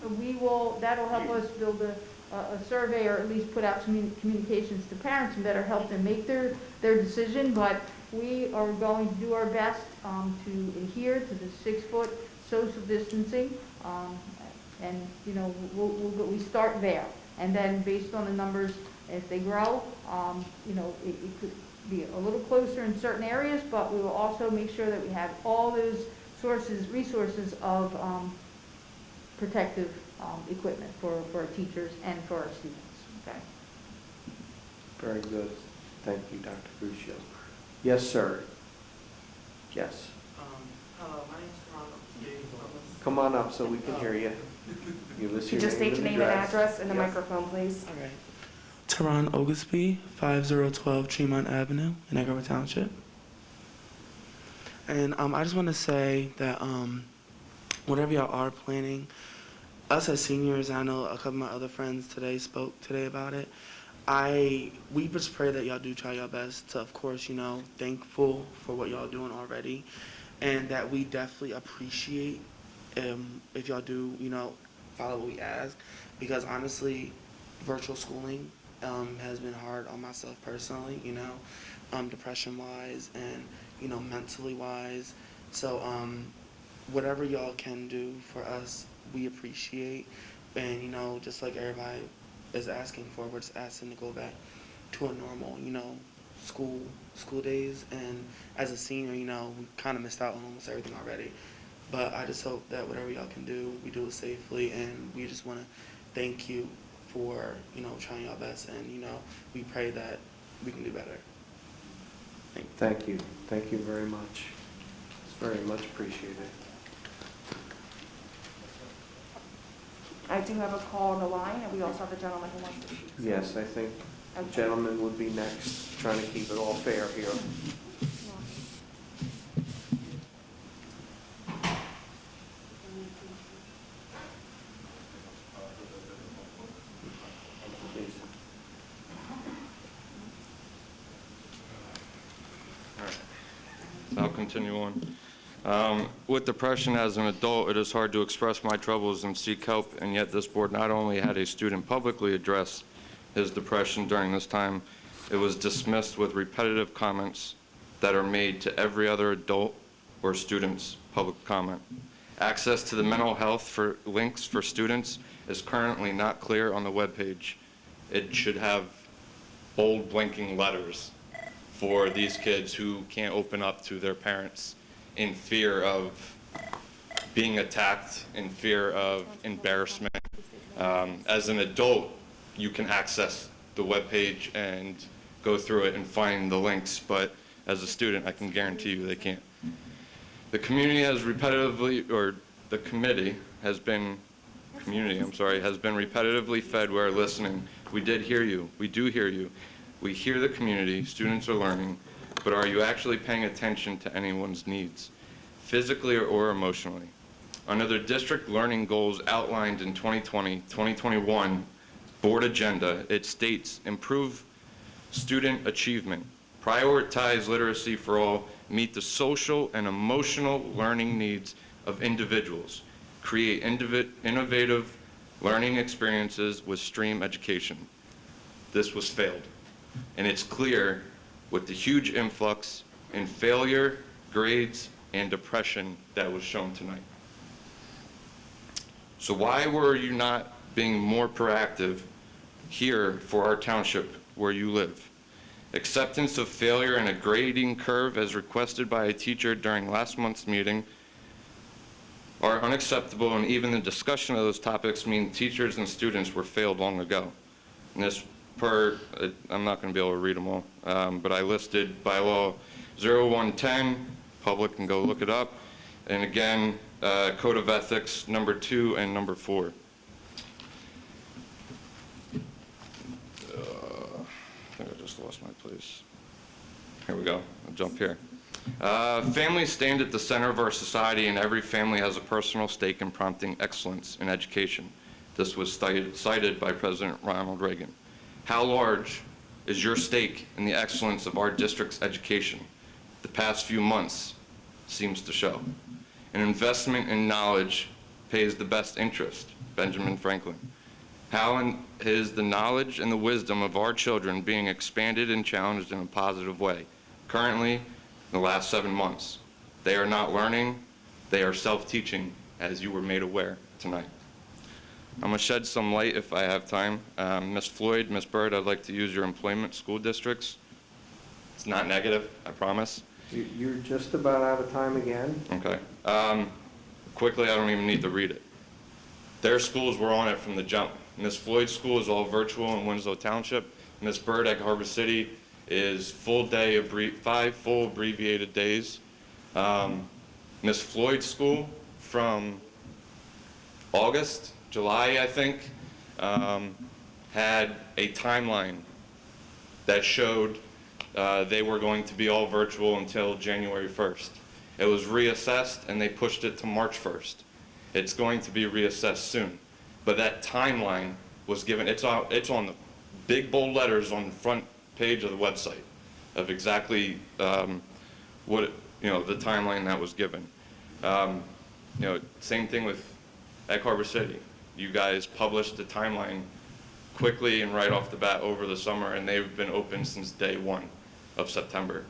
That'll help us build a survey, or at least put out some communications to parents and better help them make their decision. But we are going to do our best to adhere to the 6-foot social distancing, and we start there. And then based on the numbers, if they grow, it could be a little closer in certain areas, but we will also make sure that we have all those resources of protective equipment for our teachers and for our students. Okay. Very good. Thank you, Dr. Crucio. Yes, sir. Yes. Hello, my name is Ron. Come on up so we can hear you. Give us Could you just state your name and address in the microphone, please? All right. Teron Oglesby, 5012 Tremont Avenue in Egg Harbor Township. And I just want to say that whatever y'all are planning, us as seniors, I know a couple of my other friends spoke today about it. We just pray that y'all do try your best to, of course, thankful for what y'all doing already, and that we definitely appreciate if y'all do, follow what we ask, because honestly, virtual schooling has been hard on myself personally, depression-wise and, mentally-wise. So whatever y'all can do for us, we appreciate. And, just like everybody is asking for, we're just asking to go back to a normal, school days. And as a senior, we kind of missed out on almost everything already. But I just hope that whatever y'all can do, we do it safely, and we just want to thank you for, trying your best, and, we pray that we can do better. Thank you. Thank you very much. It's very much appreciated. I do have a call on the line, and we also have a gentleman who wants to speak. Yes, I think the gentleman would be next, trying to keep it all fair here. I'll continue on. With depression as an adult, it is hard to express my troubles and seek help, and yet this board not only had a student publicly address his depression during this time, it was dismissed with repetitive comments that are made to every other adult or student's public comment. Access to the mental health links for students is currently not clear on the webpage. It should have bold blinking letters for these kids who can't open up to their parents in fear of being attacked, in fear of embarrassment. As an adult, you can access the webpage and go through it and find the links, but as a student, I can guarantee you they can't. The community has repetitively, or the committee has been, has been repetitively fed we're listening. We did hear you. We do hear you. We hear the community, students are learning, but are you actually paying attention to anyone's needs, physically or emotionally? Under the district learning goals outlined in 2020-2021 board agenda, it states improve student achievement, prioritize literacy for all, meet the social and emotional learning needs of individuals, create innovative learning experiences with STREAM education. This was failed. And it's clear with the huge influx in failure, grades, and depression that was shown tonight. So why were you not being more proactive here for our township where you live? Acceptance of failure and a grading curve as requested by a teacher during last month's meeting are unacceptable, and even the discussion of those topics mean teachers and students were failed long ago. And this I'm not going to be able to read them all, but I listed bylaw 0110, public can go look it up, and again, Code of Ethics number 2 and number 4. I think I just lost my place. Here we go, I'll jump here. Families stand at the center of our society, and every family has a personal stake in prompting excellence in education. This was cited by President Ronald Reagan. How large is your stake in the excellence of our district's education? The past few months seems to show. An investment in knowledge pays the best interest, Benjamin Franklin. How is the knowledge and the wisdom of our children being expanded and challenged in a positive way? Currently, in the last 7 months, they are not learning, they are self-teaching, as you were made aware tonight. I'm going to shed some light if I have time. Ms. Floyd, Ms. Bird, I'd like to use your employment school districts. It's not negative, I promise. You're just about out of time again. Okay. Quickly, I don't even need to read it. Their schools were on it from the jump. Ms. Floyd's school is all virtual in Winslow Township. Ms. Bird at Harbor City is full day, 5 full abbreviated days. Ms. Floyd's school from August, July, I think, had a timeline that showed they were going to be all virtual until January 1st. It was reassessed and they pushed it to March 1st. It's going to be reassessed soon. But that timeline was given, it's on the big bold letters on the front page of the website of exactly what, the timeline that was given. Same thing with Egg Harbor City. You guys published the timeline quickly and right off the bat over the summer, and they've been open since day 1 of September.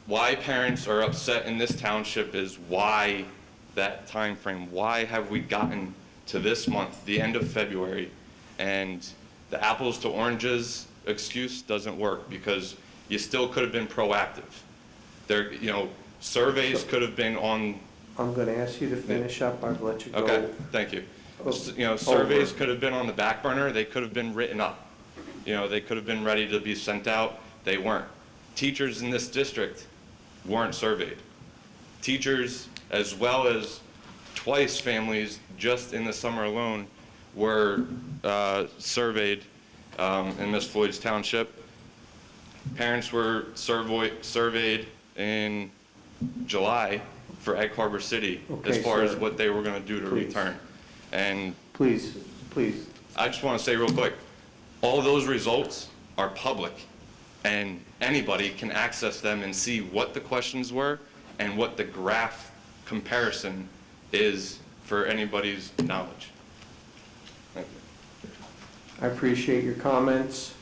Why parents are upset in this township is why that time frame. Why have we gotten to this month, the end of February, and the apples to oranges excuse doesn't work because you still could have been proactive. There, surveys could have been on. I'm going to ask you to finish up. I'll let you go. Okay, thank you. Surveys could have been on the back burner. They could have been written up. They could have been ready to be sent out. They weren't. Teachers in this district weren't surveyed. Teachers, as well as twice families just in the summer alone, were surveyed in Ms. Floyd's township. Parents were surveyed in July for Egg Harbor City as far as what they were going to do to return. And please. I just want to say real quick, all those results are public, and anybody can access them and see what the questions were and what the graph comparison is for anybody's knowledge. Thank you. I appreciate your comments.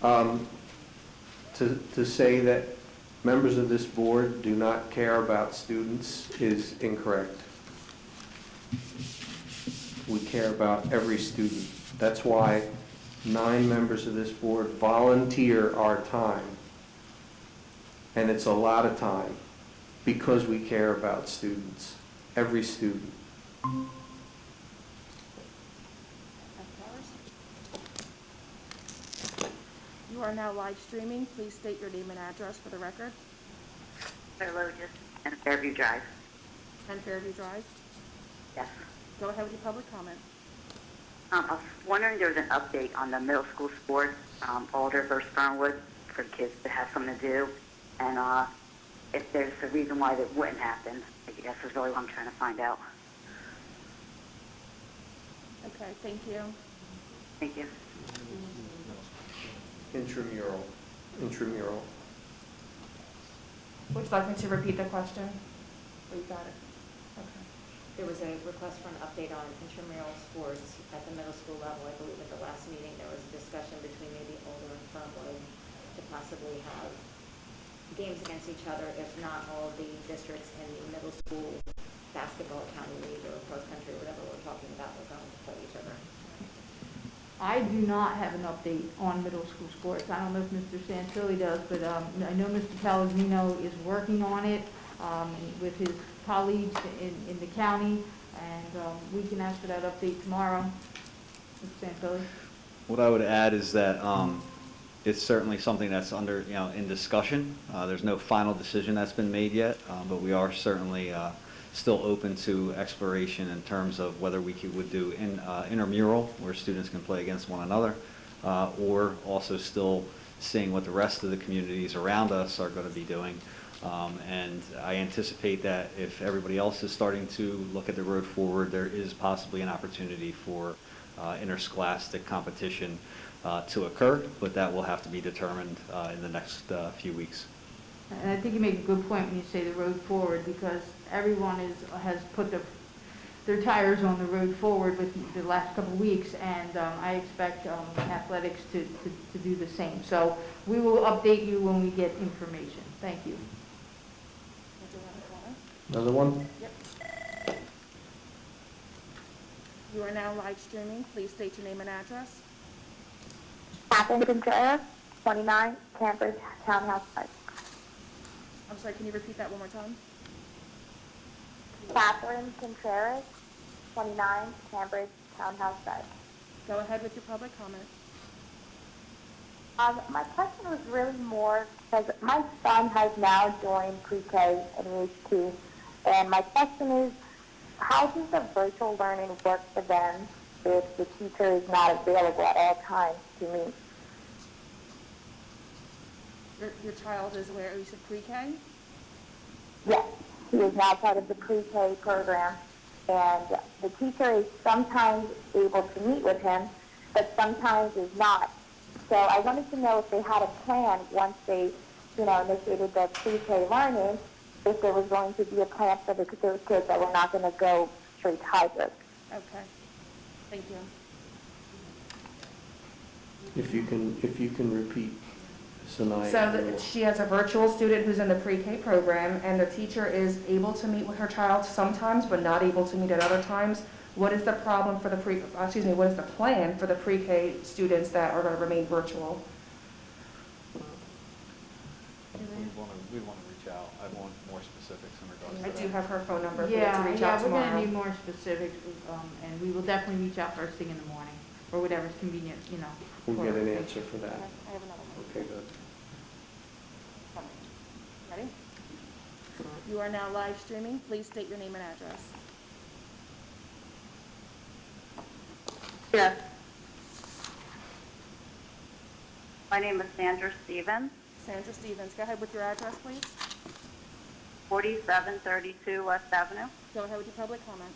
To say that members of this board do not care about students is incorrect. We care about every student. That's why 9 members of this board volunteer our time. And it's a lot of time because we care about students, every student. You are now live streaming. Please state your name and address for the record. Logis and Fairview Drive. 10 Fairview Drive. Yes. Go ahead with your public comment. I was wondering if there was an update on the middle school sports, Alder versus Fernwood, for the kids to have something to do, and if there's a reason why that wouldn't happen. I guess is really what I'm trying to find out. Okay, thank you. Thank you. Intramural. Would you like me to repeat the question? Oh, you got it. Okay. there was a request for an update on intramural sports at the middle school level. I believe at the last meeting, there was a discussion between maybe Older and Fernwood to possibly have games against each other, if not all of the districts in the middle school basketball county league or cross country or whatever we're talking about, we're going to play each other. I do not have an update on middle school sports. I don't know if Mr. Santilli does, but I know Mr. Pellegrino is working on it with his colleagues in the county, and we can ask for that update tomorrow. Mr. Santilli? What I would add is that it's certainly something that's under, in discussion. There's no final decision that's been made yet, but we are certainly still open to exploration in terms of whether we would do intramural, where students can play against one another, or also still seeing what the rest of the communities around us are going to be doing. And I anticipate that if everybody else is starting to look at the road forward, there is possibly an opportunity for interscholastic competition to occur, but that will have to be determined in the next few weeks. And I think you make a good point when you say the road forward, because everyone has put their tires on the road forward with the last couple of weeks, and I expect athletics to do the same. So we will update you when we get information. Thank you. Another one? Yep. You are now live streaming. Please state your name and address. Catherine Contreras, 29, Cambridge Townhouse Site. I'm sorry, can you repeat that one more time? Catherine Contreras, 29, Cambridge Townhouse Site. Go ahead with your public comment. My question was really more because my son has now joined pre-K and EHT, and my question is, how does the virtual learning work for them if the teacher is not available at all times to meet? Your child is where? You said pre-K? Yes, he is now part of the pre-K program, and the teacher is sometimes able to meet with him, but sometimes is not. So I wanted to know if they had a plan once they, initiated the pre-K learning, if there was going to be a plan for those kids that were not going to go straight hybrid. Okay. Thank you. If you can repeat, Sanaya. So she has a virtual student who's in the pre-K program, and the teacher is able to meet with her child sometimes, but not able to meet at other times. What is the problem for what is the plan for the pre-K students that are going to remain virtual? We want to reach out. I want more specifics in regards to I that. do have her phone number for you to Yeah, reach out we're going to tomorrow. need more specifics, and we will definitely reach out first thing in the morning, or whatever's convenient, We'll for get her. an answer for that. I have another one. Okay, good. Ready? You are now live streaming. Please state your name and address. Yes. My name is Sandra Stevens, Sandra Stevens, go ahead with your address, please. 4732 West Avenue. Go ahead with your public comment.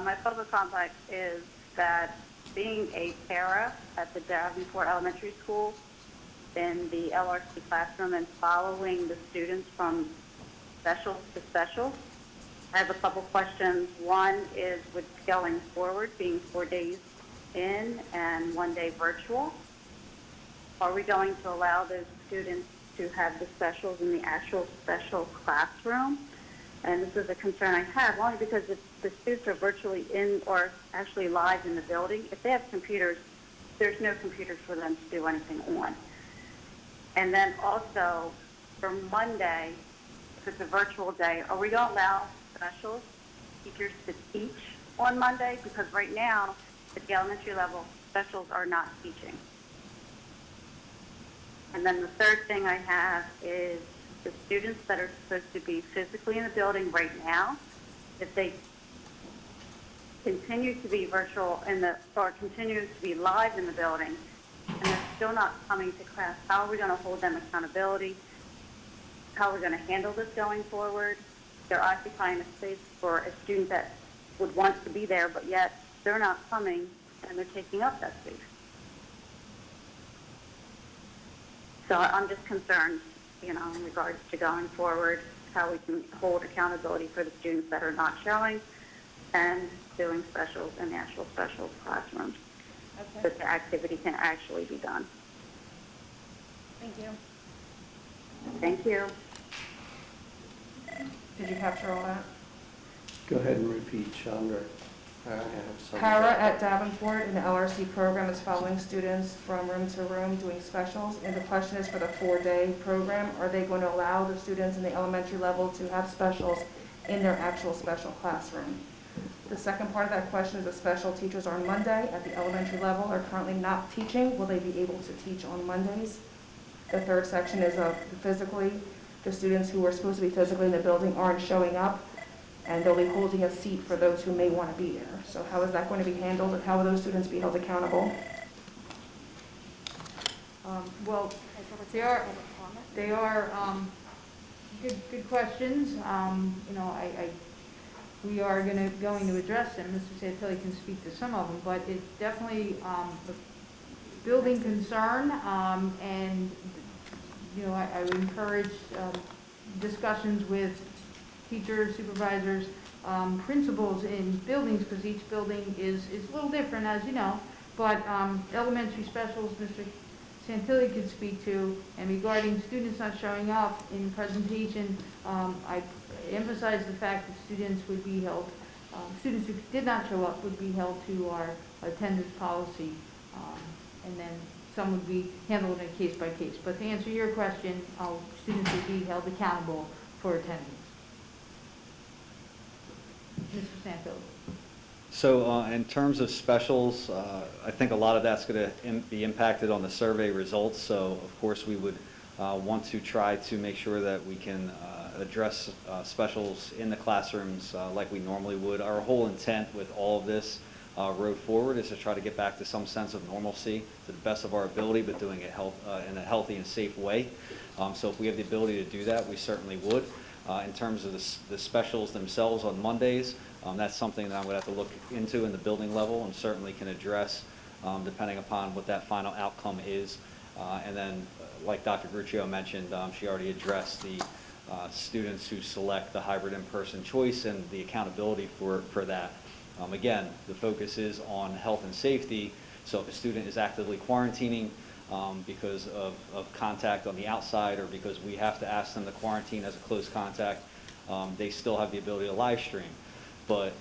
My public comment is that being a para at the Davenport Elementary School in the LRC classroom and following the students from special to special, I have a couple questions. One is with going forward, being 4 days in and 1 day virtual, are we going to allow those students to have the specials in the actual special classroom? And this is a concern I have, only because if the students are virtually in or actually live in the building, if they have computers, there's no computers for them to do anything on. And then also, for Monday, if it's a virtual day, are we going to allow special teachers to teach on Monday? Because right now, at the elementary level, specials are not teaching. And then the third thing I have is the students that are supposed to be physically in the building right now, if they continue to be virtual or continue to be live in the building, and they're still not coming to class, how are we going to hold them accountability? How are we going to handle this going forward? They're occupying a space for a student that would want to be there, but yet they're not coming and they're taking up that space. So I'm just concerned, in regards to going forward how we can hold accountability for the students that are not showing, and doing specials in the actual specials classrooms, so that the activity can actually be done. Thank you. Thank you. Did you capture all that? Go ahead and repeat, Chandra. I have some. Para at Davenport in the LRC program is following students from room to room doing specials. And the question is, for the 4-day program, are they going to allow the students in the elementary level to have specials in their actual special classroom? The second part of that question is, the special teachers on Monday at the elementary level are currently not teaching. Will they be able to teach on Mondays? The third section is physically. The students who are supposed to be physically in the building aren't showing up, and they'll be holding a seat for those who may want to be there. So how is that going to be handled, and how will those students be held accountable? Well, they are good questions. You know, we are going to address them. Mr. Santilli can speak to some of them, but it's definitely a building concern, and you know, I would encourage discussions with teachers, supervisors, principals in buildings, because each building is a little different, as you know. But elementary specials, Mr. Santilli could speak to, and regarding students not showing up in presentation, I emphasize the fact that students would be held, students who did not show up would be held to our attendance policy, and then some would be handled in a case by case. But to answer your question, students would be held accountable for attendance. Mr. Santilli. So in terms of specials, I think a lot of that's going to be impacted on the survey results. So of course we would want to try to make sure that we can address specials in the classrooms like we normally would. Our whole intent with all of this road forward is to try to get back to some sense of normalcy to the best of our ability, but doing it in a healthy and safe way. So if we have the ability to do that, we certainly would. In terms of the specials themselves on Mondays, that's something that I'm going to have to look into in the building level, and certainly can address depending upon what that final outcome is. And then, like Dr. Gruccio mentioned, she already addressed the students who select the hybrid in-person choice and the accountability for that. Again, the focus is on health and safety, so if a student is actively quarantining because of contact on the outside, or because we have to ask them to quarantine as a close contact, they still have the ability to live stream. But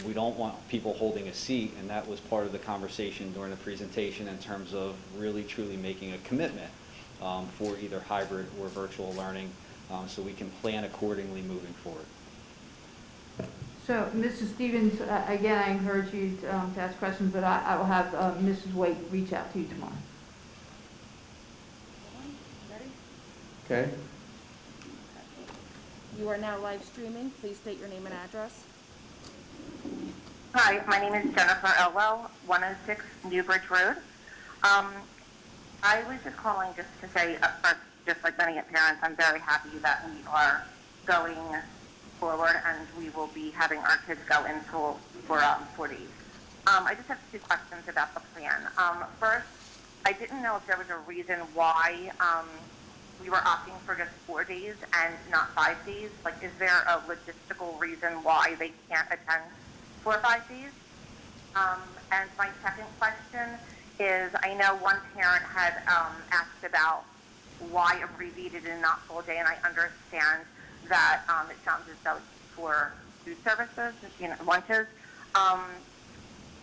we don't want people holding a seat, and that was part of the conversation during the presentation in terms of really truly making a commitment for either hybrid or virtual learning, so we can plan accordingly moving forward. So, Mrs. Stevens, again, I encourage you to ask questions, but I will have Mrs. White reach out to you tomorrow. Okay. You are now live streaming. Please state your name and address. Hi, my name is Jennifer Elwell, 106 Newbridge Road. I was just calling just to say, first, just like many parents, I'm very happy that we are going forward and we will be having our kids go in school for 4 days. I just have 2 questions about the plan. First, I didn't know if there was a reason why we were opting for just 4 days and not 5 days. Like, is there a logistical reason why they can't attend 4 or 5 days? And my second question is, I know one parent had asked about why abbreviated and not full day, and I understand that it sounds as though it's for food services, lunches.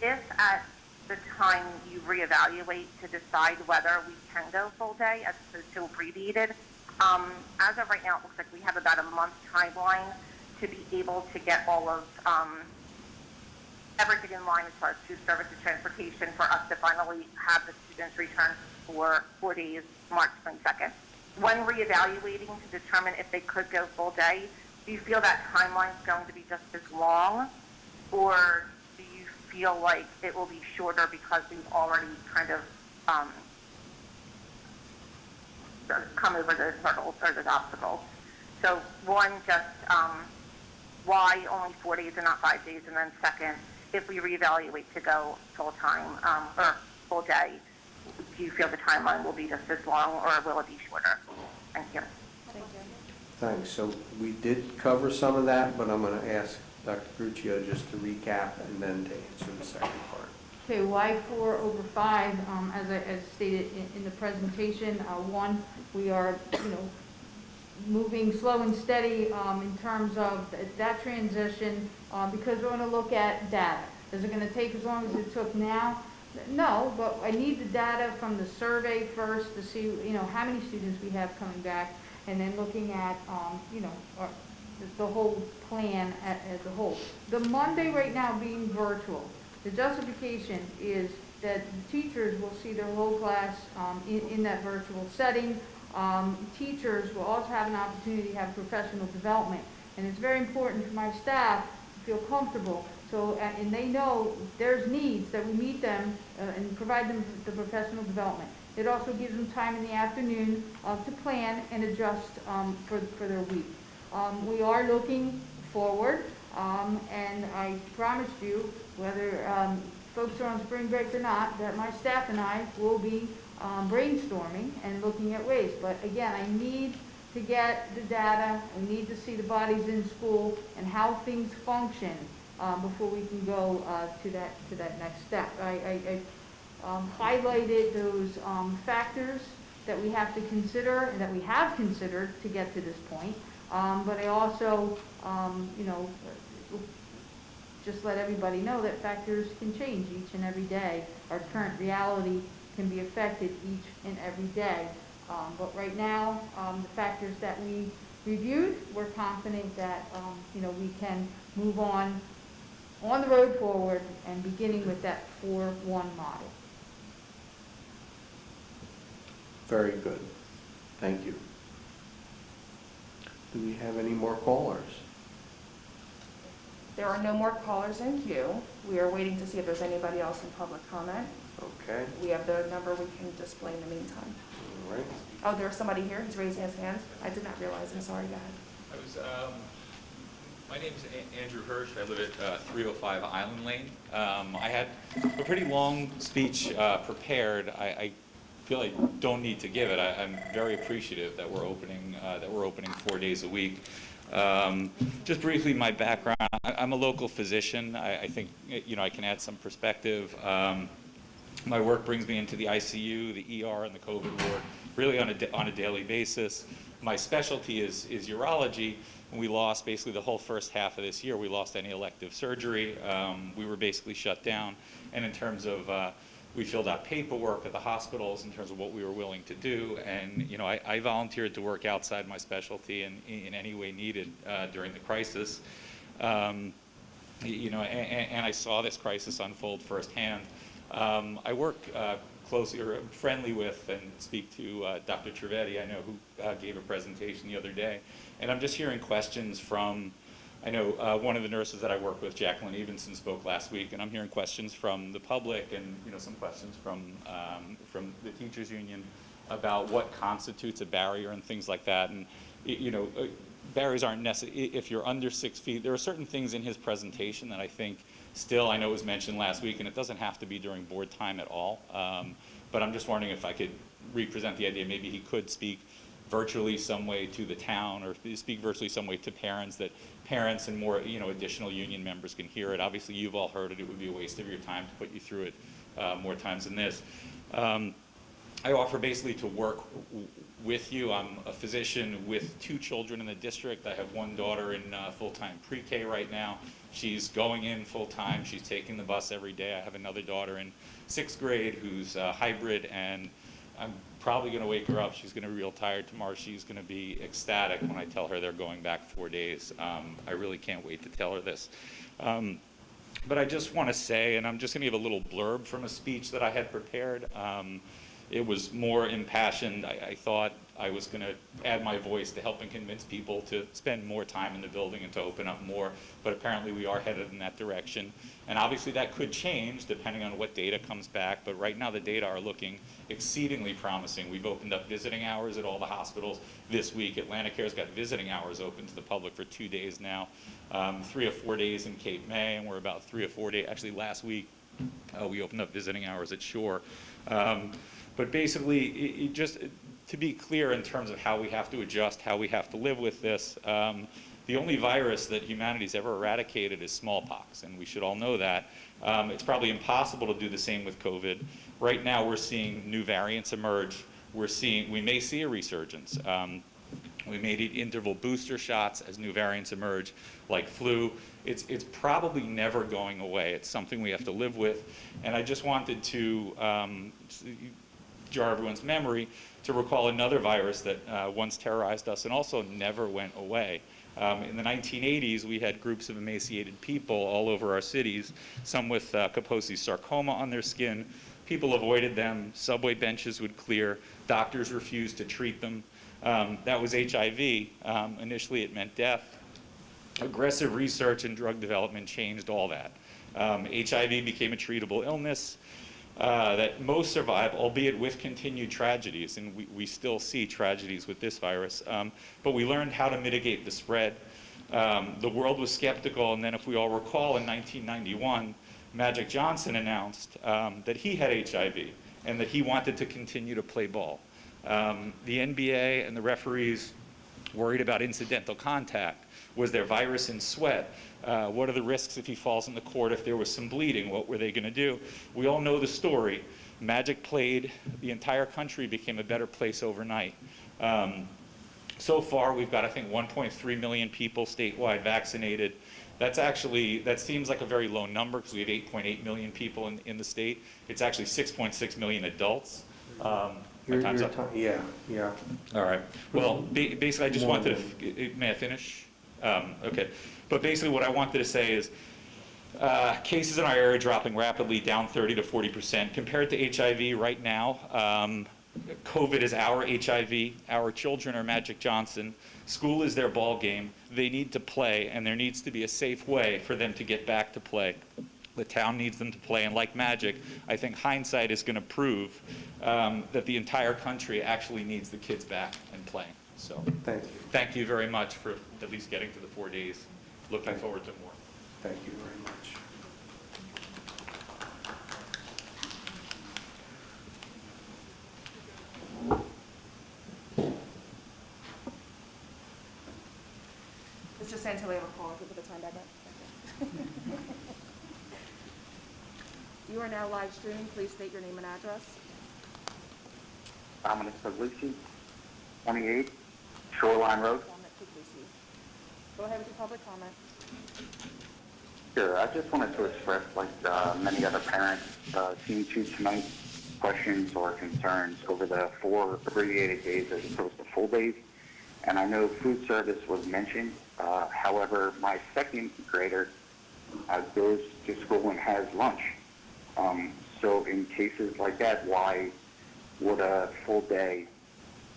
If at the time you reevaluate to decide whether we can go full day as opposed to abbreviated, as of right now, it looks like we have about a month timeline to be able to get all of everything in line as far as food services, transportation, for us to finally have the students return for 4 days, March 22nd. When reevaluating to determine if they could go full day, do you feel that timeline is going to be just as long, or do you feel like it will be shorter because we've already kind of come over those hurdles or those obstacles? So one, just why only 4 days and not 5 days, and then second, if we reevaluate to go full time or full day, do you feel the timeline will be just as long, or will it be shorter? Thank you. Thank you. Thanks. So we did cover some of that, but I'm going to ask Dr. Gruccio just to recap and then to answer the second part. Okay, why 4 over 5? As stated in the presentation, one, we are, moving slow and steady in terms of that transition because we're going to look at data. Is it going to take as long as it took now? No, but I need the data from the survey first to see, how many students we have coming back, and then looking at, the whole plan as a whole. The Monday right now being virtual, the justification is that the teachers will see their whole class in that virtual setting. Teachers will also have an opportunity to have professional development. And it's very important for my staff to feel comfortable. So, and they know there's needs that we meet them and provide them the professional development. It also gives them time in the afternoon to plan and adjust for their week. We are looking forward, and I promised you, whether folks are on spring break or not, that my staff and I will be brainstorming and looking at ways. But again, I need to get the data, I need to see the bodies in school and how things function before we can go to that next step. I highlighted those factors that we have to consider and that we have considered to get to this point. But I also, just let everybody know that factors can change each and every day. Our current reality can be affected each and every day. But right now, the factors that we reviewed, we're confident that, we can move on the road forward and beginning with that 4-1 model. Very good. Thank you. Do we have any more callers? There are no more callers in queue. We are waiting to see if there's anybody else in public comment. Okay. We have the number we can display in the meantime. All right. Oh, there's somebody here. He's raising his hand. I did not realize. I'm sorry. Go ahead. My name is Andrew Hirsch. I live at 305 Island Lane. I had a pretty long speech prepared. I feel I don't need to give it. I'm very appreciative that we're opening 4 days a week. Just briefly, my background. I'm a local physician. I think I can add some perspective. My work brings me into the ICU, the ER, and the COVID ward, really on a daily basis. My specialty is urology. And we lost basically the whole first half of this year. We lost any elective surgery. We were basically shut down. And in terms of, we filled out paperwork at the hospitals in terms of what we were willing to do. And I volunteered to work outside my specialty in any way needed during the crisis. And I saw this crisis unfold firsthand. I work closely or friendly with and speak to Dr. Trivedi, I know, who gave a presentation the other day. And I'm just hearing questions from, I know one of the nurses that I work with, Jacqueline Evenson, spoke last week, and I'm hearing questions from the public and some questions from the teachers union about what constitutes a barrier and things like that. And barriers aren't necessary if you're under 6 feet. There are certain things in his presentation that I think still, I know it was mentioned last week, and it doesn't have to be during board time at all. But I'm just wondering if I could represent the idea, maybe he could speak virtually some way to the town, or speak virtually some way to parents, that parents and more additional union members can hear it. Obviously, you've all heard it. It would be a waste of your time to put you through it more times than this. I offer basically to work with you. I'm a physician with 2 children in the district. I have one daughter in full-time pre-K right now. She's going in full-time. She's taking the bus every day. I have another daughter in 6th grade who's hybrid, and I'm probably going to wake her up. She's going to be real tired tomorrow. She's going to be ecstatic when I tell her they're going back 4 days. I really can't wait to tell her this. But I just want to say, and I'm just going to give a little blurb from a speech that I had prepared. It was more impassioned. I thought I was going to add my voice to help and convince people to spend more time in the building and to open up more, but apparently we are headed in that direction. And obviously that could change depending on what data comes back, but right now the data are looking exceedingly promising. We've opened up visiting hours at all the hospitals this week. AtlantiCare's got visiting hours open to the public for 2 days now, 3 or 4 days in Cape May, and we're about 3 or 4 days, actually last week we opened up visiting hours at Shore. But basically, to be clear in terms of how we have to adjust, how we have to live with this, the only virus that humanity's ever eradicated is smallpox, and we should all know that. It's probably impossible to do the same with COVID. Right now, we're seeing new variants emerge. We may see a resurgence. We may need interval booster shots as new variants emerge, like flu. It's probably never going away. It's something we have to live with. And I just wanted to jar everyone's memory to recall another virus that once terrorized us and also never went away. In the 1980s, we had groups of emaciated people all over our cities, some with Kaposi's sarcoma on their skin. People avoided them. Subway benches would clear. Doctors refused to treat them. That was HIV. Initially, it meant death. Aggressive research and drug development changed all that. HIV became a treatable illness that most survive, albeit with continued tragedies, and we still see tragedies with this virus. But we learned how to mitigate the spread. The world was skeptical, and then if we all recall, in 1991, Magic Johnson announced that he had HIV and that he wanted to continue to play ball. The NBA and the referees worried about incidental contact. Was there virus in sweat? What are the risks if he falls in the court? If there was some bleeding, what were they going to do? We all know the story. Magic played. The entire country became a better place overnight. So far, we've got, I think, 1.3 million people statewide vaccinated. That seems like a very low number because we have 8.8 million people in the state. It's actually 6.6 million adults. My time's up. Yeah. All right. Well, basically, I just wanted to, may I finish? Okay. But basically what I wanted to say is cases in our area dropping rapidly, down 30 to 40%. Compared to HIV right now, COVID is our HIV. Our children are Magic Johnson. School is their ball game. They need to play, and there needs to be a safe way for them to get back to play. The town needs them to play, and like Magic, I think hindsight is going to prove that the entire country actually needs the kids back and playing. So thank you very much for at least getting to the 4 days. Looking forward to more. Thank you very much. Mr. Santilli, have a call. Put the time back up. You are now live streaming. Please state your name and address. Dominic Puglisi, 28 Shoreline Road. Go ahead with your public comment. Sure, I just wanted to express, like many other parents, seem to tonight questions or concerns over the 4 abbreviated days as opposed to full days. And I know food service was mentioned. However, my second grader goes to school and has lunch. So in cases like that, why would a full day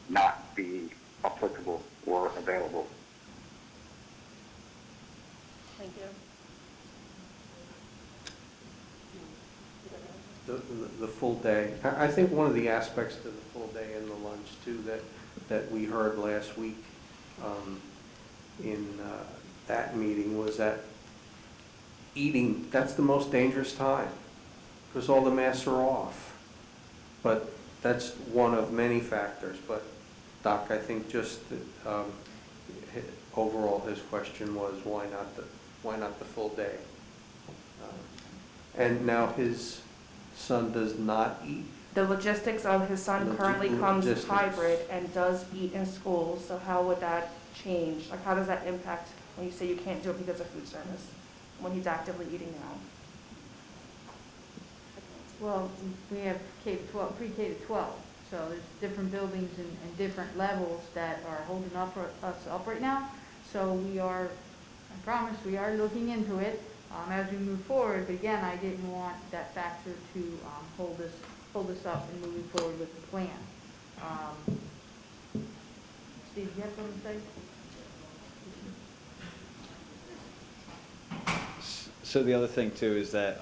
not be applicable or available? Thank you. The full day. I think one of the aspects to the full day and the lunch too that we heard last week in that meeting was that eating, that's the most dangerous time because all the masks are off. But that's one of many factors. But Doc, I think just overall his question was why not the full day? And now his son does not eat. The logistics of his son currently comes hybrid and does eat in school, so how would that change? Like, how does that impact when you say you can't do it because of food service, when he's actively eating now? Well, we have K-12, pre-K to 12, so there's different buildings and different levels that are holding us up right now. So we are, I promise, we are looking into it as we move forward. But again, I didn't want that factor to hold us up in moving forward with the plan. Steve, you have something to say? So the other thing too is that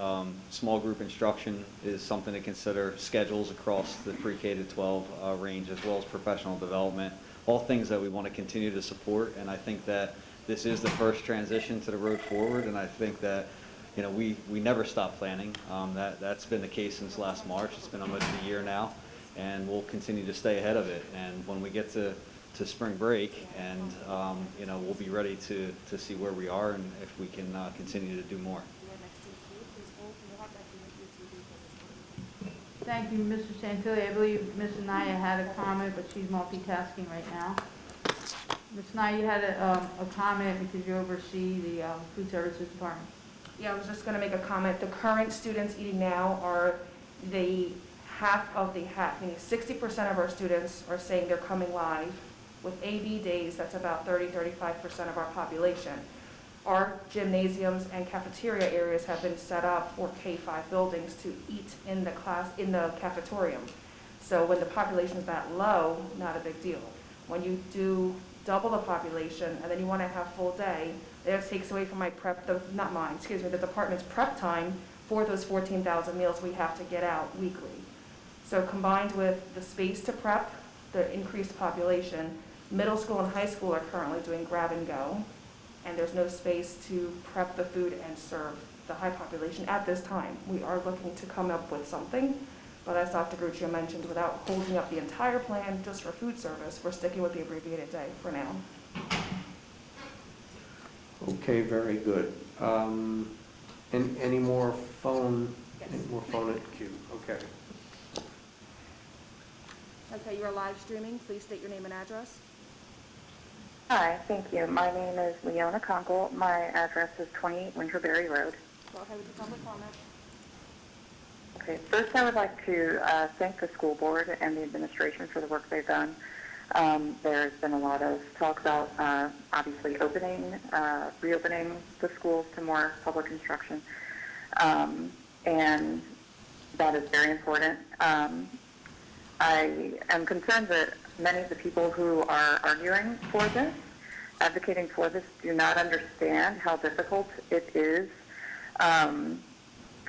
small group instruction is something to consider, schedules across the pre-K to 12 range, as well as professional development, all things that we want to continue to support. And I think that this is the first transition to the road forward, and I think that we never stop planning. That's been the case since last March. It's been almost a year now, and we'll continue to stay ahead of it. And when we get to spring break, and, you know, we'll be ready to see where we are and if we can continue to do more. Thank you, Mr. Santilli. I believe Ms. Anaya had a comment, but she's multitasking right now. Ms. Anaya, you had a comment because you oversee the food services department. Yeah, I was just going to make a comment. The current students eating now are the half of the half, meaning 60% of our students are saying they're coming live. With AB days, that's about 30-35% of our population. Our gymnasiums and cafeteria areas have been set up for K-5 buildings to eat in the cafetorium. So when the population is that low, not a big deal. When you do double the population and then you want to have full day, that takes away from the department's prep time for those 14,000 meals we have to get out weekly. So combined with the space to prep, the increased population, middle school and high school are currently doing grab and go, and there's no space to prep the food and serve the high population at this time. We are looking to come up with something, but as Dr. Gruccio mentioned, without holding up the entire plan just for food service, we're sticking with the abbreviated day for now. Okay, very good. Any more phone? Yes. Any more phone at queue? Okay. Okay, you are live streaming. Please state your name and address. Hi, thank you. My name is Leona Conkle. My address is 28 Winterberry Road. Go ahead with your public comment. Okay, first I would like to thank the school board and the administration for the work they've done. There's been a lot of talk about obviously reopening the schools to more public instruction, and that is very important. I am concerned that many of the people who are arguing for this, advocating for this, do not understand how difficult it is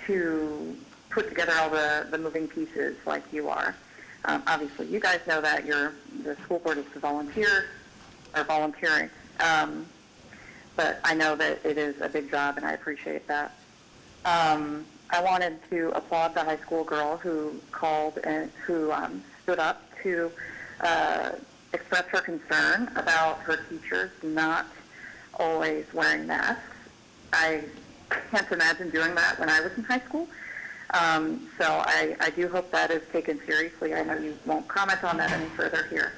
to put together all the moving pieces like you are. Obviously, you guys know that the school board is volunteering, but I know that it is a big job, and I appreciate that. I wanted to applaud the high school girl who called and who stood up to express her concern about her teachers not always wearing masks. I can't imagine doing that when I was in high school. So I do hope that is taken seriously. I know you won't comment on that any further here.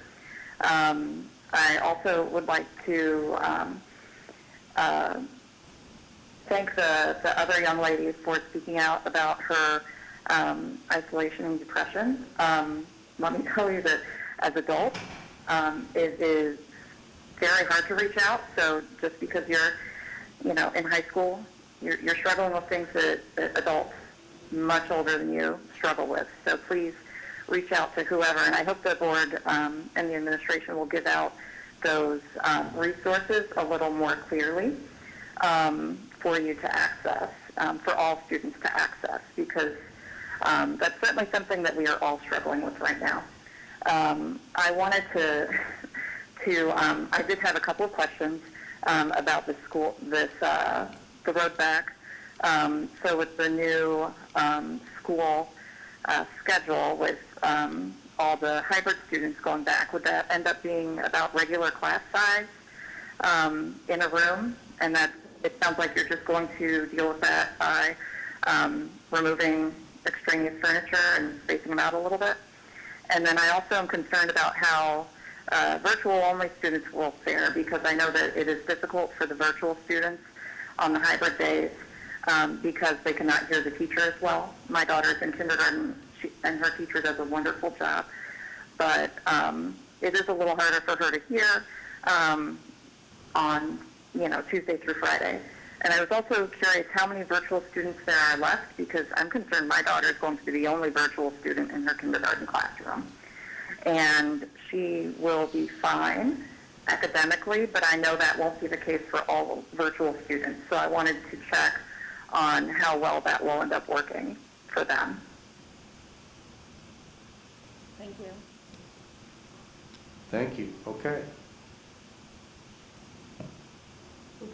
I also would like to thank the other young lady for speaking out about her isolation and depression. Let me tell you that as adults, it is very hard to reach out. So just because you're, in high school, you're struggling with things that adults much older than you struggle with. So please reach out to whoever, and I hope the board and the administration will give out those resources a little more clearly for you to access, for all students to access, because that's certainly something that we are all struggling with right now. I wanted to I did have a couple of questions about the road back. So with the new school schedule with all the hybrid students going back, would that end up being about regular class size in a room? And that it sounds like you're just going to deal with that by removing extraneous furniture and spacing them out a little bit. And then I also am concerned about how virtual-only students will fare, because I know that it is difficult for the virtual students on the hybrid days because they cannot hear the teacher as well. My daughter's in kindergarten, and her teacher does a wonderful job, but it is a little harder for her to hear on, Tuesday through Friday. And I was also curious how many virtual students there are left, because I'm concerned my daughter is going to be the only virtual student in her kindergarten classroom. And she will be fine academically, but I know that won't be the case for all virtual students. So I wanted to check on how well that will end up working for them. Thank you. Thank you. Okay.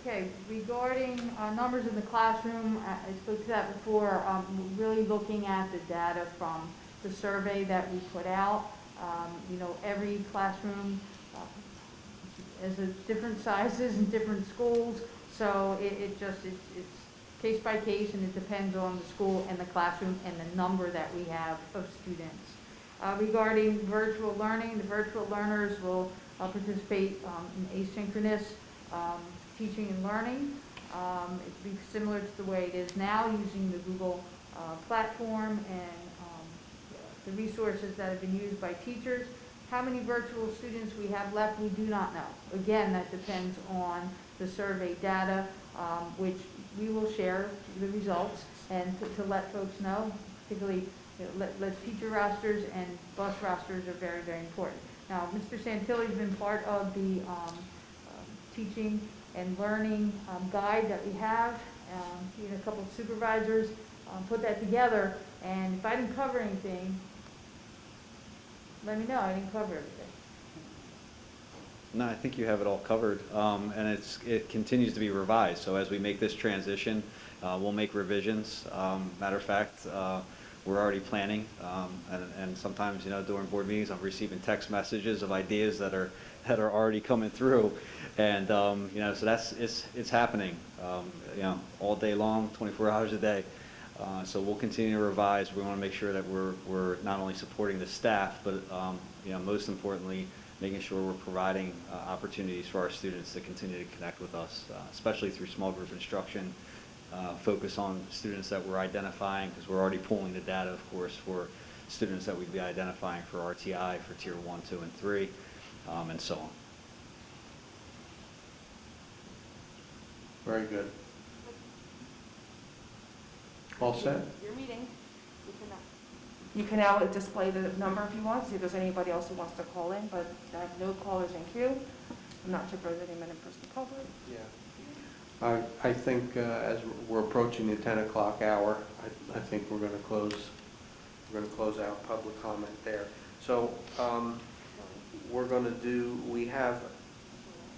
Okay, regarding numbers in the classroom, I spoke to that before, really looking at the data from the survey that we put out. You know, every classroom is of different sizes in different schools, so it's case by case, and it depends on the school and the classroom and the number that we have of students. Regarding virtual learning, the virtual learners will participate in asynchronous teaching and learning. It'd be similar to the way it is now, using the Google platform and the resources that have been used by teachers. How many virtual students we have left, we do not know. Again, that depends on the survey data, which we will share the results and to let folks know, particularly teacher rosters and bus rosters are very, very important. Now, Mr. Santilli's been part of the teaching and learning guide that we have. He and a couple of supervisors put that together, and if I didn't cover anything, let me know. I didn't cover everything. No, I think you have it all covered, and it continues to be revised. So as we make this transition, we'll make revisions. Matter of fact, we're already planning, and sometimes, you know, during board meetings, I'm receiving text messages of ideas that are already coming through, and you know, so it's happening, you know, all day long, 24 hours a day. So we'll continue to revise. We want to make sure that we're not only supporting the staff, but you know, most importantly, making sure we're providing opportunities for our students to continue to connect with us, especially through small group instruction. Focus on students that we're identifying, because we're already pulling the data, of course, for students that we'd be identifying for RTI, for Tier 1, 2, and 3, and so on. Very good. All set? Your meeting. You can now display the number if you want, see if there's anybody else who wants to call in, but I have no callers in queue. I'm not sure if there's any members of the public. Yeah. I think as we're approaching the 10 o'clock hour, I think we're going to close out public comment there. So we're going to do, we have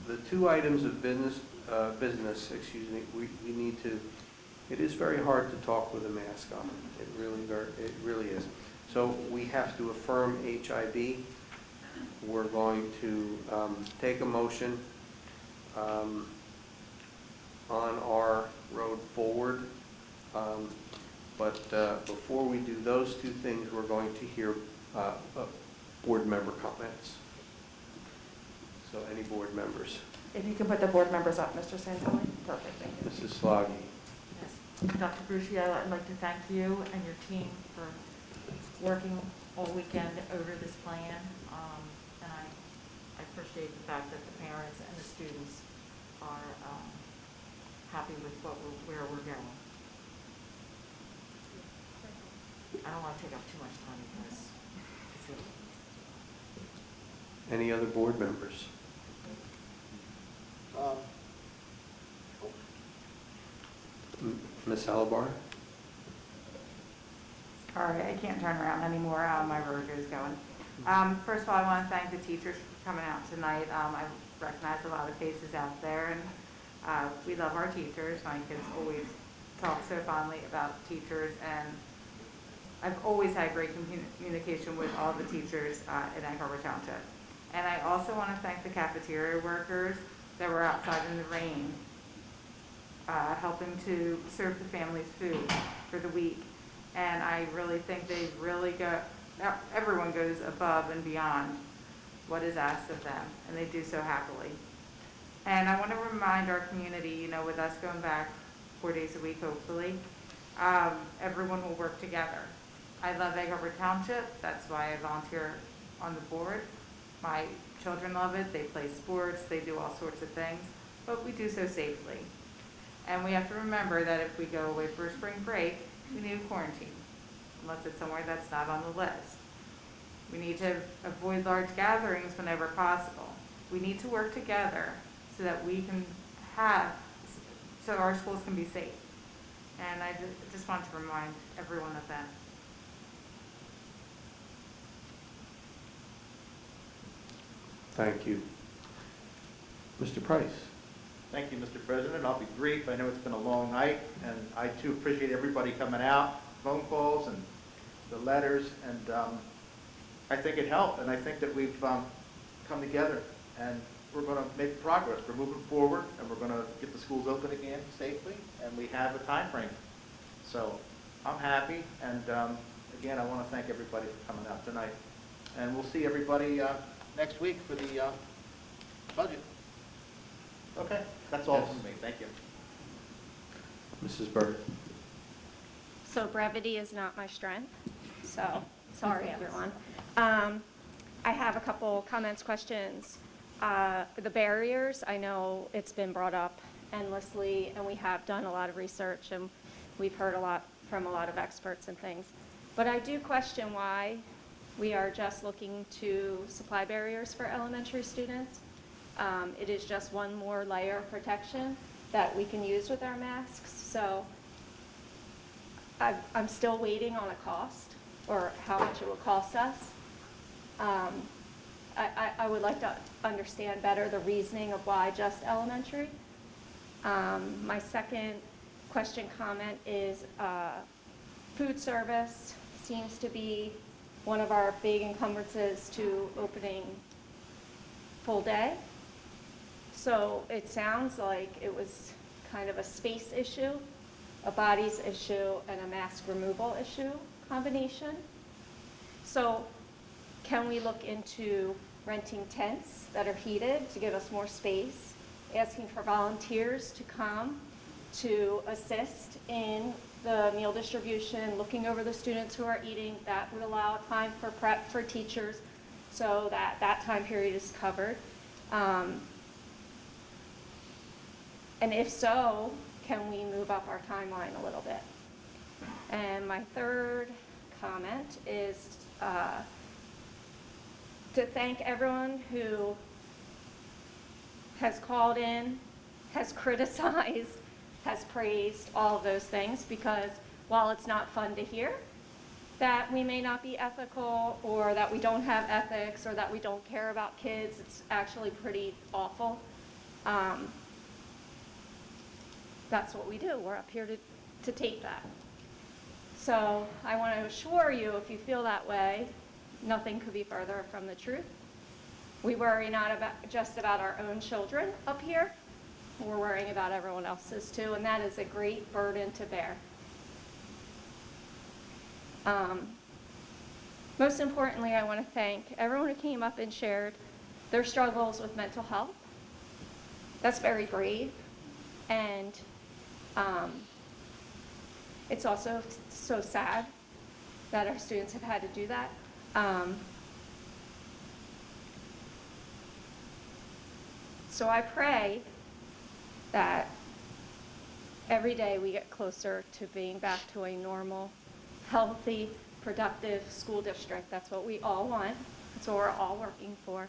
the two items of business, excuse me, we need to, it is very hard to talk with a mask on. It really is. So we have to affirm HIB. We're going to take a motion on our road forward. But before we do those two things, we're going to hear board member comments. So any board members? If you can put the board members up, Mr. Santilli. Perfect, thank you. Mrs. Sloggy. Yes. Dr. Bruscio, I'd like to thank you and your team for working all weekend over this plan. And I appreciate the fact that the parents and the students are happy with where we're going. I don't want to take up too much time because it's late. Any other board members? Ms. Alabar? All right, I can't turn around anymore. My road is going. First of all, I want to thank the teachers for coming out tonight. I recognize a lot of faces out there, and we love our teachers. My kids always talk so fondly about teachers, and I've always had great communication with all the teachers in Egg Harbor Township. And I also want to thank the cafeteria workers that were outside in the rain, helping to serve the families food for the week. And I really think they really everyone goes above and beyond what is asked of them, and they do so happily. And I want to remind our community, you know, with us going back 4 days a week, hopefully, everyone will work together. I love Egg Harbor Township. That's why I volunteer on the board. My children love it. They play sports. They do all sorts of things, but we do so safely. And we have to remember that if we go away for a spring break, we need a quarantine, unless it's somewhere that's not on the list. We need to avoid large gatherings whenever possible. We need to work together so that we can so our schools can be safe. And I just want to remind everyone of that. Thank you. Mr. Price. Thank you, Mr. President. I'll be brief. I know it's been a long night, and I too appreciate everybody coming out, phone calls, and the letters, and I think it helped, and I think that we've come together, and we're going to make progress. We're moving forward, and we're going to get the schools open again safely, and we have a time frame. So I'm happy, and again, I want to thank everybody for coming out tonight. And we'll see everybody next week for the budget. Okay, that's all from me. Thank you. Mrs. Bird. So brevity is not my strength, so sorry, everyone. I have a couple comments, questions. The barriers, I know it's been brought up endlessly, and we have done a lot of research, and we've heard a lot from a lot of experts and things. But I do question why we are just looking to supply barriers for elementary students. It is just one more layer of protection that we can use with our masks. So I'm still waiting on a cost, or how much it will cost us. I would like to understand better the reasoning of why just elementary. My second question, comment is food service seems to be one of our big encumbrances to opening full day. So it sounds like it was kind of a space issue, a bodies issue, and a mask removal issue combination. So can we look into renting tents that are heated to give us more space, asking for volunteers to come to assist in the meal distribution, looking over the students who are eating? That would allow time for prep for teachers so that that time period is covered. And if so, can we move up our timeline a little bit? And my third comment is to thank everyone who has called in, has criticized, has praised, all of those things, because while it's not fun to hear that we may not be ethical, or that we don't have ethics, or that we don't care about kids, it's actually pretty awful. That's what we do. We're up here to tape that. So I want to assure you, if you feel that way, nothing could be further from the truth. We worry not just about our own children up here, we're worrying about everyone else's too, and that is a great burden to bear. Most importantly, I want to thank everyone who came up and shared their struggles with mental health. That's very brave, and it's also so sad that our students have had to do that. So I pray that every day we get closer to being back to a normal, healthy, productive school district. That's what we all want. That's what we're all working for.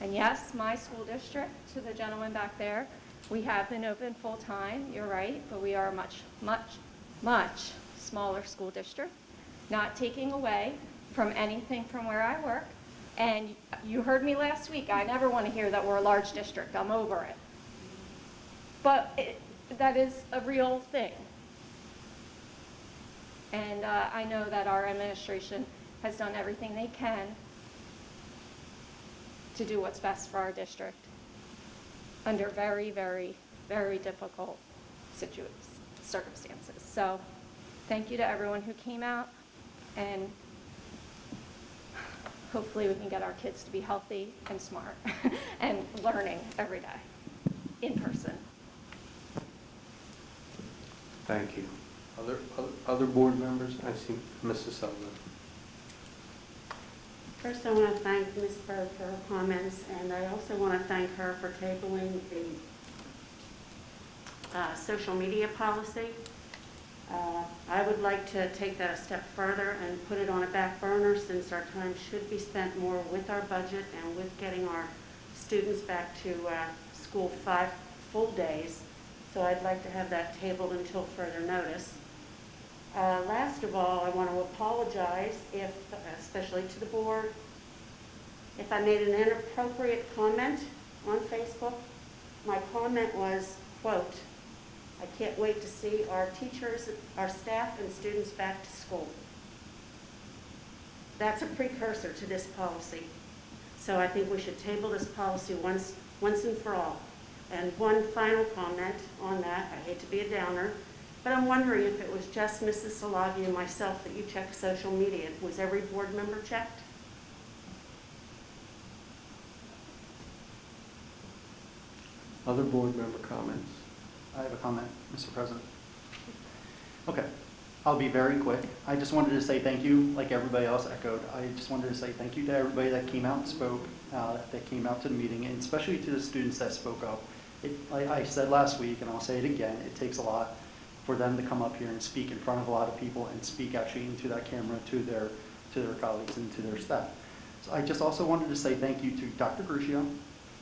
And yes, my school district, to the gentleman back there, we have been open full time, you're right, but we are a much, much, much smaller school district, not taking away from anything from where I work. And you heard me last week, I never want to hear that we're a large district, I'm over it. But that is a real thing. And I know that our administration has done everything they can to do what's best for our district under very, very, very difficult circumstances. So thank you to everyone who came out, and hopefully we can get our kids to be healthy and smart and learning every day in person. Thank you. Other board members? I see Mrs. Sullivan. First, I want to thank Ms. Bird for her comments, and I also want to thank her for tabling the social media policy. I would like to take that a step further and put it on a back burner, since our time should be spent more with our budget and with getting our students back to school 5 full days. So I'd like to have that tabled until further notice. Last of all, I want to apologize, especially to the board, if I made an inappropriate comment on Facebook. My comment was, quote, "I can't wait to see our teachers, our staff, and students back to school." That's a precursor to this policy. So I think we should table this policy once and for all. And one final comment on that, I hate to be a downer, but I'm wondering if it was just Mrs. Salagi and myself that you checked social media. Was every board member checked? Other board member comments? I have a comment, Mr. President. Okay, I'll be very quick. I just wanted to say thank you, like everybody else echoed. I just wanted to say thank you to everybody that came out and spoke, that came out to the meeting, and especially to the students that spoke up. Like I said last week, and I'll say it again, it takes a lot for them to come up here and speak in front of a lot of people and speak actually into that camera to their colleagues and to their staff. So I just also wanted to say thank you to Dr. Gruccio,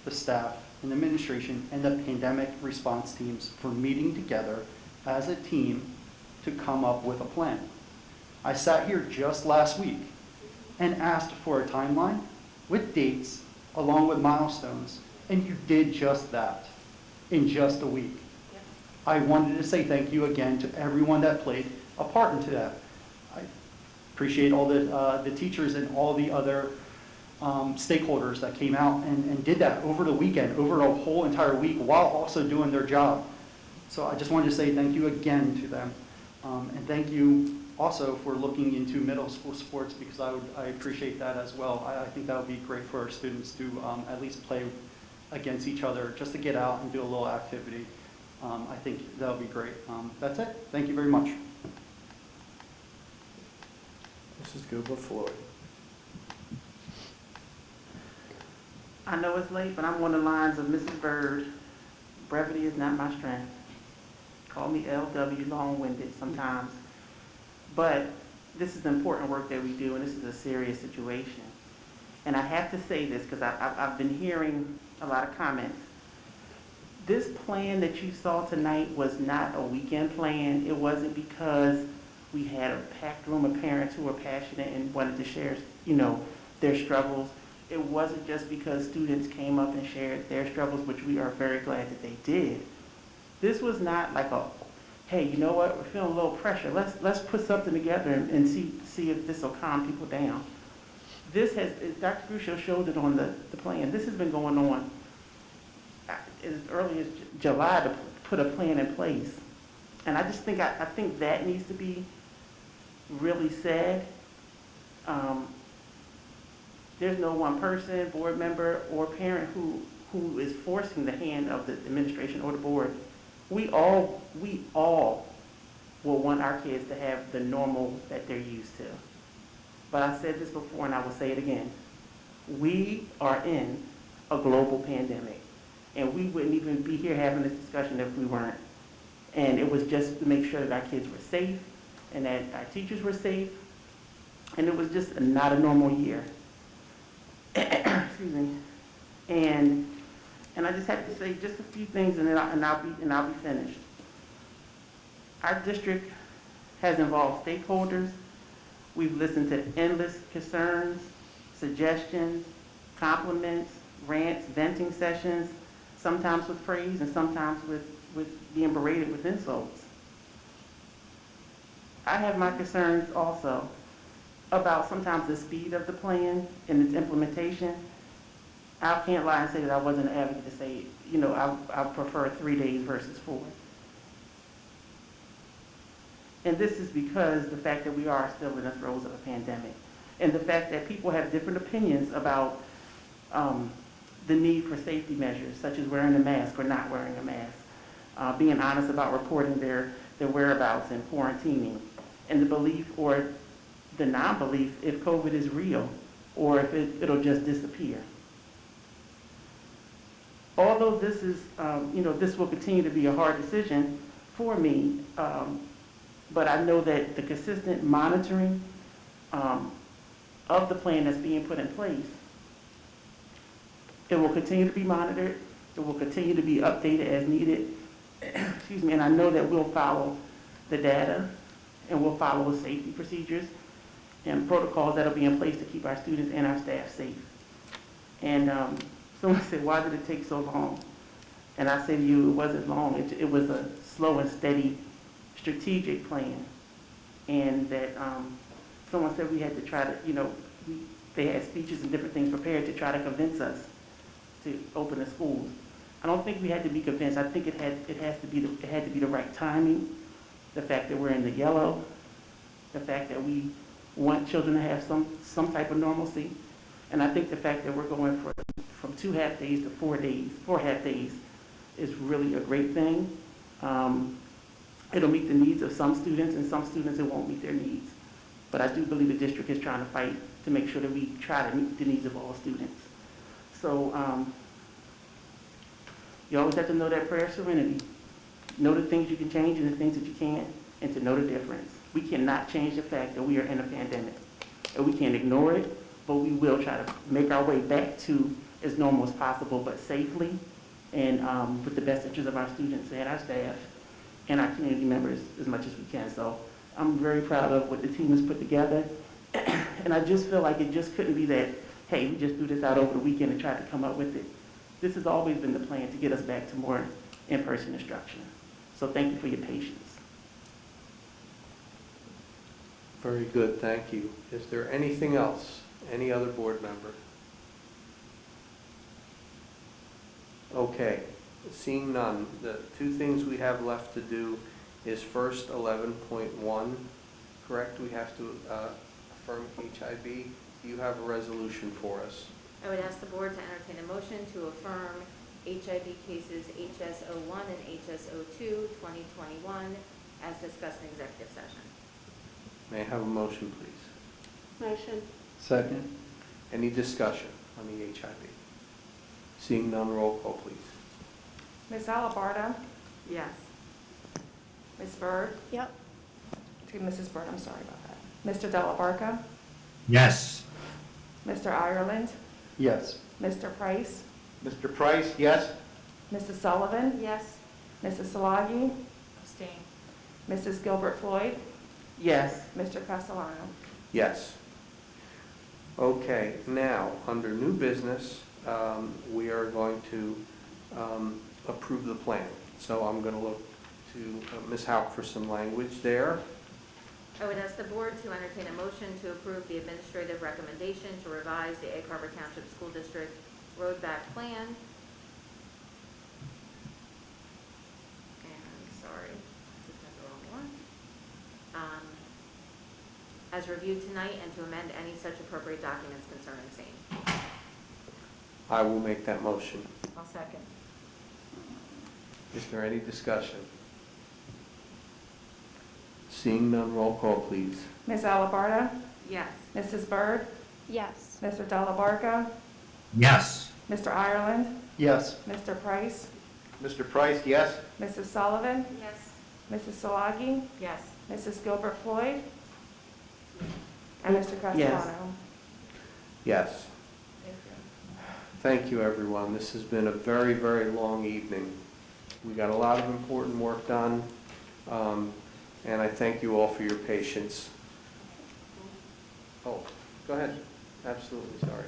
the staff, and administration, and the pandemic response teams for meeting together as a team to come up with a plan. I sat here just last week and asked for a timeline with dates along with milestones, and you did just that in just a week. I wanted to say thank you again to everyone that played a part into that. I appreciate all the teachers and all the other stakeholders that came out and did that over the weekend, over a whole entire week, while also doing their job. So I just wanted to say thank you again to them. And thank you also for looking into middle school sports, because I appreciate that as well. I think that would be great for our students to at least play against each other, just to get out and do a little activity. I think that would be great. That's it. Thank you very much. Mrs. Gubler-Floyd. I know it's late, but I'm on the lines of Mrs. Byrd. Brevity is not my strength. Call me LW, long-winded sometimes. But this is important work that we do, and this is a serious situation. And I have to say this because I've been hearing a lot of comments. This plan that you saw tonight was not a weekend plan. It wasn't because we had a packed room of parents who were passionate and wanted to share, their struggles. It wasn't just because students came up and shared their struggles, which we are very glad that they did. This was not like a, hey, you know what, we're feeling a little pressure. Let's put something together and see if this will calm people down. This has, Dr. Gruccio showed it on the plan. This has been going on as early as July to put a plan in place. And I just think, I think that needs to be really said. There's no one person, board member, or parent who is forcing the hand of the administration or the board. We all will want our kids to have the normal that they're used to. But I said this before and I will say it again. We are in a global pandemic, and we wouldn't even be here having this discussion if we weren't. And it was just to make sure that our kids were safe and that our teachers were safe, and it was just not a normal year. Excuse me. And I just have to say just a few things, and then I'll be finished. Our district has involved stakeholders. We've listened to endless concerns, suggestions, compliments, rants, venting sessions, sometimes with praise and sometimes with being berated with insults. I have my concerns also about sometimes the speed of the plan and its implementation. I can't lie and say that I wasn't an advocate to say, I prefer 3 days versus 4. And this is because the fact that we are still in the throes of a pandemic, and the fact that people have different opinions about the need for safety measures, such as wearing a mask or not wearing a mask, being honest about reporting their whereabouts and quarantining, and the belief or the non-belief if COVID is real or if it'll just disappear. Although this is, this will continue to be a hard decision for me, but I know that the consistent monitoring of the plan that's being put in place, it will continue to be monitored, it will continue to be updated as needed, excuse me, and I know that we'll follow the data and we'll follow the safety procedures and protocols that'll be in place to keep our students and our staff safe. And someone said, why did it take so long? And I say to you, it wasn't long. It was a slow and steady strategic plan. And that someone said we had to try to, they had speeches and different things prepared to try to convince us to open the schools. I don't think we had to be convinced. I think it had to be the right timing. The fact that we're in the yellow, the fact that we want children to have some type of normalcy, and I think the fact that we're going from 2 half days to 4 half days is really a great thing. It'll meet the needs of some students, and some students it won't meet their needs. But I do believe the district is trying to fight to make sure that we try to meet the needs of all students. So you always have to know that prayer of serenity. Know the things you can change and the things that you can't, and to know the difference. We cannot change the fact that we are in a pandemic. And we can't ignore it, but we will try to make our way back to as normal as possible, but safely and with the best interest of our students and our staff and our community members as much as we can. So I'm very proud of what the team has put together. And I just feel like it just couldn't be that, hey, we just threw this out over the weekend and tried to come up with it. This has always been the plan to get us back to more in-person instruction. So thank you for your patience. Very good, thank you. Is there anything else? Any other board member? Okay, seeing none, the 2 things we have left to do is first 11.1, correct? We have to affirm HIB. Do you have a resolution for us? I would ask the board to entertain a motion to affirm HIB cases HS01 and HS02, 2021, as discussed in executive session. May I have a motion, please? Motion. Second. Any discussion on the HIB? Seeing none, roll call, please. Ms. Alabarda? Yes. Ms. Byrd? Yep. Mrs. Byrd, I'm sorry about that. Mr. Delabarka? Yes. Mr. Ireland? Yes. Mr. Price? Mr. Price, yes? Mrs. Sullivan? Yes. Mrs. Salagi? Abstain. Mrs. Gilbert Floyd? Yes. Mr. Castellano? Yes. Okay, now, under new business, we are going to approve the plan. So I'm going to look to Ms. Hauk for some language there. I would ask the board to entertain a motion to approve the administrative recommendation to revise the Egg Harbor Township School District Road Back Plan. And, sorry, this is the wrong one. As reviewed tonight, and to amend any such appropriate documents concerning same. I will make that motion. I'll second. Is there any discussion? Seeing none, roll call, please. Ms. Alabarda? Yes. Mrs. Byrd? Yes. Mr. Delabarka? Yes. Mr. Ireland? Yes. Mr. Price? Mr. Price, yes? Mrs. Sullivan? Yes. Mrs. Salagi? Yes. Mrs. Gilbert Floyd? And Mr. Castellano? Yes. Thank you, everyone. This has been a very, very long evening. We got a lot of important work done, and I thank you all for your patience. Oh, go ahead. Absolutely, sorry.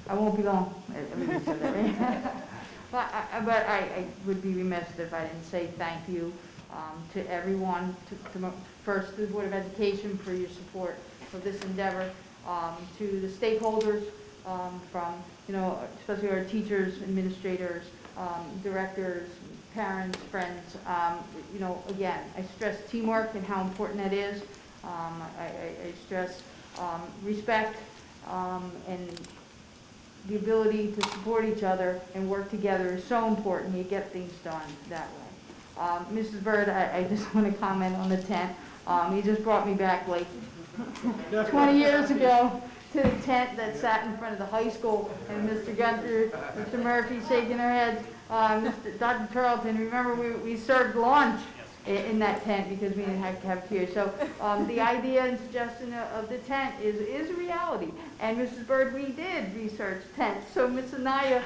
I won't be long. Everybody said that, right? But I would be remiss if I didn't say thank you to everyone, first to the Board of Education for your support of this endeavor, to the stakeholders from, especially our teachers, administrators, directors, parents, friends. Again, I stress teamwork and how important that is. I stress respect and the ability to support each other and work together is so important. You get things done that way. Mrs. Byrd, I just want to comment on the tent. You just brought me back like 20 years ago to the tent that sat in front of the high school, and Mr. Gunther, Mr. Murphy shaking their heads. Dr. Tarleton, remember we served lunch in that tent because we didn't have cafeteria. So the idea and suggestion of the tent is a reality. And Mrs. Byrd, we did research tents. So Ms. Anaya,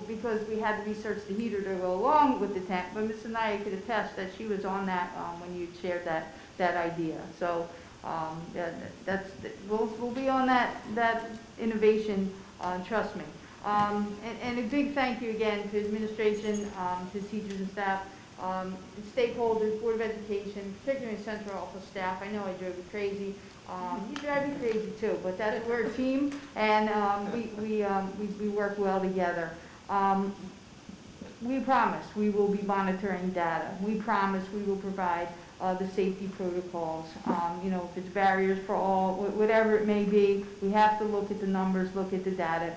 because we had to research the heater to go along with the tent, but Ms. Anaya could attest that she was on that when you shared that idea. So we'll be on that innovation, trust me. And a big thank you again to administration, to teachers and staff, stakeholders, Board of Education, particularly Central Office staff. I know I drove you crazy He drives me crazy too, but we're a team, and we work well together. We promise we will be monitoring data. We promise we will provide the safety protocols. If it's barriers for all, whatever it may be, we have to look at the numbers, look at the data.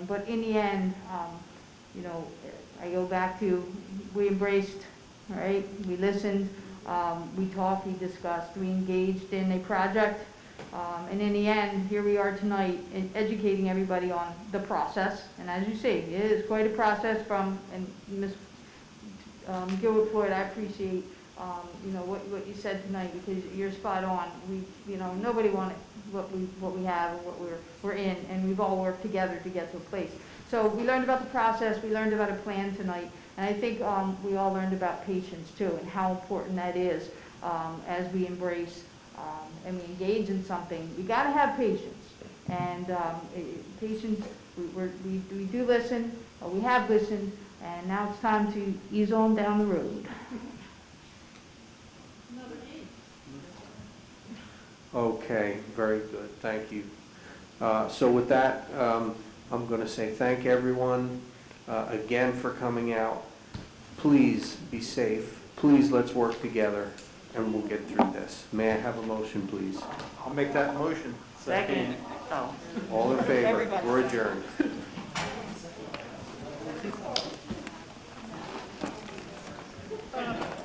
But in the end, I go back to, we embraced, right? We listened, we talked, we discussed, we engaged in a project. And in the end, here we are tonight, educating everybody on the process. And as you see, it is quite a process and Ms. Gilbert Floyd, I appreciate, what you said tonight, because you're spot on. Nobody wanted what we have and what we're in, and we've all worked together to get to a place. So we learned about the process, we learned about a plan tonight, and I think we all learned about patience too, and how important that is as we embrace and we engage in something. We got to have patience, and patience. We do listen. We have listened, and now it's time to ease on down the road. Okay, very good, thank you. So with that, I'm going to say thank everyone again for coming out. Please be safe. Please, let's work together, and we'll get through this. May I have a motion, please? I'll make that motion. Second. Oh. All in favor? Everybody. We're adjourned.